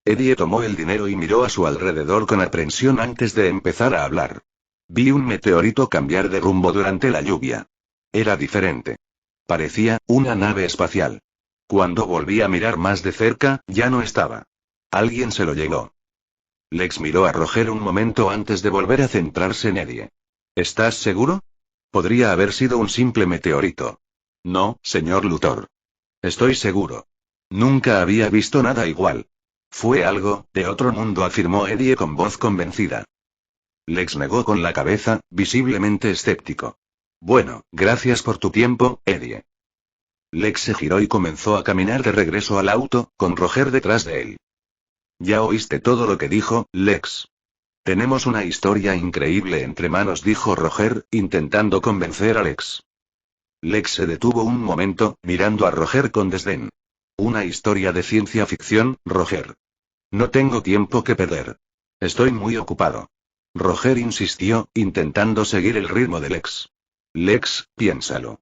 Eddie tomó el dinero y miró a su alrededor con aprensión antes de empezar a hablar. Vi un meteorito cambiar de rumbo durante la lluvia. Era diferente. Parecía una nave espacial. Cuando volví a mirar más de cerca, ya no estaba. Alguien se lo llevó. Lex miró a Roger un momento antes de volver a centrarse en Eddie. ¿Estás seguro? Podría haber sido un simple meteorito. No, señor Luthor. Estoy seguro. Nunca había visto nada igual. Fue algo de otro mundo, afirmó Eddie con voz convencida. Lex negó con la cabeza, visiblemente escéptico. Bueno, gracias por tu tiempo, Eddie. Lex se giró y comenzó a caminar de regreso al auto, con Roger detrás de él. Ya oíste todo lo que dijo, Lex. Tenemos una historia increíble entre manos, dijo Roger, intentando convencer a Lex. Lex se detuvo un momento, mirando a Roger con desdén. Una historia de ciencia ficción, Roger. No tengo tiempo que perder. Estoy muy ocupado. Roger insistió, intentando seguir el ritmo de Lex. Lex, piénsalo.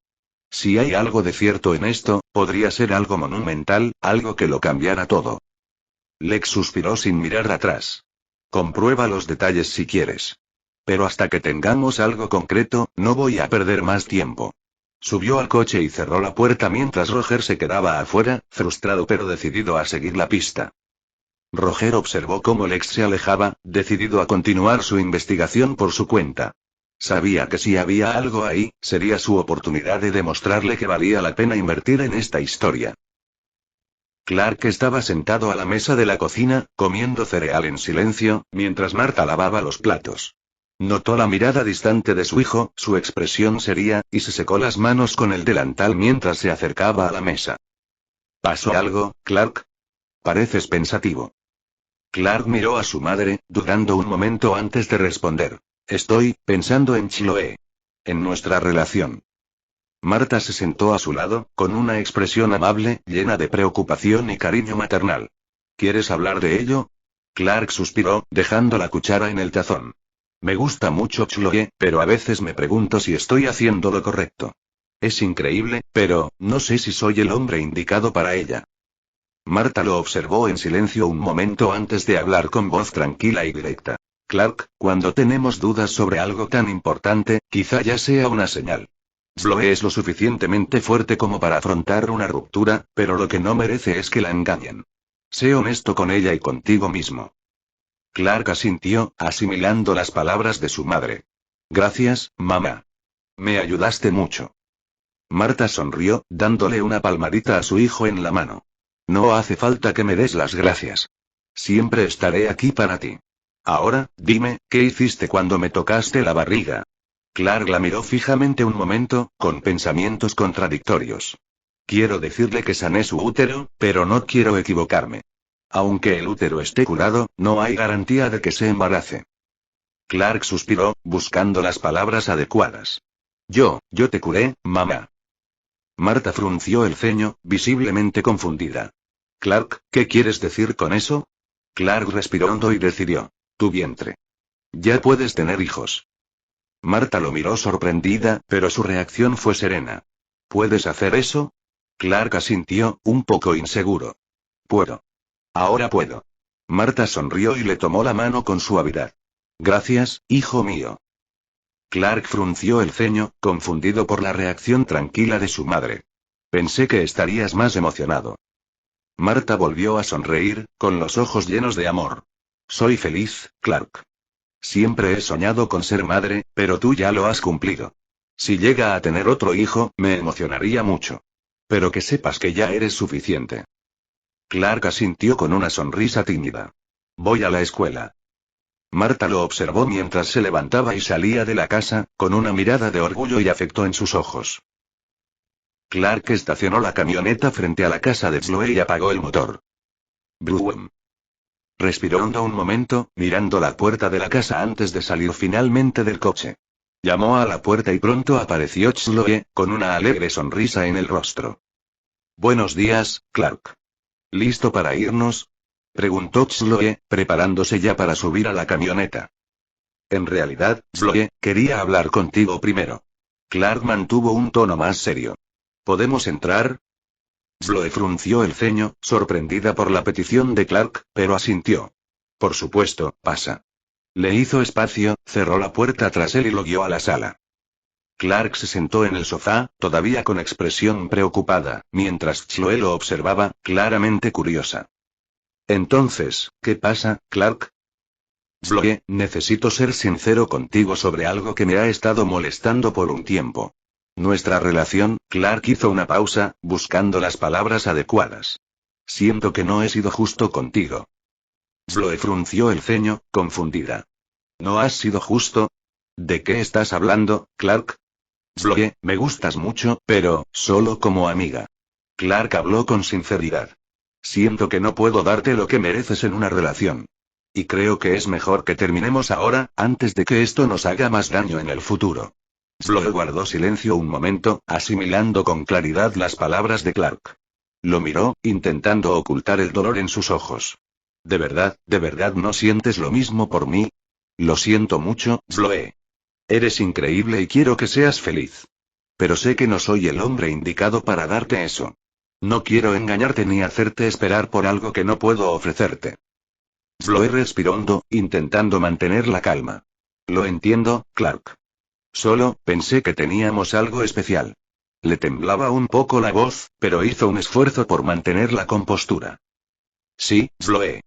Si hay algo de cierto en esto, podría ser algo monumental, algo que lo cambiara todo. Lex suspiró sin mirar atrás. Comprueba los detalles si quieres. Pero hasta que tengamos algo concreto, no voy a perder más tiempo. Subió al coche y cerró la puerta mientras Roger se quedaba afuera, frustrado pero decidido a seguir la pista. Roger observó cómo Lex se alejaba, decidido a continuar su investigación por su cuenta. Sabía que si había algo ahí, sería su oportunidad de demostrarle que valía la pena invertir en esta historia. Clark estaba sentado a la mesa de la cocina, comiendo cereal en silencio, mientras Marta lavaba los platos. Notó la mirada distante de su hijo, su expresión seria, y se secó las manos con el delantal mientras se acercaba a la mesa. ¿Pasó algo, Clark? Pareces pensativo. Clark miró a su madre, dudando un momento antes de responder. Estoy pensando en Chiloé. En nuestra relación. Marta se sentó a su lado, con una expresión amable, llena de preocupación y cariño maternal. ¿Quieres hablar de ello? Clark suspiró, dejando la cuchara en el tazón. Me gusta mucho Chiloé, pero a veces me pregunto si estoy haciendo lo correcto. Es increíble, pero no sé si soy el hombre indicado para ella. Marta lo observó en silencio un momento antes de hablar con voz tranquila y directa. Clark, cuando tenemos dudas sobre algo tan importante, quizá ya sea una señal. Chloe es lo suficientemente fuerte como para afrontar una ruptura, pero lo que no merece es que la engañen. Sé honesto con ella y contigo mismo. Clark asintió, asimilando las palabras de su madre. Gracias, mamá. Me ayudaste mucho. Marta sonrió, dándole una palmadita a su hijo en la mano. No hace falta que me des las gracias. Siempre estaré aquí para ti. Ahora, dime, ¿qué hiciste cuando me tocaste la barriga? Clark la miró fijamente un momento, con pensamientos contradictorios. Quiero decirle que sané su útero, pero no quiero equivocarme. Aunque el útero esté curado, no hay garantía de que se embarace. Clark suspiró, buscando las palabras adecuadas. Yo te curé, mamá. Marta frunció el ceño, visiblemente confundida. Clark, ¿qué quieres decir con eso? Clark respiró hondo y decidió. Tu vientre. Ya puedes tener hijos. Marta lo miró sorprendida, pero su reacción fue serena. ¿Puedes hacer eso? Clark asintió, un poco inseguro. Puedo. Ahora puedo. Marta sonrió y le tomó la mano con suavidad. Gracias, hijo mío. Clark frunció el ceño, confundido por la reacción tranquila de su madre. Pensé que estarías más emocionado. Marta volvió a sonreír, con los ojos llenos de amor. Soy feliz, Clark. Siempre he soñado con ser madre, pero tú ya lo has cumplido. Si llega a tener otro hijo, me emocionaría mucho. Pero que sepas que ya eres suficiente. Clark asintió con una sonrisa tímida. Voy a la escuela. Marta lo observó mientras se levantaba y salía de la casa, con una mirada de orgullo y afecto en sus ojos. Clark estacionó la camioneta frente a la casa de Chloe y apagó el motor. Brum. Respiró hondo un momento, mirando la puerta de la casa antes de salir finalmente del coche. Llamó a la puerta y pronto apareció Chloe, con una alegre sonrisa en el rostro. Buenos días, Clark. ¿Listo para irnos? Preguntó Chloe, preparándose ya para subir a la camioneta. En realidad, Chloe, quería hablar contigo primero. Clark mantuvo un tono más serio. ¿Podemos entrar? Chloe frunció el ceño, sorprendida por la petición de Clark, pero asintió. Por supuesto, pasa. Le hizo espacio, cerró la puerta tras él y lo guió a la sala. Clark se sentó en el sofá, todavía con expresión preocupada, mientras Chloe lo observaba, claramente curiosa. Entonces, ¿qué pasa, Clark? Chloe, necesito ser sincero contigo sobre algo que me ha estado molestando por un tiempo. Nuestra relación, Clark hizo una pausa, buscando las palabras adecuadas. Siento que no he sido justo contigo. Chloe frunció el ceño, confundida. ¿No has sido justo? ¿De qué estás hablando, Clark? Chloe, me gustas mucho, pero, solo como amiga. Clark habló con sinceridad. Siento que no puedo darte lo que mereces en una relación. Y creo que es mejor que terminemos ahora, antes de que esto nos haga más daño en el futuro. Chloe guardó silencio un momento, asimilando con claridad las palabras de Clark. Lo miró, intentando ocultar el dolor en sus ojos. ¿De verdad no sientes lo mismo por mí? Lo siento mucho, Chloe. Eres increíble y quiero que seas feliz. Pero sé que no soy el hombre indicado para darte eso. No quiero engañarte ni hacerte esperar por algo que no puedo ofrecerte. Chloe respiró hondo, intentando mantener la calma. Lo entiendo, Clark. Solo, pensé que teníamos algo especial. Le temblaba un poco la voz, pero hizo un esfuerzo por mantener la compostura. Sí, Chloe.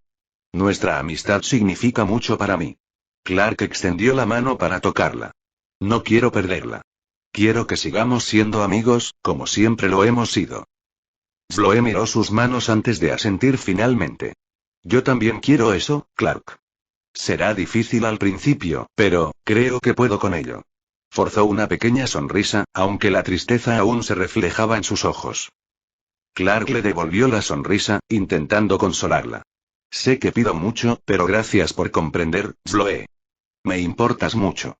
Nuestra amistad significa mucho para mí. Clark extendió la mano para tocarla. No quiero perderla. Quiero que sigamos siendo amigos, como siempre lo hemos sido. Chloe miró sus manos antes de asentir finalmente. Yo también quiero eso, Clark. Será difícil al principio, pero, creo que puedo con ello. Forzó una pequeña sonrisa, aunque la tristeza aún se reflejaba en sus ojos. Clark le devolvió la sonrisa, intentando consolarla. Sé que pido mucho, pero gracias por comprender, Chloe. Me importas mucho.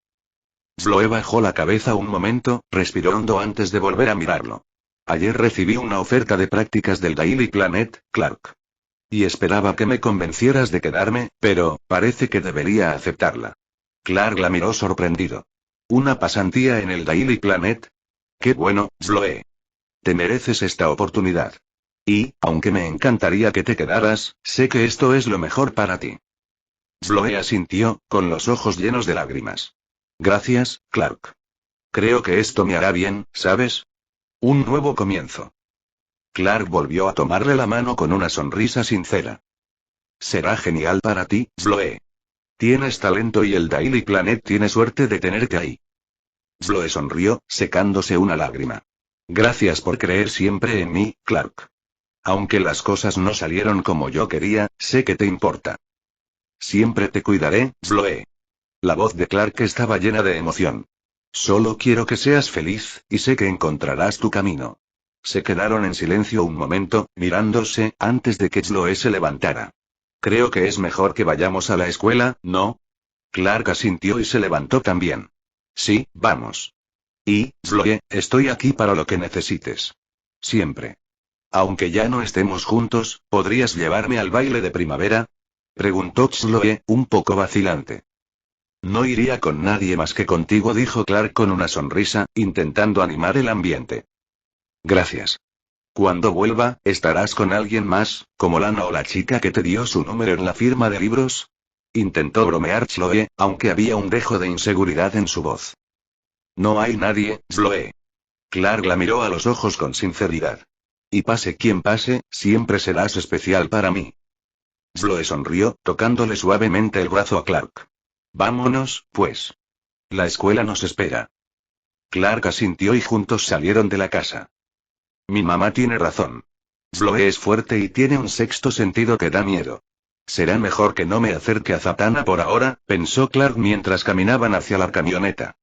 Chloe bajó la cabeza un momento, respiró hondo antes de volver a mirarlo. Ayer recibí una oferta de prácticas del Daily Planet, Clark. Y esperaba que me convencieras de quedarme, pero, parece que debería aceptarla. Clark la miró sorprendido. ¿Una pasantía en el Daily Planet? ¡Qué bueno, Chloe! Te mereces esta oportunidad. Y, aunque me encantaría que te quedaras, sé que esto es lo mejor para ti. Chloe asintió, con los ojos llenos de lágrimas. Gracias, Clark. Creo que esto me hará bien, ¿sabes? Un nuevo comienzo. Clark volvió a tomarle la mano con una sonrisa sincera. Será genial para ti, Chloe. Tienes talento y el Daily Planet tiene suerte de tenerte ahí. Chloe sonrió, secándose una lágrima. Gracias por creer siempre en mí, Clark. Aunque las cosas no salieron como yo quería, sé que te importa. Siempre te cuidaré, Chloe. La voz de Clark estaba llena de emoción. Solo quiero que seas feliz, y sé que encontrarás tu camino. Se quedaron en silencio un momento, mirándose, antes de que Chloe se levantara. Creo que es mejor que vayamos a la escuela, ¿no? Clark asintió y se levantó también. Sí, vamos. Y, Chloe, estoy aquí para lo que necesites. Siempre. Aunque ya no estemos juntos, ¿podrías llevarme al baile de primavera? Preguntó Chloe, un poco vacilante. No iría con nadie más que contigo, dijo Clark con una sonrisa, intentando animar el ambiente. Gracias. Cuando vuelva, ¿estarás con alguien más, como Lana o la chica que te dio su número en la firma de libros? Intentó bromear Chloe, aunque había un dejo de inseguridad en su voz. No hay nadie, Chloe. Clark la miró a los ojos con sinceridad. Y pase quien pase, siempre serás especial para mí. Chloe sonrió, tocándole suavemente el brazo a Clark. Vámonos, pues. La escuela nos espera. Clark asintió y juntos salieron de la casa. Mi mamá tiene razón. Sloe es fuerte y tiene un sexto sentido que da miedo. Será mejor que no me acerque a Zatanna por ahora, pensó Clark mientras caminaban hacia la camioneta.